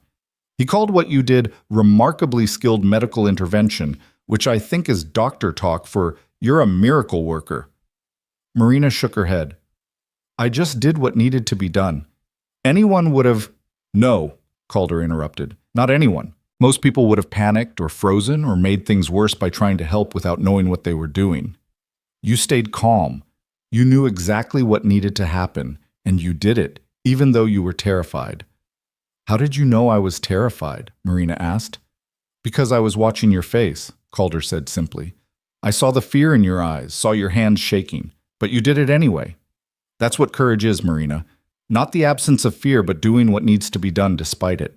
Speaker 1: He called what you did remarkably skilled medical intervention, which I think is doctor talk for you're a miracle worker." Marina shook her head. "I just did what needed to be done. Anyone would have—" "No," Calder interrupted. "Not anyone. Most people would have panicked or frozen or made things worse by trying to help without knowing what they were doing. You stayed calm. You knew exactly what needed to happen, and you did it, even though you were terrified." "How did you know I was terrified?" Marina asked. "Because I was watching your face," Calder said simply. "I saw the fear in your eyes, saw your hands shaking, but you did it anyway. That's what courage is, Marina. Not the absence of fear, but doing what needs to be done despite it."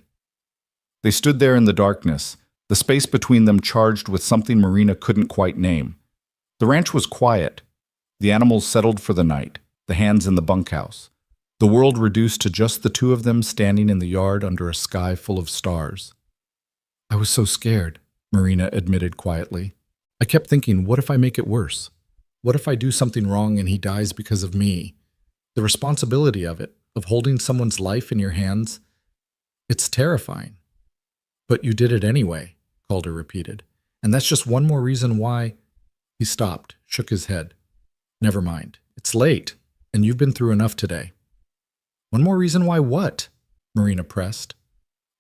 Speaker 1: They stood there in the darkness, the space between them charged with something Marina couldn't quite name. The ranch was quiet. The animals settled for the night, the hands in the bunkhouse. The world reduced to just the two of them standing in the yard under a sky full of stars. I was so scared, Marina admitted quietly. I kept thinking, what if I make it worse? What if I do something wrong and he dies because of me? The responsibility of it, of holding someone's life in your hands, it's terrifying. But you did it anyway, Calder repeated. And that's just one more reason why. He stopped, shook his head. Never mind. It's late, and you've been through enough today. One more reason why what? Marina pressed.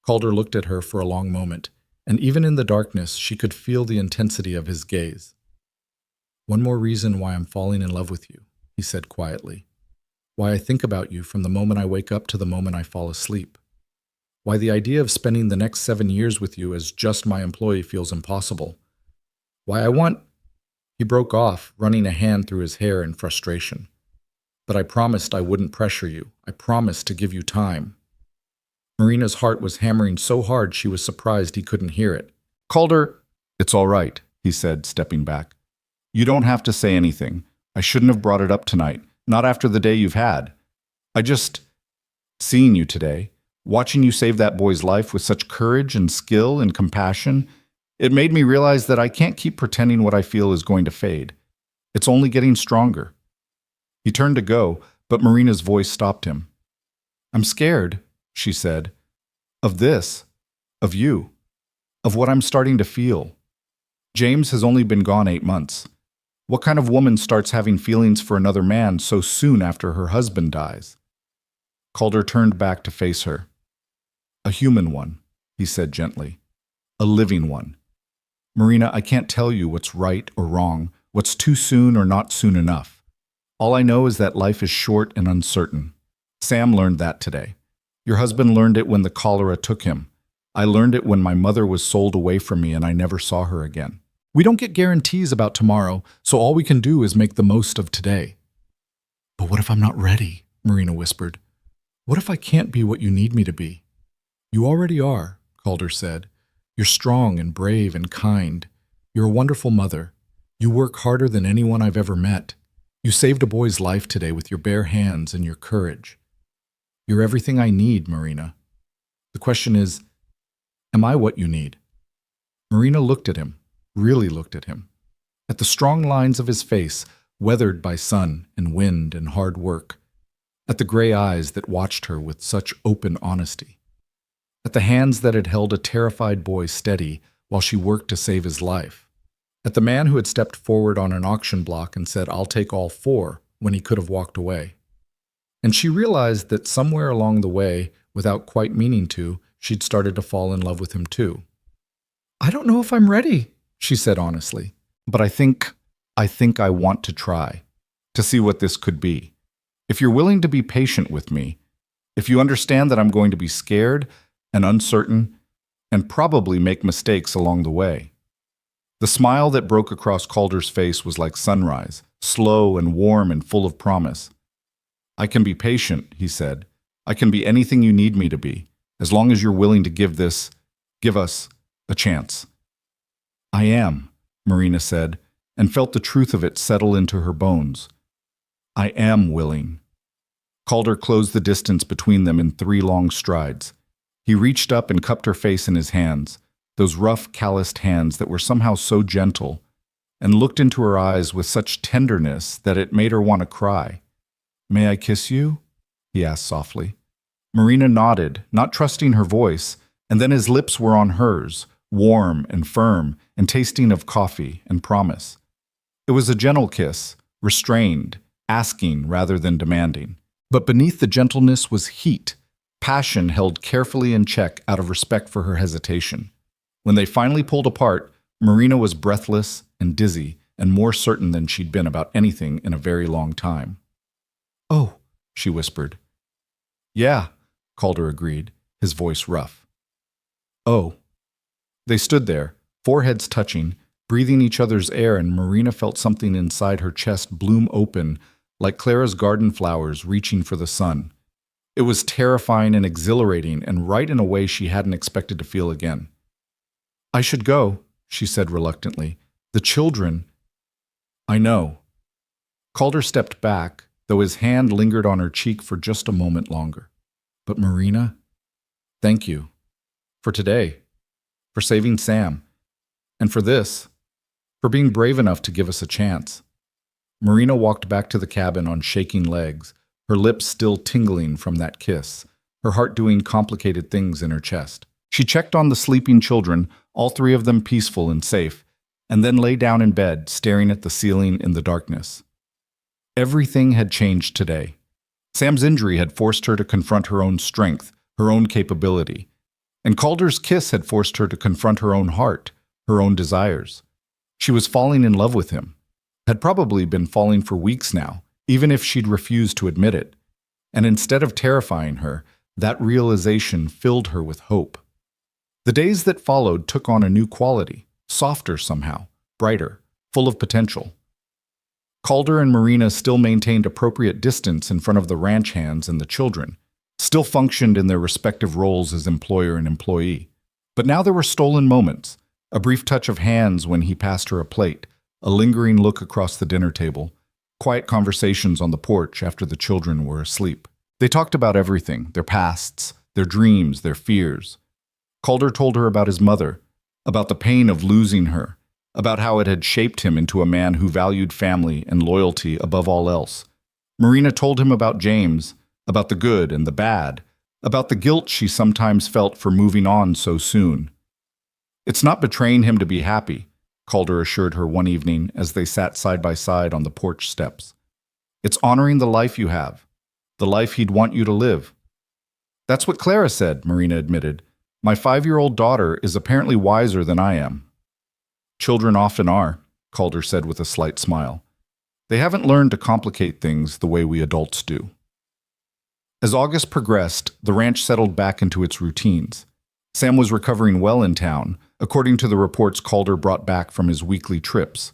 Speaker 1: Calder looked at her for a long moment, and even in the darkness she could feel the intensity of his gaze. One more reason why I'm falling in love with you, he said quietly. Why I think about you from the moment I wake up to the moment I fall asleep. Why the idea of spending the next 7 years with you as just my employee feels impossible. Why I want... He broke off, running a hand through his hair in frustration. But I promised I wouldn't pressure you. I promised to give you time. Marina's heart was hammering so hard she was surprised he couldn't hear it. Calder, it's all right, he said, stepping back. You don't have to say anything. I shouldn't have brought it up tonight, not after the day you've had. Seeing you today, watching you save that boy's life with such courage and skill and compassion, it made me realize that I can't keep pretending what I feel is going to fade. It's only getting stronger. He turned to go, but Marina's voice stopped him. I'm scared, she said, of this, of you, of what I'm starting to feel. James has only been gone 8 months. What kind of woman starts having feelings for another man so soon after her husband dies? Calder turned back to face her. A human one, he said gently. A living one. Marina, I can't tell you what's right or wrong, what's too soon or not soon enough. All I know is that life is short and uncertain. Sam learned that today. Your husband learned it when the cholera took him. I learned it when my mother was sold away from me and I never saw her again. We don't get guarantees about tomorrow, so all we can do is make the most of today. But what if I'm not ready? Marina whispered. What if I can't be what you need me to be? You already are, Calder said. You're strong and brave and kind. You're a wonderful mother. You work harder than anyone I've ever met. You saved a boy's life today with your bare hands and your courage. You're everything I need, Marina. The question is, am I what you need? Marina looked at him, really looked at him, at the strong lines of his face, weathered by sun and wind and hard work, at the gray eyes that watched her with such open honesty, at the hands that had held a terrified boy steady while she worked to save his life, at the man who had stepped forward on an auction block and said, I'll take all 4, when he could have walked away. And she realized that somewhere along the way, without quite meaning to, she'd started to fall in love with him too. I don't know if I'm ready, she said honestly, but I think I want to try, to see what this could be. If you're willing to be patient with me, if you understand that I'm going to be scared and uncertain and probably make mistakes along the way. The smile that broke across Calder's face was like sunrise, slow and warm and full of promise. I can be patient, he said. I can be anything you need me to be, as long as you're willing to give us a chance. I am, Marina said, and felt the truth of it settle into her bones. I am willing. Calder closed the distance between them in 3 long strides. He reached up and cupped her face in his hands, those rough, calloused hands that were somehow so gentle, and looked into her eyes with such tenderness that it made her want to cry. May I kiss you? He asked softly. Marina nodded, not trusting her voice, and then his lips were on hers, warm and firm and tasting of coffee and promise. It was a gentle kiss, restrained, asking rather than demanding. But beneath the gentleness was heat, passion held carefully in check out of respect for her hesitation. When they finally pulled apart, Marina was breathless and dizzy and more certain than she'd been about anything in a very long time. Oh, she whispered. Yeah, Calder agreed, his voice rough. Oh. They stood there, foreheads touching, breathing each other's air, and Marina felt something inside her chest bloom open, like Clara's garden flowers reaching for the sun. It was terrifying and exhilarating, and right in a way she hadn't expected to feel again. I should go, she said reluctantly. The children. I know. Calder stepped back, though his hand lingered on her cheek for just a moment longer. But Marina, thank you. For today. For saving Sam. And for this. For being brave enough to give us a chance. Marina walked back to the cabin on shaking legs, her lips still tingling from that kiss, her heart doing complicated things in her chest. She checked on the sleeping children, all three of them peaceful and safe, and then lay down in bed, staring at the ceiling in the darkness. Everything had changed today. Sam's injury had forced her to confront her own strength, her own capability, and Calder's kiss had forced her to confront her own heart, her own desires. She was falling in love with him, had probably been falling for weeks now, even if she'd refused to admit it. And instead of terrifying her, that realization filled her with hope. The days that followed took on a new quality, softer somehow, brighter, full of potential. Calder and Marina still maintained appropriate distance in front of the ranch hands and the children, still functioned in their respective roles as employer and employee. But now there were stolen moments, a brief touch of hands when he passed her a plate, a lingering look across the dinner table, quiet conversations on the porch after the children were asleep. They talked about everything, their pasts, their dreams, their fears. Calder told her about his mother, about the pain of losing her, about how it had shaped him into a man who valued family and loyalty above all else. Marina told him about James, about the good and the bad, about the guilt she sometimes felt for moving on so soon. "It's not betraying him to be happy," Calder assured her one evening as they sat side by side on the porch steps. "It's honoring the life you have, the life he'd want you to live." "That's what Clara said," Marina admitted. "My 5-year-old daughter is apparently wiser than I am." "Children often are," Calder said with a slight smile. "They haven't learned to complicate things the way we adults do." As August progressed, the ranch settled back into its routines. Sam was recovering well in town, according to the reports Calder brought back from his weekly trips.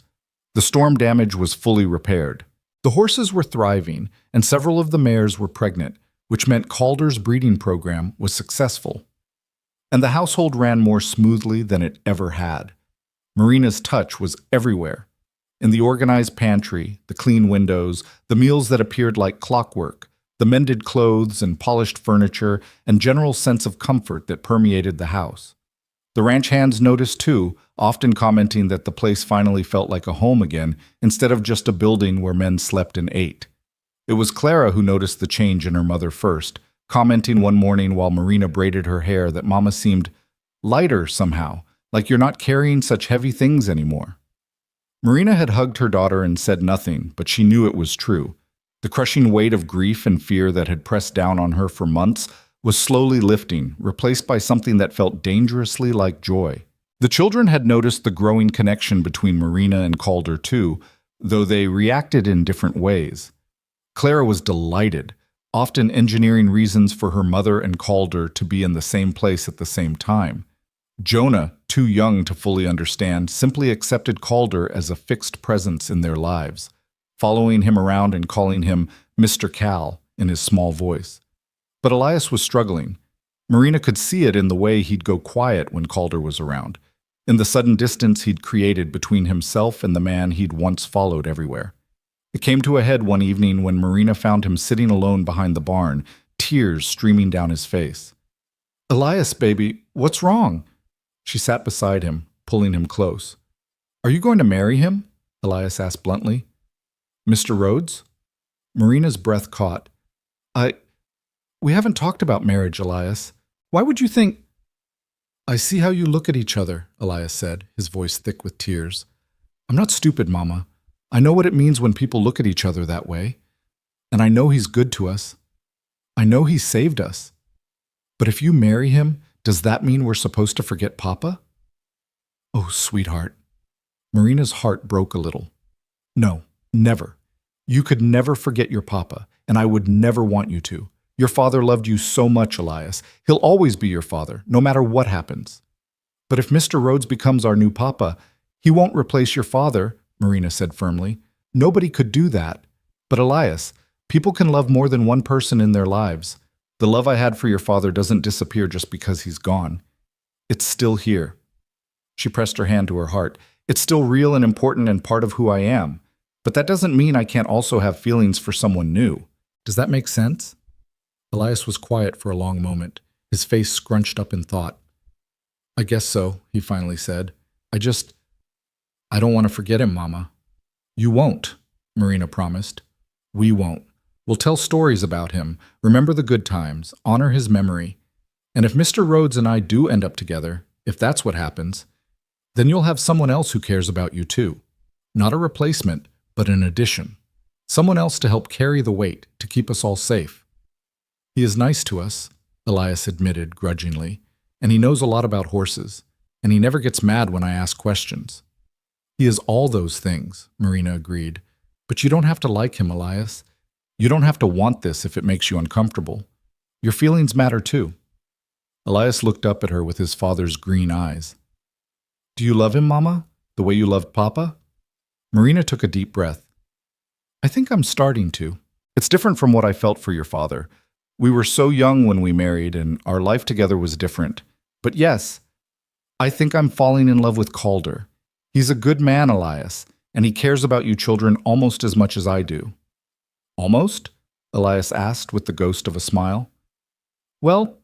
Speaker 1: The storm damage was fully repaired. The horses were thriving, and several of the mares were pregnant, which meant Calder's breeding program was successful. And the household ran more smoothly than it ever had. Marina's touch was everywhere. In the organized pantry, the clean windows, the meals that appeared like clockwork, the mended clothes and polished furniture, and general sense of comfort that permeated the house. The ranch hands noticed too, often commenting that the place finally felt like a home again, instead of just a building where men slept and ate. It was Clara who noticed the change in her mother first, commenting one morning while Marina braided her hair that Mama seemed lighter somehow, like you're not carrying such heavy things anymore. Marina had hugged her daughter and said nothing, but she knew it was true. The crushing weight of grief and fear that had pressed down on her for months was slowly lifting, replaced by something that felt dangerously like joy. The children had noticed the growing connection between Marina and Calder too, though they reacted in different ways. Clara was delighted, often engineering reasons for her mother and Calder to be in the same place at the same time. Jonah, too young to fully understand, simply accepted Calder as a fixed presence in their lives, following him around and calling him Mr. Cal in his small voice. But Elias was struggling. Marina could see it in the way he'd go quiet when Calder was around, in the sudden distance he'd created between himself and the man he'd once followed everywhere. It came to a head one evening when Marina found him sitting alone behind the barn, tears streaming down his face. "Elias, baby, what's wrong?" She sat beside him, pulling him close. "Are you going to marry him?" Elias asked bluntly. "Mr. Rhodes?" Marina's breath caught. We haven't talked about marriage, Elias. Why would you think—" "I see how you look at each other," Elias said, his voice thick with tears. "I'm not stupid, Mama. I know what it means when people look at each other that way. And I know he's good to us. I know he saved us. But if you marry him, does that mean we're supposed to forget Papa?" "Oh, sweetheart." Marina's heart broke a little. "No, never. You could never forget your Papa, and I would never want you to. Your father loved you so much, Elias. He'll always be your father, no matter what happens." "But if Mr. Rhodes becomes our new Papa, he won't replace your father," Marina said firmly. "Nobody could do that. But Elias, people can love more than one person in their lives. The love I had for your father doesn't disappear just because he's gone. It's still here." She pressed her hand to her heart. "It's still real and important and part of who I am. But that doesn't mean I can't also have feelings for someone new. Does that make sense? Elias was quiet for a long moment, his face scrunched up in thought. I guess so, he finally said. I don't want to forget him, Mama. You won't, Marina promised. We won't. We'll tell stories about him, remember the good times, honor his memory. And if Mr. Rhodes and I do end up together, if that's what happens, then you'll have someone else who cares about you too. Not a replacement, but an addition. Someone else to help carry the weight, to keep us all safe. He is nice to us, Elias admitted grudgingly, and he knows a lot about horses, and he never gets mad when I ask questions. He is all those things, Marina agreed, but you don't have to like him, Elias. You don't have to want this if it makes you uncomfortable. Your feelings matter too. Elias looked up at her with his father's green eyes. Do you love him, Mama, the way you loved Papa? Marina took a deep breath. I think I'm starting to. It's different from what I felt for your father. We were so young when we married, and our life together was different. But yes, I think I'm falling in love with Calder. He's a good man, Elias, and he cares about you children almost as much as I do. Almost? Elias asked with the ghost of a smile. Well,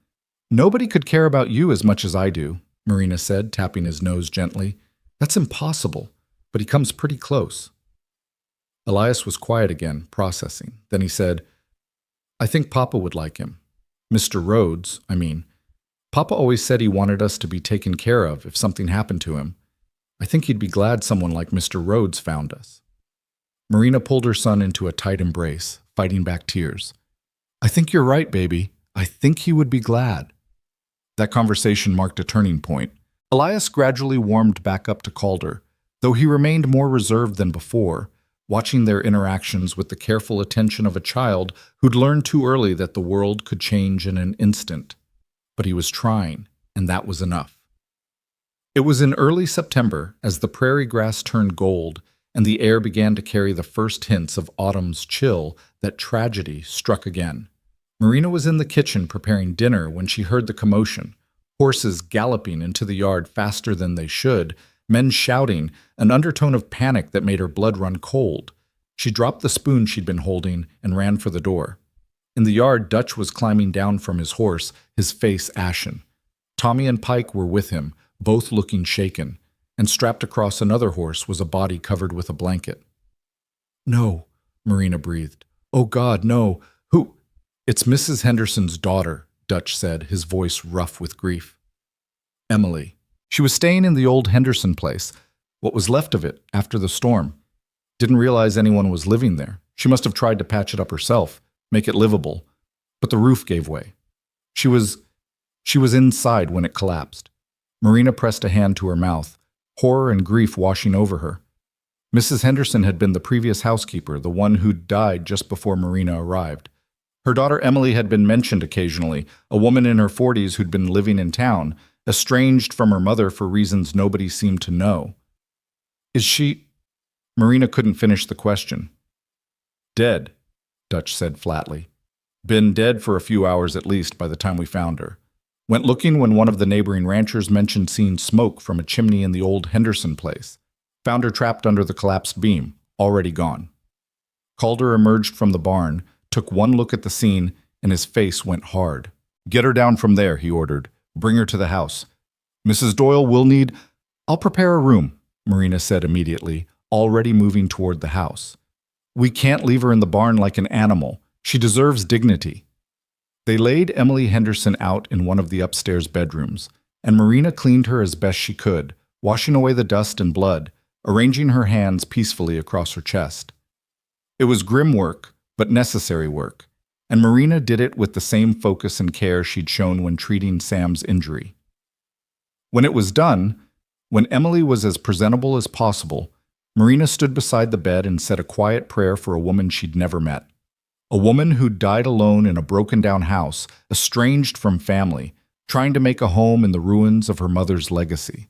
Speaker 1: nobody could care about you as much as I do, Marina said, tapping his nose gently. That's impossible, but he comes pretty close. Elias was quiet again, processing. Then he said, I think Papa would like him. Mr. Rhodes, I mean. Papa always said he wanted us to be taken care of if something happened to him. I think he'd be glad someone like Mr. Rhodes found us. Marina pulled her son into a tight embrace, fighting back tears. I think you're right, baby. I think he would be glad. That conversation marked a turning point. Elias gradually warmed back up to Calder, though he remained more reserved than before, watching their interactions with the careful attention of a child who'd learned too early that the world could change in an instant. But he was trying, and that was enough. It was in early September, as the prairie grass turned gold and the air began to carry the first hints of autumn's chill, that tragedy struck again. Marina was in the kitchen preparing dinner when she heard the commotion, horses galloping into the yard faster than they should, men shouting, an undertone of panic that made her blood run cold. She dropped the spoon she'd been holding and ran for the door. In the yard, Dutch was climbing down from his horse, his face ashen. Tommy and Pike were with him, both looking shaken, and strapped across another horse was a body covered with a blanket. No, Marina breathed. Oh God, no. Who? It's Mrs. Henderson's daughter, Dutch said, his voice rough with grief. Emily. She was staying in the old Henderson place, what was left of it after the storm. Didn't realize anyone was living there. She must have tried to patch it up herself, make it livable. But the roof gave way. She was inside when it collapsed. Marina pressed a hand to her mouth, horror and grief washing over her. Mrs. Henderson had been the previous housekeeper, the one who'd died just before Marina arrived. Her daughter Emily had been mentioned occasionally, a woman in her 40s who'd been living in town, estranged from her mother for reasons nobody seemed to know. Is she... Marina couldn't finish the question. Dead, Dutch said flatly. Been dead for a few hours at least by the time we found her. Went looking when one of the neighboring ranchers mentioned seeing smoke from a chimney in the old Henderson place. Found her trapped under the collapsed beam, already gone. Calder emerged from the barn, took one look at the scene, and his face went hard. Get her down from there, he ordered. Bring her to the house. Mrs. Doyle will need... I'll prepare a room, Marina said immediately, already moving toward the house. We can't leave her in the barn like an animal. She deserves dignity. They laid Emily Henderson out in one of the upstairs bedrooms, and Marina cleaned her as best she could, washing away the dust and blood, arranging her hands peacefully across her chest. It was grim work, but necessary work, and Marina did it with the same focus and care she'd shown when treating Sam's injury. When it was done, when Emily was as presentable as possible, Marina stood beside the bed and said a quiet prayer for a woman she'd never met. A woman who'd died alone in a broken-down house, estranged from family, trying to make a home in the ruins of her mother's legacy.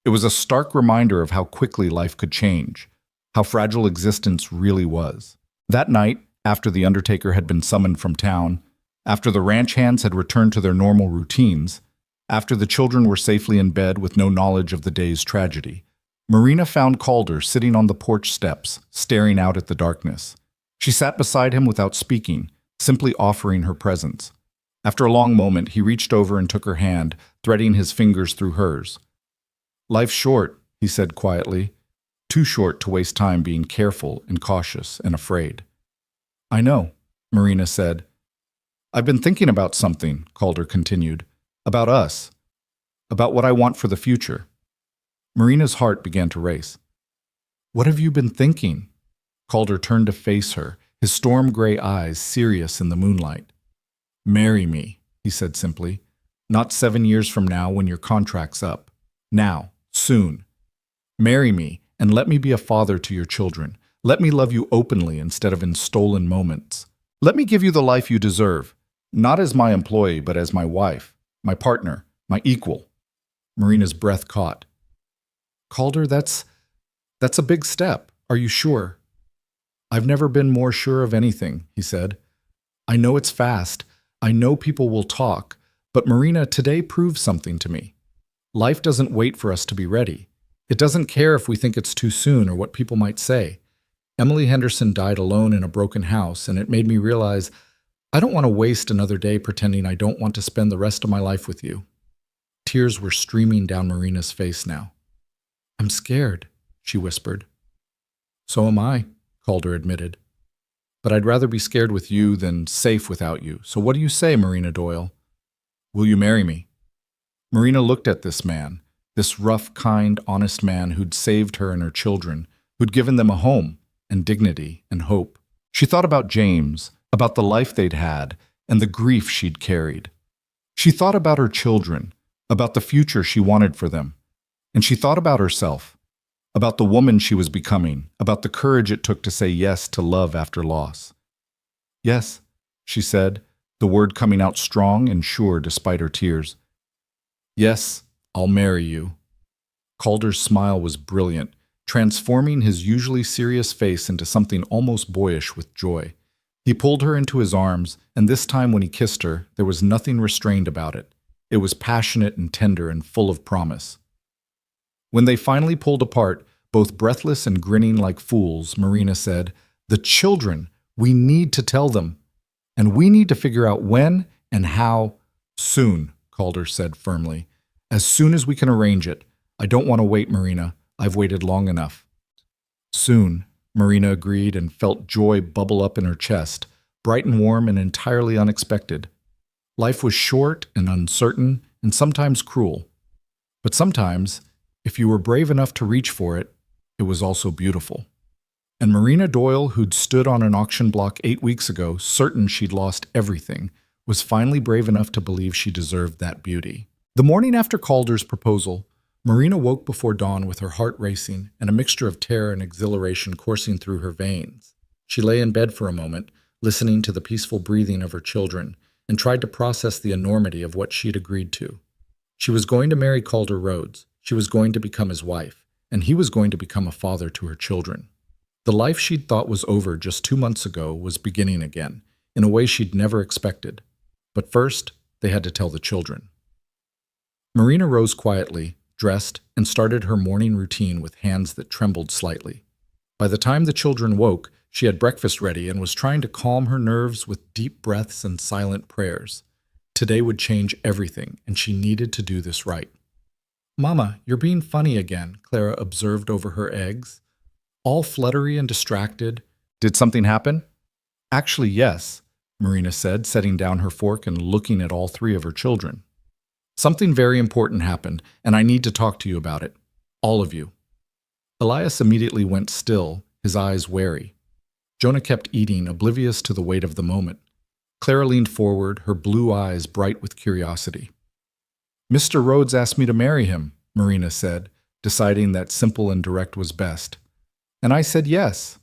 Speaker 1: It was a stark reminder of how quickly life could change, how fragile existence really was. That night, after the undertaker had been summoned from town, after the ranch hands had returned to their normal routines, after the children were safely in bed with no knowledge of the day's tragedy, Marina found Calder sitting on the porch steps, staring out at the darkness. She sat beside him without speaking, simply offering her presence. After a long moment, he reached over and took her hand, threading his fingers through hers. "Life's short," he said quietly. "Too short to waste time being careful and cautious and afraid." "I know," Marina said. "I've been thinking about something," Calder continued. "About us. About what I want for the future." Marina's heart began to race. "What have you been thinking?" Calder turned to face her, his storm-gray eyes serious in the moonlight. "Marry me," he said simply. "Not 7 years from now when your contract's up. Now, soon. Marry me and let me be a father to your children. Let me love you openly instead of in stolen moments. Let me give you the life you deserve, not as my employee but as my wife, my partner, my equal." Marina's breath caught. "Calder, that's a big step. Are you sure?" "I've never been more sure of anything," he said. "I know it's fast. I know people will talk. But Marina, today proves something to me. Life doesn't wait for us to be ready. It doesn't care if we think it's too soon or what people might say. Emily Henderson died alone in a broken house, and it made me realize I don't want to waste another day pretending I don't want to spend the rest of my life with you." Tears were streaming down Marina's face now. "I'm scared," she whispered. "So am I," Calder admitted. "But I'd rather be scared with you than safe without you. So what do you say, Marina Doyle? Will you marry me?" Marina looked at this man, this rough, kind, honest man who'd saved her and her children, who'd given them a home and dignity and hope. She thought about James, about the life they'd had, and the grief she'd carried. She thought about her children, about the future she wanted for them. And she thought about herself, about the woman she was becoming, about the courage it took to say yes to love after loss. "Yes," she said, the word coming out strong and sure despite her tears. "Yes, I'll marry you." Calder's smile was brilliant, transforming his usually serious face into something almost boyish with joy. He pulled her into his arms, and this time when he kissed her, there was nothing restrained about it. It was passionate and tender and full of promise. When they finally pulled apart, both breathless and grinning like fools, Marina said, "The children, we need to tell them. And we need to figure out when and how soon," Calder said firmly. "As soon as we can arrange it. I don't want to wait, Marina. I've waited long enough." "Soon," Marina agreed and felt joy bubble up in her chest, bright and warm and entirely unexpected. Life was short and uncertain and sometimes cruel. But sometimes, if you were brave enough to reach for it, it was also beautiful. And Marina Doyle, who'd stood on an auction block 8 weeks ago, certain she'd lost everything, was finally brave enough to believe she deserved that beauty. The morning after Calder's proposal, Marina woke before dawn with her heart racing and a mixture of terror and exhilaration coursing through her veins. She lay in bed for a moment, listening to the peaceful breathing of her children, and tried to process the enormity of what she'd agreed to. She was going to marry Calder Rhodes. She was going to become his wife, and he was going to become a father to her children. The life she'd thought was over just 2 months ago was beginning again, in a way she'd never expected. But first, they had to tell the children. Marina rose quietly, dressed, and started her morning routine with hands that trembled slightly. By the time the children woke, she had breakfast ready and was trying to calm her nerves with deep breaths and silent prayers. Today would change everything, and she needed to do this right. "Mama, you're being funny again," Clara observed over her eggs. "All fluttery and distracted." "Did something happen?" "Actually, yes," Marina said, setting down her fork and looking at all 3 of her children. "Something very important happened, and I need to talk to you about it. All of you." Elias immediately went still, his eyes wary. Jonah kept eating, oblivious to the weight of the moment. Clara leaned forward, her blue eyes bright with curiosity. "Mr. Rhodes asked me to marry him," Marina said, deciding that simple and direct was best. "And I said yes."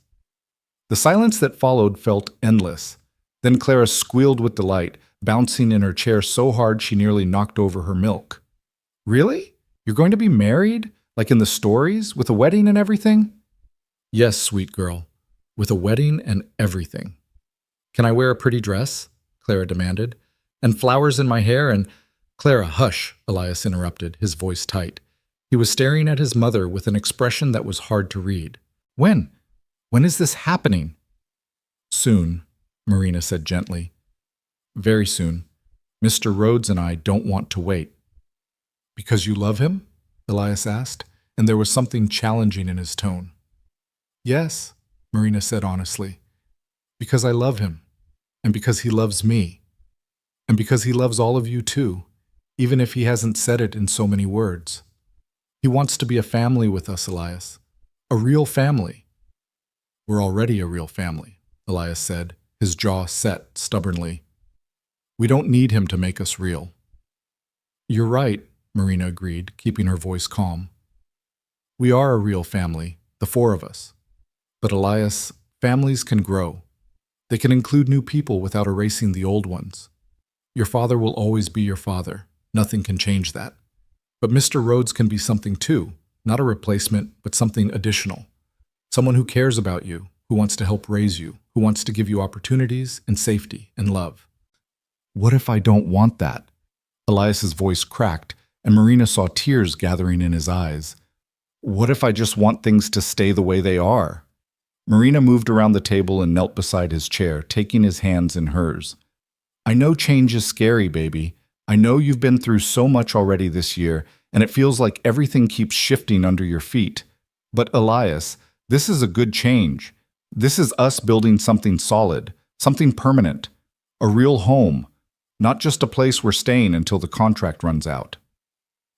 Speaker 1: The silence that followed felt endless. Then Clara squealed with delight, bouncing in her chair so hard she nearly knocked over her milk. "Really? You're going to be married? Like in the stories, with a wedding and everything?" "Yes, sweet girl, with a wedding and everything." "Can I wear a pretty dress?" Clara demanded. "And flowers in my hair and—" "Clara, hush," Elias interrupted, his voice tight. He was staring at his mother with an expression that was hard to read. When? When is this happening? Soon, Marina said gently. Very soon. Mr. Rhodes and I don't want to wait. Because you love him? Elias asked, and there was something challenging in his tone. Yes, Marina said honestly. Because I love him, and because he loves me, and because he loves all of you too, even if he hasn't said it in so many words. He wants to be a family with us, Elias. A real family. We're already a real family, Elias said, his jaw set stubbornly. We don't need him to make us real. You're right, Marina agreed, keeping her voice calm. We are a real family, the four of us. But Elias, families can grow. They can include new people without erasing the old ones. Your father will always be your father. Nothing can change that. But Mr. Rhodes can be something too, not a replacement, but something additional. Someone who cares about you, who wants to help raise you, who wants to give you opportunities and safety and love. What if I don't want that? Elias's voice cracked, and Marina saw tears gathering in his eyes. What if I just want things to stay the way they are? Marina moved around the table and knelt beside his chair, taking his hands in hers. I know change is scary, baby. I know you've been through so much already this year, and it feels like everything keeps shifting under your feet. But Elias, this is a good change. This is us building something solid, something permanent, a real home, not just a place we're staying until the contract runs out.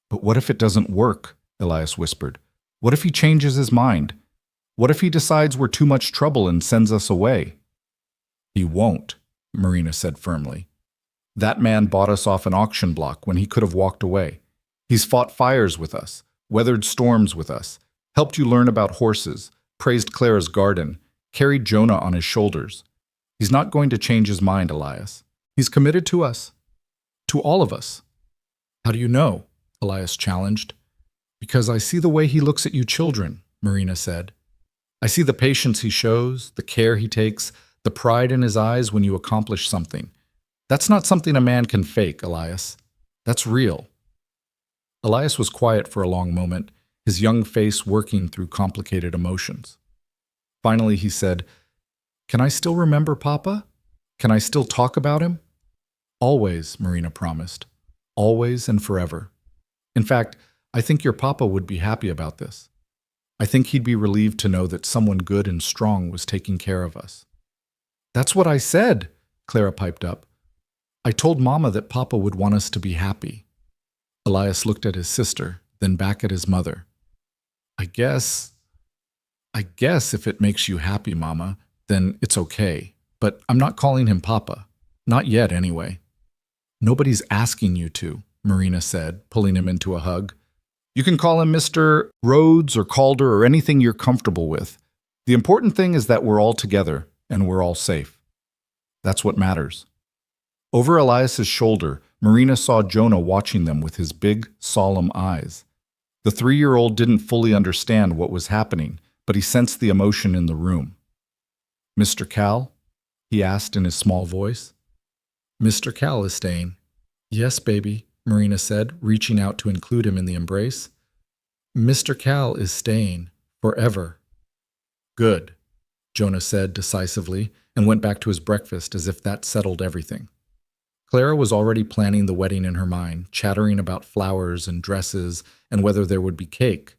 Speaker 1: But what if it doesn't work? Elias whispered. What if he changes his mind? What if he decides we're too much trouble and sends us away? He won't, Marina said firmly. That man bought us off an auction block when he could have walked away. He's fought fires with us, weathered storms with us, helped you learn about horses, praised Clara's garden, carried Jonah on his shoulders. He's not going to change his mind, Elias. He's committed to us. To all of us. How do you know? Elias challenged. Because I see the way he looks at you children, Marina said. I see the patience he shows, the care he takes, the pride in his eyes when you accomplish something. That's not something a man can fake, Elias. That's real. Elias was quiet for a long moment, his young face working through complicated emotions. Finally, he said, Can I still remember Papa? Can I still talk about him? Always, Marina promised. Always and forever. In fact, I think your Papa would be happy about this. I think he'd be relieved to know that someone good and strong was taking care of us. That's what I said, Clara piped up. I told Mama that Papa would want us to be happy. Elias looked at his sister, then back at his mother. I guess if it makes you happy, Mama, then it's okay. But I'm not calling him Papa. Not yet, anyway. Nobody's asking you to, Marina said, pulling him into a hug. You can call him Mr. Rhodes or Calder or anything you're comfortable with. The important thing is that we're all together and we're all safe. That's what matters. Over Elias's shoulder, Marina saw Jonah watching them with his big, solemn eyes. The 3-year-old didn't fully understand what was happening, but he sensed the emotion in the room. Mr. Cal? He asked in his small voice. Mr. Cal is staying. Yes, baby, Marina said, reaching out to include him in the embrace. Mr. Cal is staying. Forever. Good, Jonah said decisively, and went back to his breakfast as if that settled everything. Clara was already planning the wedding in her mind, chattering about flowers and dresses and whether there would be cake.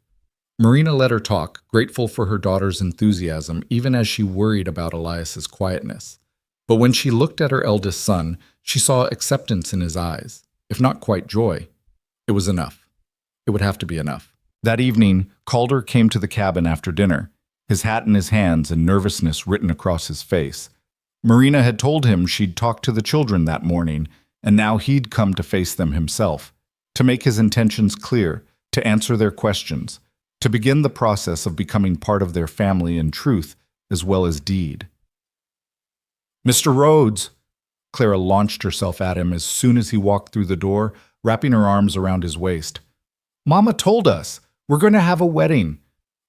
Speaker 1: Marina let her talk, grateful for her daughter's enthusiasm, even as she worried about Elias's quietness. But when she looked at her eldest son, she saw acceptance in his eyes, if not quite joy. It was enough. It would have to be enough. That evening, Calder came to the cabin after dinner, his hat in his hands and nervousness written across his face. Marina had told him she'd talk to the children that morning, and now he'd come to face them himself, to make his intentions clear, to answer their questions, to begin the process of becoming part of their family in truth as well as deed. Mr. Rhodes! Clara launched herself at him as soon as he walked through the door, wrapping her arms around his waist. Mama told us. We're going to have a wedding.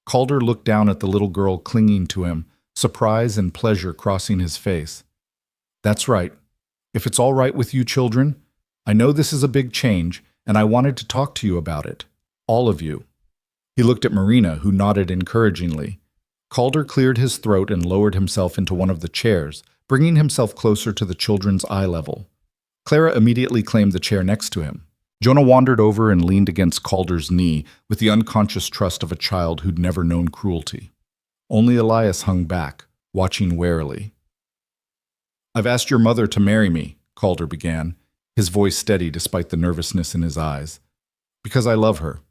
Speaker 1: Calder looked down at the little girl clinging to him, surprise and pleasure crossing his face. That's right. If it's all right with you children, I know this is a big change, and I wanted to talk to you about it. All of you. He looked at Marina, who nodded encouragingly. Calder cleared his throat and lowered himself into one of the chairs, bringing himself closer to the children's eye level. Clara immediately claimed the chair next to him. Jonah wandered over and leaned against Calder's knee with the unconscious trust of a child who'd never known cruelty. Only Elias hung back, watching warily. "I've asked your mother to marry me," Calder began, his voice steady despite the nervousness in his eyes. "Because I love her.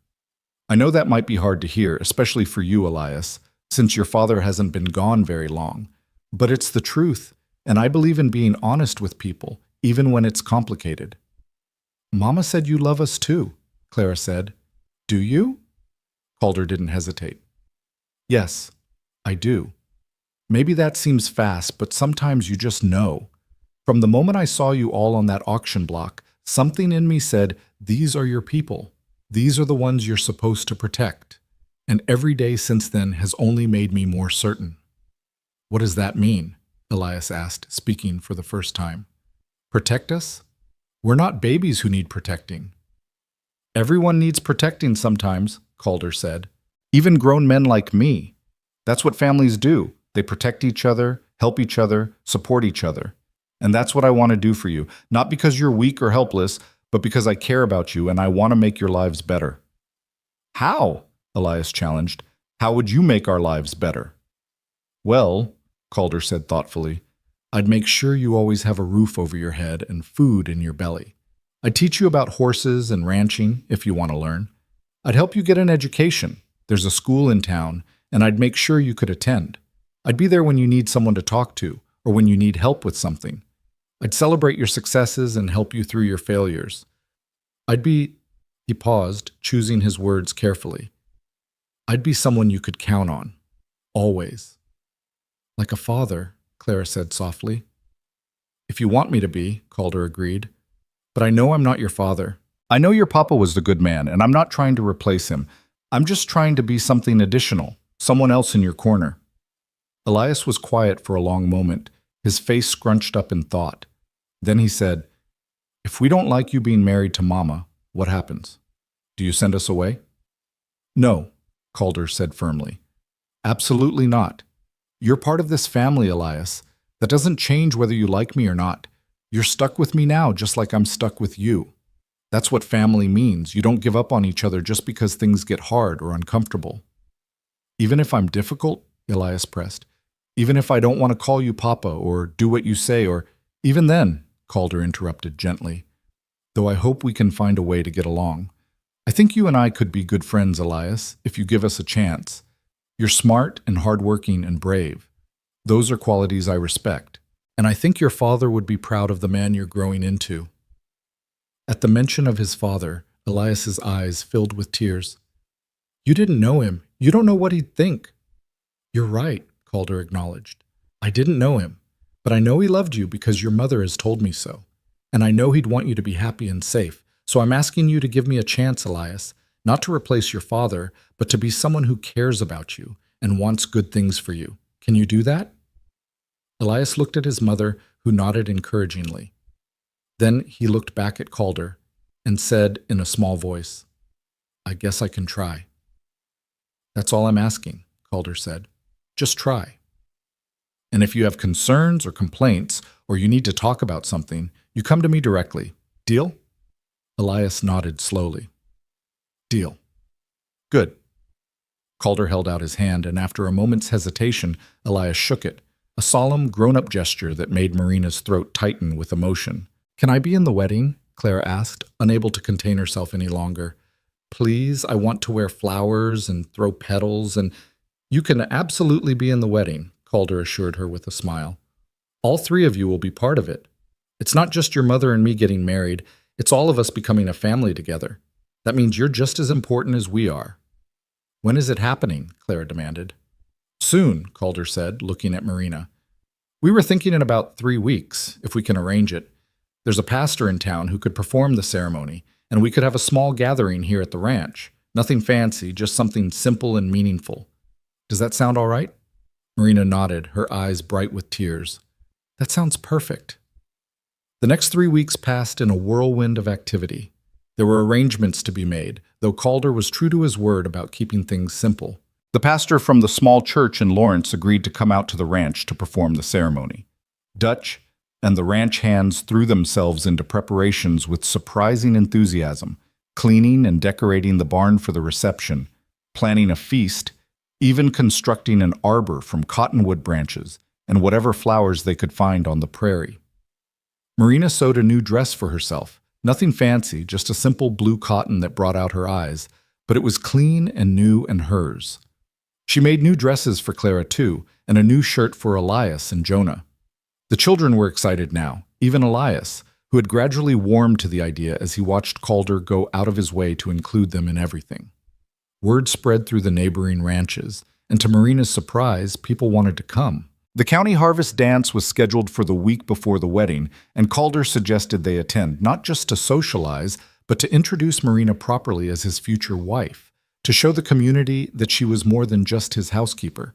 Speaker 1: I know that might be hard to hear, especially for you, Elias, since your father hasn't been gone very long. But it's the truth, and I believe in being honest with people, even when it's complicated." "Mama said you love us too," Clara said. "Do you?" Calder didn't hesitate. "Yes, I do. Maybe that seems fast, but sometimes you just know. From the moment I saw you all on that auction block, something in me said, these are your people. These are the ones you're supposed to protect. And every day since then has only made me more certain." "What does that mean?" Elias asked, speaking for the first time. "Protect us? We're not babies who need protecting." "Everyone needs protecting sometimes," Calder said. "Even grown men like me. That's what families do. They protect each other, help each other, support each other. And that's what I want to do for you, not because you're weak or helpless, but because I care about you and I want to make your lives better." "How?" Elias challenged. "How would you make our lives better?" "Well," Calder said thoughtfully, "I'd make sure you always have a roof over your head and food in your belly. I'd teach you about horses and ranching, if you want to learn. I'd help you get an education. There's a school in town, and I'd make sure you could attend. I'd be there when you need someone to talk to, or when you need help with something. I'd celebrate your successes and help you through your failures. I'd be—" He paused, choosing his words carefully. "I'd be someone you could count on. Always." "Like a father," Clara said softly. "If you want me to be," Calder agreed. "But I know I'm not your father. I know your papa was the good man, and I'm not trying to replace him. I'm just trying to be something additional, someone else in your corner." Elias was quiet for a long moment, his face scrunched up in thought. Then he said, "If we don't like you being married to Mama, what happens? Do you send us away?" "No," Calder said firmly. "Absolutely not. You're part of this family, Elias. That doesn't change whether you like me or not. You're stuck with me now, just like I'm stuck with you. That's what family means. You don't give up on each other just because things get hard or uncomfortable." "Even if I'm difficult?" Elias pressed. "Even if I don't want to call you Papa or do what you say, or—" "Even then," Calder interrupted gently, "though I hope we can find a way to get along. I think you and I could be good friends, Elias, if you give us a chance. You're smart and hardworking and brave. Those are qualities I respect. And I think your father would be proud of the man you're growing into." At the mention of his father, Elias's eyes filled with tears. "You didn't know him. You don't know what he'd think." "You're right," Calder acknowledged. "I didn't know him, but I know he loved you because your mother has told me so. And I know he'd want you to be happy and safe. So I'm asking you to give me a chance, Elias, not to replace your father, but to be someone who cares about you and wants good things for you. Can you do that?" Elias looked at his mother, who nodded encouragingly. Then he looked back at Calder and said in a small voice, "I guess I can try." "That's all I'm asking," Calder said. "Just try. And if you have concerns or complaints, or you need to talk about something, you come to me directly. Deal?" Elias nodded slowly. "Deal." "Good." Calder held out his hand, and after a moment's hesitation, Elias shook it, a solemn, grown-up gesture that made Marina's throat tighten with emotion. "Can I be in the wedding?" Clara asked, unable to contain herself any longer. "Please, I want to wear flowers and throw petals, and—" "You can absolutely be in the wedding," Calder assured her with a smile. "All three of you will be part of it. It's not just your mother and me getting married, it's all of us becoming a family together. That means you're just as important as we are." "When is it happening?" Clara demanded. "Soon," Calder said, looking at Marina. "We were thinking in about 3 weeks, if we can arrange it. There's a pastor in town who could perform the ceremony, and we could have a small gathering here at the ranch. Nothing fancy, just something simple and meaningful. Does that sound all right?" Marina nodded, her eyes bright with tears. "That sounds perfect." The next 3 weeks passed in a whirlwind of activity. There were arrangements to be made, though Calder was true to his word about keeping things simple. The pastor from the small church in Lawrence agreed to come out to the ranch to perform the ceremony. Dutch and the ranch hands threw themselves into preparations with surprising enthusiasm, cleaning and decorating the barn for the reception, planning a feast, even constructing an arbor from cottonwood branches and whatever flowers they could find on the prairie. Marina sewed a new dress for herself. Nothing fancy, just a simple blue cotton that brought out her eyes, but it was clean and new and hers. She made new dresses for Clara too, and a new shirt for Elias and Jonah. The children were excited now, even Elias, who had gradually warmed to the idea as he watched Calder go out of his way to include them in everything. Word spread through the neighboring ranches, and to Marina's surprise, people wanted to come. The county harvest dance was scheduled for the week before the wedding, and Calder suggested they attend, not just to socialize, but to introduce Marina properly as his future wife, to show the community that she was more than just his housekeeper.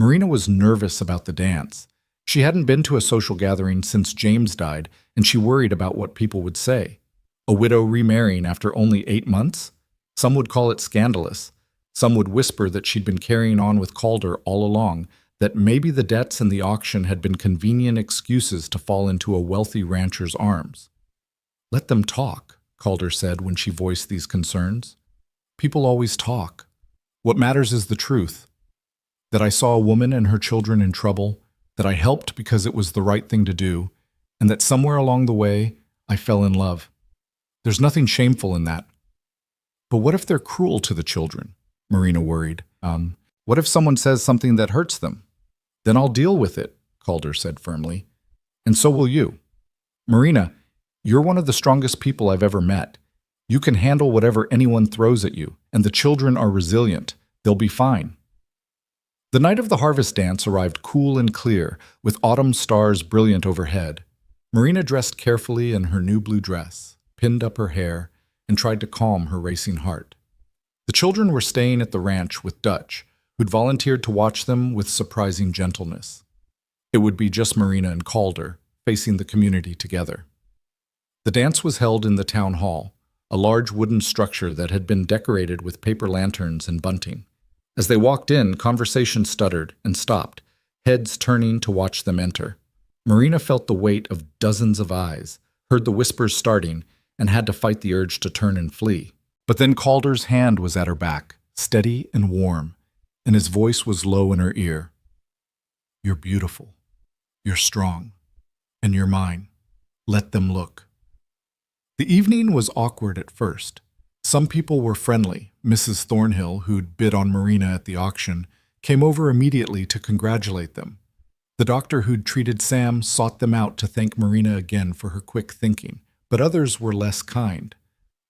Speaker 1: Marina was nervous about the dance. She hadn't been to a social gathering since James died, and she worried about what people would say. A widow remarrying after only 8 months? Some would call it scandalous. Some would whisper that she'd been carrying on with Calder all along, that maybe the debts and the auction had been convenient excuses to fall into a wealthy rancher's arms. "Let them talk," Calder said when she voiced these concerns. "People always talk. What matters is the truth. That I saw a woman and her children in trouble, that I helped because it was the right thing to do, and that somewhere along the way, I fell in love. There's nothing shameful in that." "But what if they're cruel to the children?" Marina worried. What if someone says something that hurts them?" "Then I'll deal with it," Calder said firmly. "And so will you. Marina, you're one of the strongest people I've ever met. You can handle whatever anyone throws at you, and the children are resilient. They'll be fine." The night of the harvest dance arrived cool and clear, with autumn stars brilliant overhead. Marina dressed carefully in her new blue dress, pinned up her hair, and tried to calm her racing heart. The children were staying at the ranch with Dutch, who'd volunteered to watch them with surprising gentleness. It would be just Marina and Calder, facing the community together. The dance was held in the town hall, a large wooden structure that had been decorated with paper lanterns and bunting. As they walked in, conversation stuttered and stopped, heads turning to watch them enter. Marina felt the weight of dozens of eyes, heard the whispers starting, and had to fight the urge to turn and flee. But then Calder's hand was at her back, steady and warm, and his voice was low in her ear. "You're beautiful. You're strong. And you're mine. Let them look." The evening was awkward at first. Some people were friendly. Mrs. Thornhill, who'd bid on Marina at the auction, came over immediately to congratulate them. The doctor who'd treated Sam sought them out to thank Marina again for her quick thinking, but others were less kind.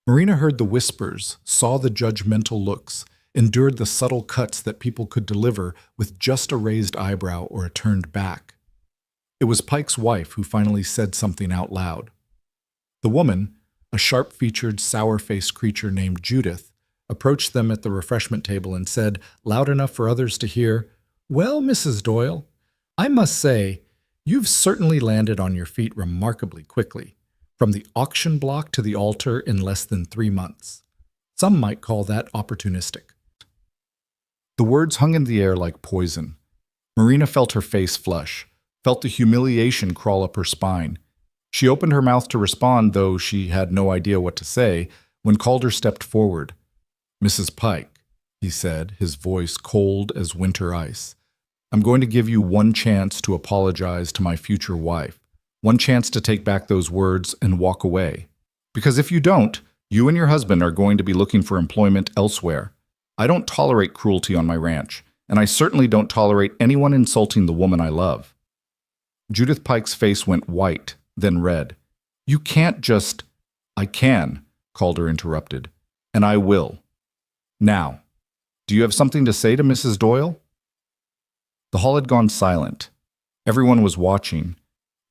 Speaker 1: Marina heard the whispers, saw the judgmental looks, endured the subtle cuts that people could deliver with just a raised eyebrow or a turned back. It was Pike's wife who finally said something out loud. The woman, a sharp-featured, sour-faced creature named Judith, approached them at the refreshment table and said, loud enough for others to hear, "Well, Mrs. Doyle, I must say, you've certainly landed on your feet remarkably quickly, from the auction block to the altar in less than 3 months. Some might call that opportunistic." The words hung in the air like poison. Marina felt her face flush, felt the humiliation crawl up her spine. She opened her mouth to respond, though she had no idea what to say, when Calder stepped forward. "Mrs. Pike," he said, his voice cold as winter ice, "I'm going to give you one chance to apologize to my future wife, one chance to take back those words and walk away. Because if you don't, you and your husband are going to be looking for employment elsewhere. I don't tolerate cruelty on my ranch, and I certainly don't tolerate anyone insulting the woman I love." Judith Pike's face went white, then red. "You can't just—" "I can," Calder interrupted, "and I will. Now, do you have something to say to Mrs. Doyle?" The hall had gone silent. Everyone was watching.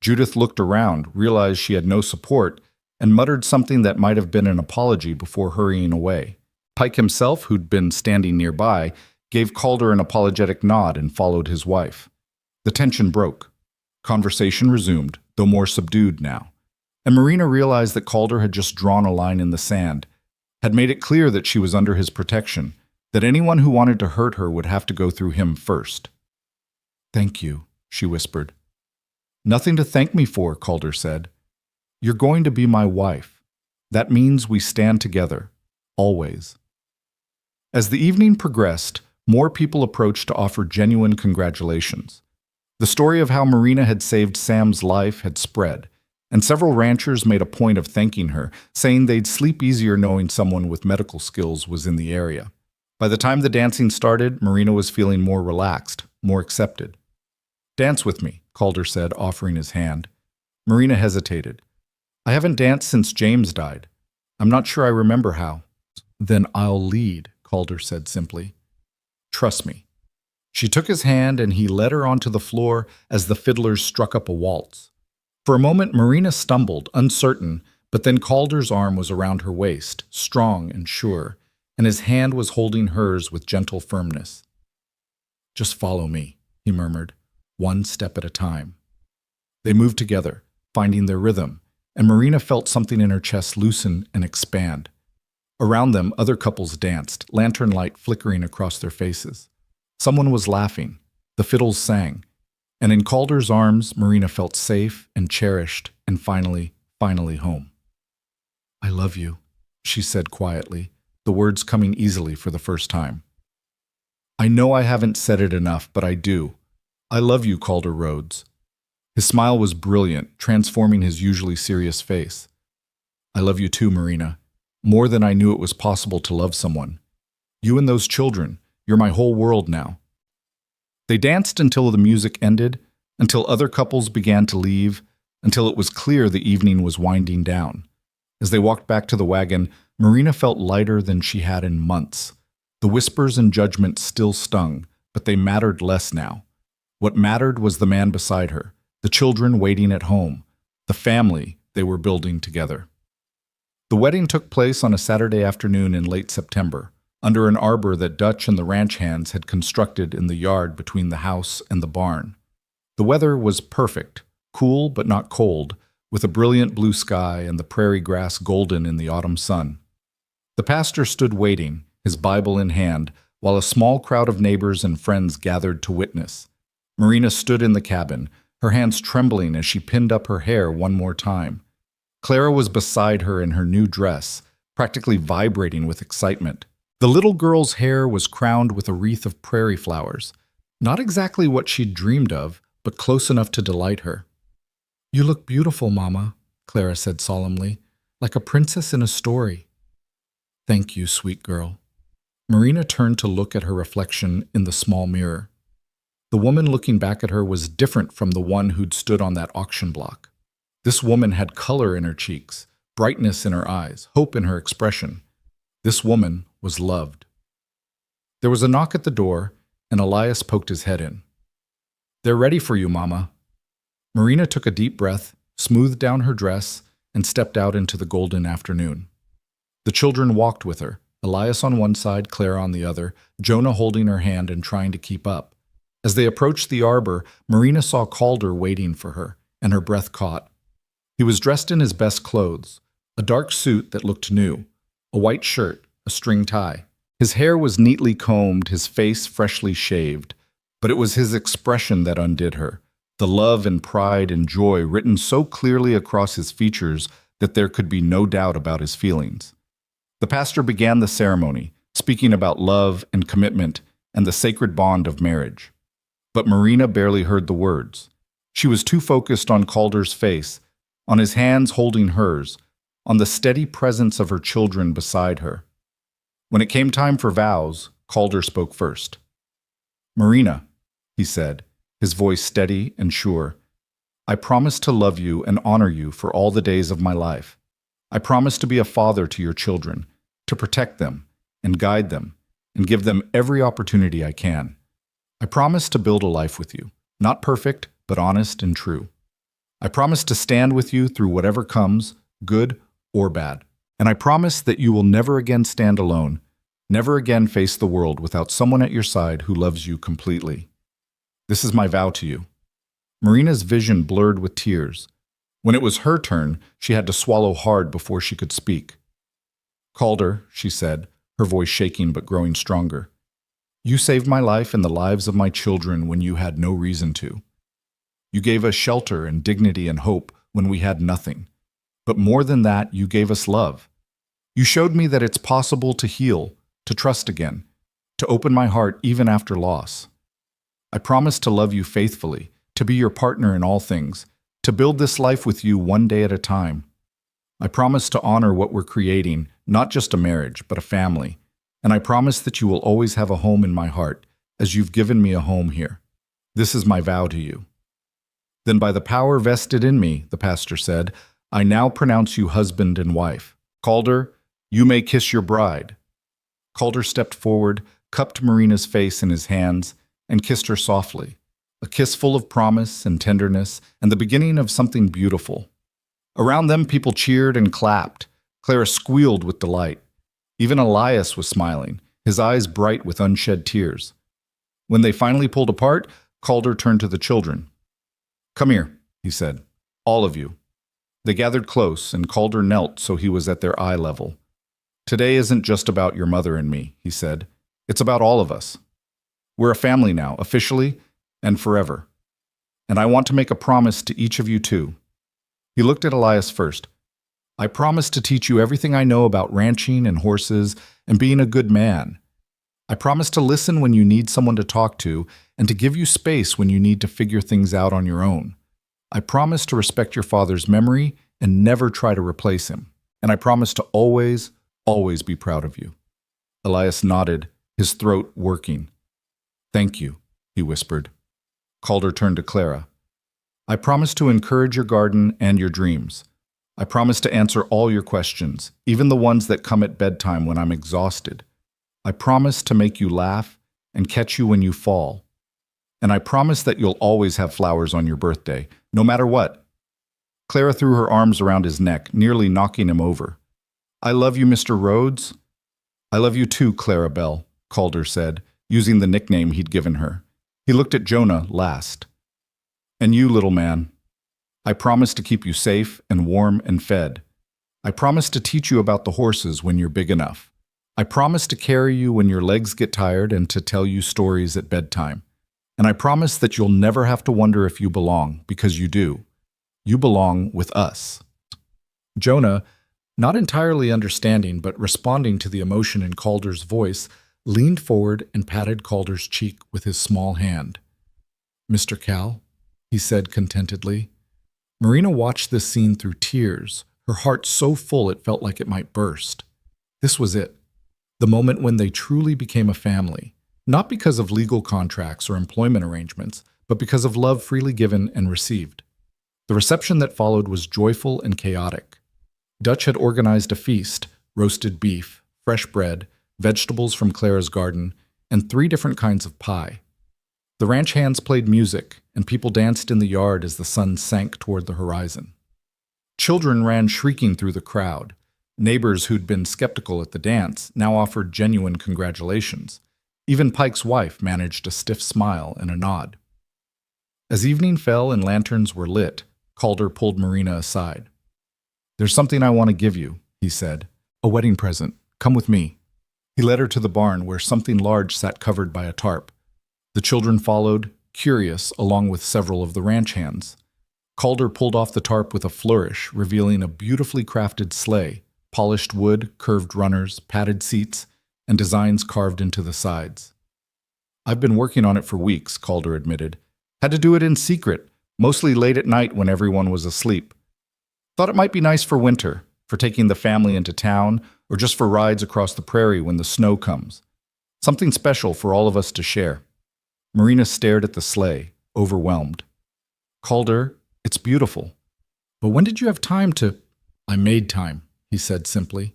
Speaker 1: Judith looked around, realized she had no support, and muttered something that might have been an apology before hurrying away. Pike himself, who'd been standing nearby, gave Calder an apologetic nod and followed his wife. The tension broke. Conversation resumed, though more subdued now. and Marina realized that Calder had just drawn a line in the sand, had made it clear that she was under his protection, that anyone who wanted to hurt her would have to go through him first. "Thank you," she whispered. "Nothing to thank me for," Calder said. "You're going to be my wife. That means we stand together, always." As the evening progressed, more people approached to offer genuine congratulations. The story of how Marina had saved Sam's life had spread, and several ranchers made a point of thanking her, saying they'd sleep easier knowing someone with medical skills was in the area. By the time the dancing started, Marina was feeling more relaxed, more accepted. "Dance with me," Calder said, offering his hand. Marina hesitated. "I haven't danced since James died. I'm not sure I remember how." "Then I'll lead," Calder said simply. "Trust me." She took his hand and he led her onto the floor as the fiddlers struck up a waltz. For a moment, Marina stumbled, uncertain, but then Calder's arm was around her waist, strong and sure, and his hand was holding hers with gentle firmness. "Just follow me," he murmured, "one step at a time." They moved together, finding their rhythm, and Marina felt something in her chest loosen and expand. Around them, other couples danced, lantern light flickering across their faces. Someone was laughing. The fiddles sang. And in Calder's arms, Marina felt safe and cherished and finally home. "I love you," she said quietly, the words coming easily for the first time. "I know I haven't said it enough, but I do. I love you, Calder Rhodes." His smile was brilliant, transforming his usually serious face. "I love you too, Marina. More than I knew it was possible to love someone. You and those children, you're my whole world now." They danced until the music ended, until other couples began to leave, until it was clear the evening was winding down. As they walked back to the wagon, Marina felt lighter than she had in months. The whispers and judgment still stung, but they mattered less now. What mattered was the man beside her, the children waiting at home, the family they were building together. The wedding took place on a Saturday afternoon in late September, under an arbor that Dutch and the ranch hands had constructed in the yard between the house and the barn. The weather was perfect, cool but not cold, with a brilliant blue sky and the prairie grass golden in the autumn sun. The pastor stood waiting, his Bible in hand, while a small crowd of neighbors and friends gathered to witness. Marina stood in the cabin, her hands trembling as she pinned up her hair one more time. Clara was beside her in her new dress, practically vibrating with excitement. The little girl's hair was crowned with a wreath of prairie flowers, not exactly what she'd dreamed of, but close enough to delight her. "You look beautiful, Mama," Clara said solemnly, "like a princess in a story." "Thank you, sweet girl." Marina turned to look at her reflection in the small mirror. The woman looking back at her was different from the one who'd stood on that auction block. This woman had color in her cheeks, brightness in her eyes, hope in her expression. This woman was loved. There was a knock at the door, and Elias poked his head in. "They're ready for you, Mama." Marina took a deep breath, smoothed down her dress, and stepped out into the golden afternoon. The children walked with her, Elias on one side, Clara on the other, Jonah holding her hand and trying to keep up. As they approached the arbor, Marina saw Calder waiting for her, and her breath caught. He was dressed in his best clothes, a dark suit that looked new, a white shirt, a string tie. His hair was neatly combed, his face freshly shaved, but it was his expression that undid her, the love and pride and joy written so clearly across his features that there could be no doubt about his feelings. The pastor began the ceremony, speaking about love and commitment and the sacred bond of marriage. But Marina barely heard the words. She was too focused on Calder's face, on his hands holding hers, on the steady presence of her children beside her. When it came time for vows, Calder spoke first. "Marina," he said, his voice steady and sure, "I promise to love you and honor you for all the days of my life. I promise to be a father to your children, to protect them and guide them and give them every opportunity I can. I promise to build a life with you, not perfect, but honest and true. I promise to stand with you through whatever comes, good or bad. And I promise that you will never again stand alone, never again face the world without someone at your side who loves you completely. This is my vow to you." Marina's vision blurred with tears. When it was her turn, she had to swallow hard before she could speak. "Calder," she said, her voice shaking but growing stronger. "You saved my life and the lives of my children when you had no reason to. You gave us shelter and dignity and hope when we had nothing. But more than that, you gave us love. You showed me that it's possible to heal, to trust again, to open my heart even after loss. I promise to love you faithfully, to be your partner in all things, to build this life with you one day at a time. I promise to honor what we're creating, not just a marriage, but a family. And I promise that you will always have a home in my heart, as you've given me a home here. This is my vow to you." "Then by the power vested in me," the pastor said, "I now pronounce you husband and wife. Calder, you may kiss your bride." Calder stepped forward, cupped Marina's face in his hands, and kissed her softly, a kiss full of promise and tenderness and the beginning of something beautiful. Around them, people cheered and clapped. Clara squealed with delight. Even Elias was smiling, his eyes bright with unshed tears. When they finally pulled apart, Calder turned to the children. "Come here," he said, "all of you." They gathered close, and Calder knelt so he was at their eye level. "Today isn't just about your mother and me," he said. "It's about all of us. We're a family now, officially and forever. And I want to make a promise to each of you too." He looked at Elias first. "I promise to teach you everything I know about ranching and horses and being a good man. I promise to listen when you need someone to talk to and to give you space when you need to figure things out on your own. I promise to respect your father's memory and never try to replace him. And I promise to always, always be proud of you." Elias nodded, his throat working. "Thank you," he whispered. Calder turned to Clara. "I promise to encourage your garden and your dreams. I promise to answer all your questions, even the ones that come at bedtime when I'm exhausted. I promise to make you laugh and catch you when you fall. And I promise that you'll always have flowers on your birthday, no matter what." Clara threw her arms around his neck, nearly knocking him over. "I love you, Mr. Rhodes." "I love you too, Clara Bell," Calder said, using the nickname he'd given her. He looked at Jonah last. "And you, little man. I promise to keep you safe and warm and fed. I promise to teach you about the horses when you're big enough. I promise to carry you when your legs get tired and to tell you stories at bedtime. And I promise that you'll never have to wonder if you belong, because you do. You belong with us." Jonah, not entirely understanding but responding to the emotion in Calder's voice, leaned forward and patted Calder's cheek with his small hand. "Mr. Cal," he said contentedly. Marina watched this scene through tears, her heart so full it felt like it might burst. This was it, the moment when they truly became a family, not because of legal contracts or employment arrangements, but because of love freely given and received. The reception that followed was joyful and chaotic. Dutch had organized a feast, roasted beef, fresh bread, vegetables from Clara's garden, and 3 different kinds of pie. The ranch hands played music, and people danced in the yard as the sun sank toward the horizon. Children ran shrieking through the crowd. Neighbors who'd been skeptical at the dance now offered genuine congratulations. Even Pike's wife managed a stiff smile and a nod. As evening fell and lanterns were lit, Calder pulled Marina aside. "There's something I want to give you," he said. "A wedding present. Come with me." He led her to the barn where something large sat covered by a tarp. The children followed, curious, along with several of the ranch hands. Calder pulled off the tarp with a flourish, revealing a beautifully crafted sleigh, polished wood, curved runners, padded seats, and designs carved into the sides. "I've been working on it for weeks," Calder admitted. "Had to do it in secret, mostly late at night when everyone was asleep. Thought it might be nice for winter, for taking the family into town, or just for rides across the prairie when the snow comes. Something special for all of us to share." Marina stared at the sleigh, overwhelmed. "Calder, it's beautiful. But when did you have time to—" "I made time," he said simply.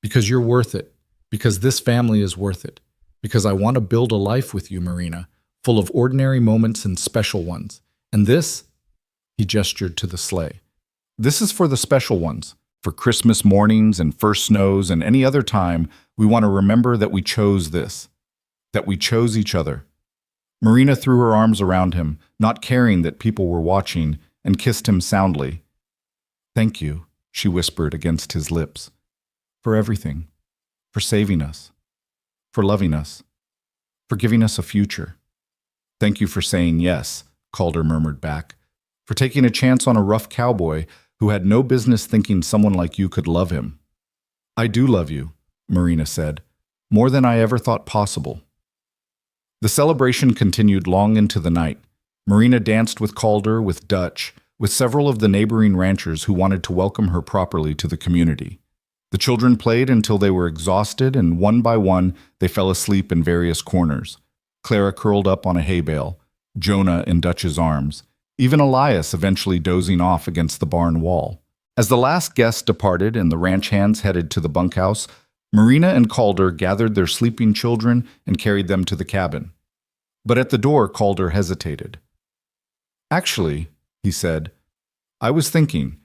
Speaker 1: "Because you're worth it. Because this family is worth it. Because I want to build a life with you, Marina, full of ordinary moments and special ones. And this," he gestured to the sleigh, "this is for the special ones. For Christmas mornings and first snows and any other time, we want to remember that we chose this. That we chose each other." Marina threw her arms around him, not caring that people were watching, and kissed him soundly. Thank you, she whispered against his lips. For everything. For saving us. For loving us. For giving us a future. Thank you for saying yes, Calder murmured back. For taking a chance on a rough cowboy who had no business thinking someone like you could love him. I do love you, Marina said, more than I ever thought possible. The celebration continued long into the night. Marina danced with Calder, with Dutch, with several of the neighboring ranchers who wanted to welcome her properly to the community. The children played until they were exhausted, and one by one they fell asleep in various corners. Clara curled up on a hay bale, Jonah in Dutch's arms, even Elias eventually dozing off against the barn wall. As the last guest departed and the ranch hands headed to the bunkhouse, Marina and Calder gathered their sleeping children and carried them to the cabin. But at the door, Calder hesitated. Actually, he said, I was thinking,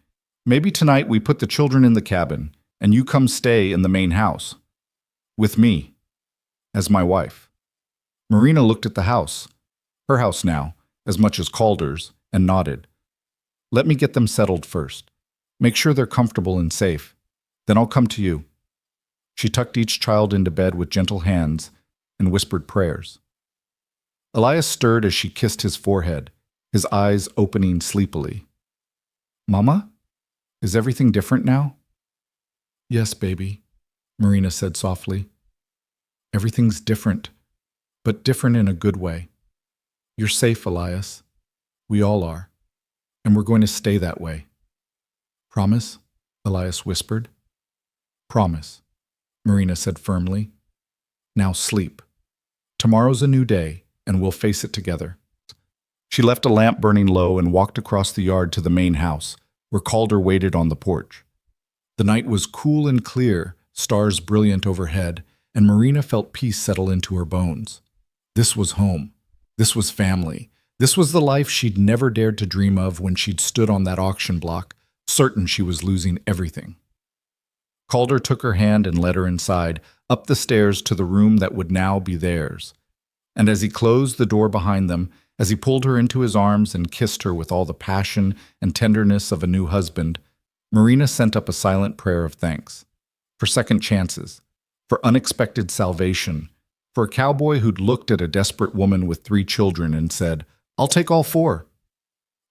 Speaker 1: maybe tonight we put the children in the cabin and you come stay in the main house. With me. As my wife. Marina looked at the house. Her house now, as much as Calder's, and nodded. Let me get them settled first. Make sure they're comfortable and safe. Then I'll come to you. She tucked each child into bed with gentle hands and whispered prayers. Elias stirred as she kissed his forehead, his eyes opening sleepily. Mama? Is everything different now? Yes, baby, Marina said softly. Everything's different, but different in a good way. You're safe, Elias. We all are. And we're going to stay that way. Promise? Elias whispered. Promise, Marina said firmly. Now sleep. Tomorrow's a new day, and we'll face it together. She left a lamp burning low and walked across the yard to the main house, where Calder waited on the porch. The night was cool and clear, stars brilliant overhead, and Marina felt peace settle into her bones. This was home. This was family. This was the life she'd never dared to dream of when she'd stood on that auction block, certain she was losing everything. Calder took her hand and led her inside, up the stairs to the room that would now be theirs. And as he closed the door behind them, as he pulled her into his arms and kissed her with all the passion and tenderness of a new husband, Marina sent up a silent prayer of thanks. For second chances, for unexpected salvation, for a cowboy who'd looked at a desperate woman with 3 children and said, I'll take all 4.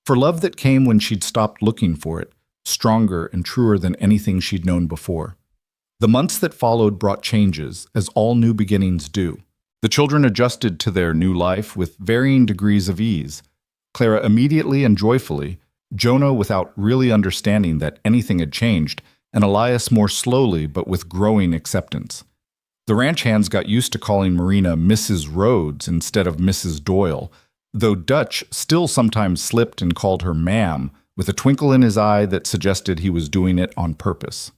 Speaker 1: For love that came when she'd stopped looking for it, stronger and truer than anything she'd known before. The months that followed brought changes, as all new beginnings do. The children adjusted to their new life with varying degrees of ease. Clara immediately and joyfully, Jonah without really understanding that anything had changed, and Elias more slowly but with growing acceptance. The ranch hands got used to calling Marina Mrs. Rhodes instead of Mrs. Doyle, though Dutch still sometimes slipped and called her ma'am, with a twinkle in his eye that suggested he was doing it on purpose.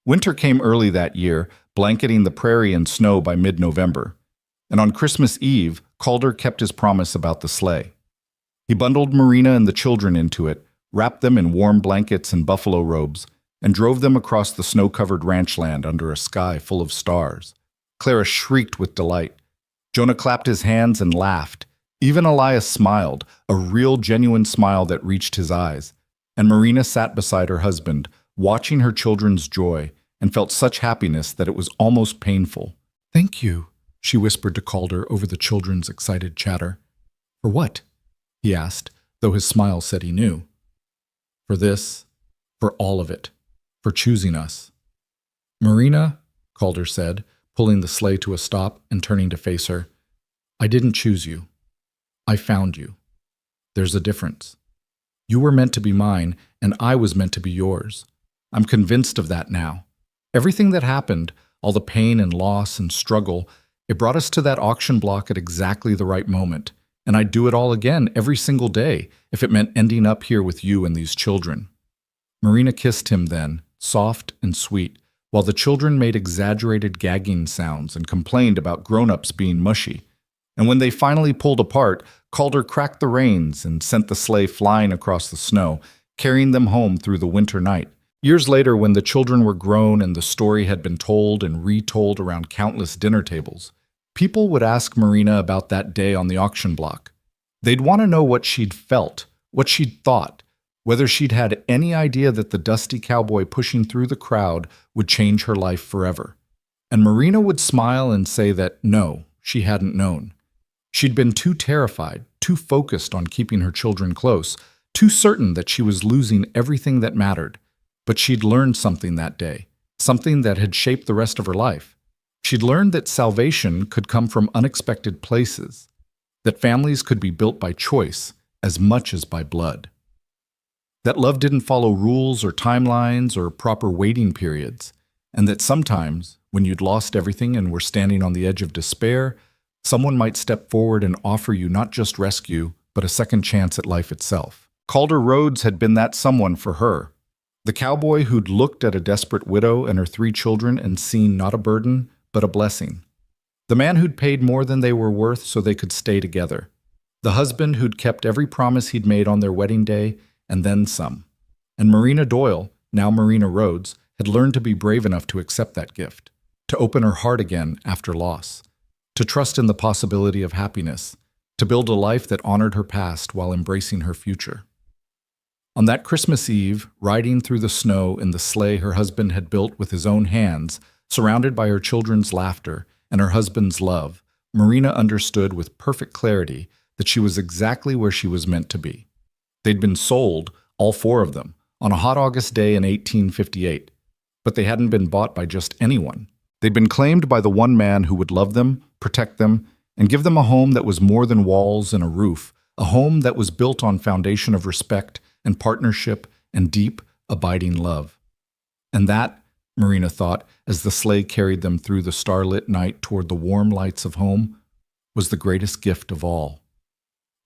Speaker 1: Winter came early that year, blanketing the prairie in snow by mid-November. And on Christmas Eve, Calder kept his promise about the sleigh. He bundled Marina and the children into it, wrapped them in warm blankets and buffalo robes, and drove them across the snow-covered ranchland under a sky full of stars. Clara shrieked with delight. Jonah clapped his hands and laughed. Even Elias smiled, a real, genuine smile that reached his eyes. And Marina sat beside her husband, watching her children's joy, and felt such happiness that it was almost painful. Thank you, she whispered to Calder over the children's excited chatter. For what? He asked, though his smile said he knew. For this, for all of it, for choosing us. Marina, Calder said, pulling the sleigh to a stop and turning to face her, I didn't choose you. I found you. There's a difference. You were meant to be mine, and I was meant to be yours. I'm convinced of that now. Everything that happened, all the pain and loss and struggle, it brought us to that auction block at exactly the right moment, and I'd do it all again every single day if it meant ending up here with you and these children. Marina kissed him then, soft and sweet, while the children made exaggerated gagging sounds and complained about grown-ups being mushy. And when they finally pulled apart, Calder cracked the reins and sent the sleigh flying across the snow, carrying them home through the winter night. Years later, when the children were grown and the story had been told and retold around countless dinner tables, people would ask Marina about that day on the auction block. They'd want to know what she'd felt, what she'd thought, whether she'd had any idea that the dusty cowboy pushing through the crowd would change her life forever. And Marina would smile and say that no, she hadn't known. She'd been too terrified, too focused on keeping her children close, too certain that she was losing everything that mattered. But she'd learned something that day, something that had shaped the rest of her life. She'd learned that salvation could come from unexpected places, that families could be built by choice as much as by blood, that love didn't follow rules or timelines or proper waiting periods, and that sometimes, when you'd lost everything and were standing on the edge of despair, someone might step forward and offer you not just rescue, but a second chance at life itself. Calder Rhodes had been that someone for her. The cowboy who'd looked at a desperate widow and her 3 children and seen not a burden, but a blessing. The man who'd paid more than they were worth so they could stay together. The husband who'd kept every promise he'd made on their wedding day, and then some. And Marina Doyle, now Marina Rhodes, had learned to be brave enough to accept that gift, to open her heart again after loss, to trust in the possibility of happiness, to build a life that honored her past while embracing her future. On that Christmas Eve, riding through the snow in the sleigh her husband had built with his own hands, surrounded by her children's laughter and her husband's love, Marina understood with perfect clarity that she was exactly where she was meant to be. They'd been sold, all 4 of them, on a hot August day in 1858, but they hadn't been bought by just anyone. They'd been claimed by the one man who would love them, protect them, and give them a home that was more than walls and a roof, a home that was built on foundation of respect and partnership and deep, abiding love. And that, Marina thought, as the sleigh carried them through the starlit night toward the warm lights of home, was the greatest gift of all.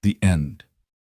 Speaker 1: The end.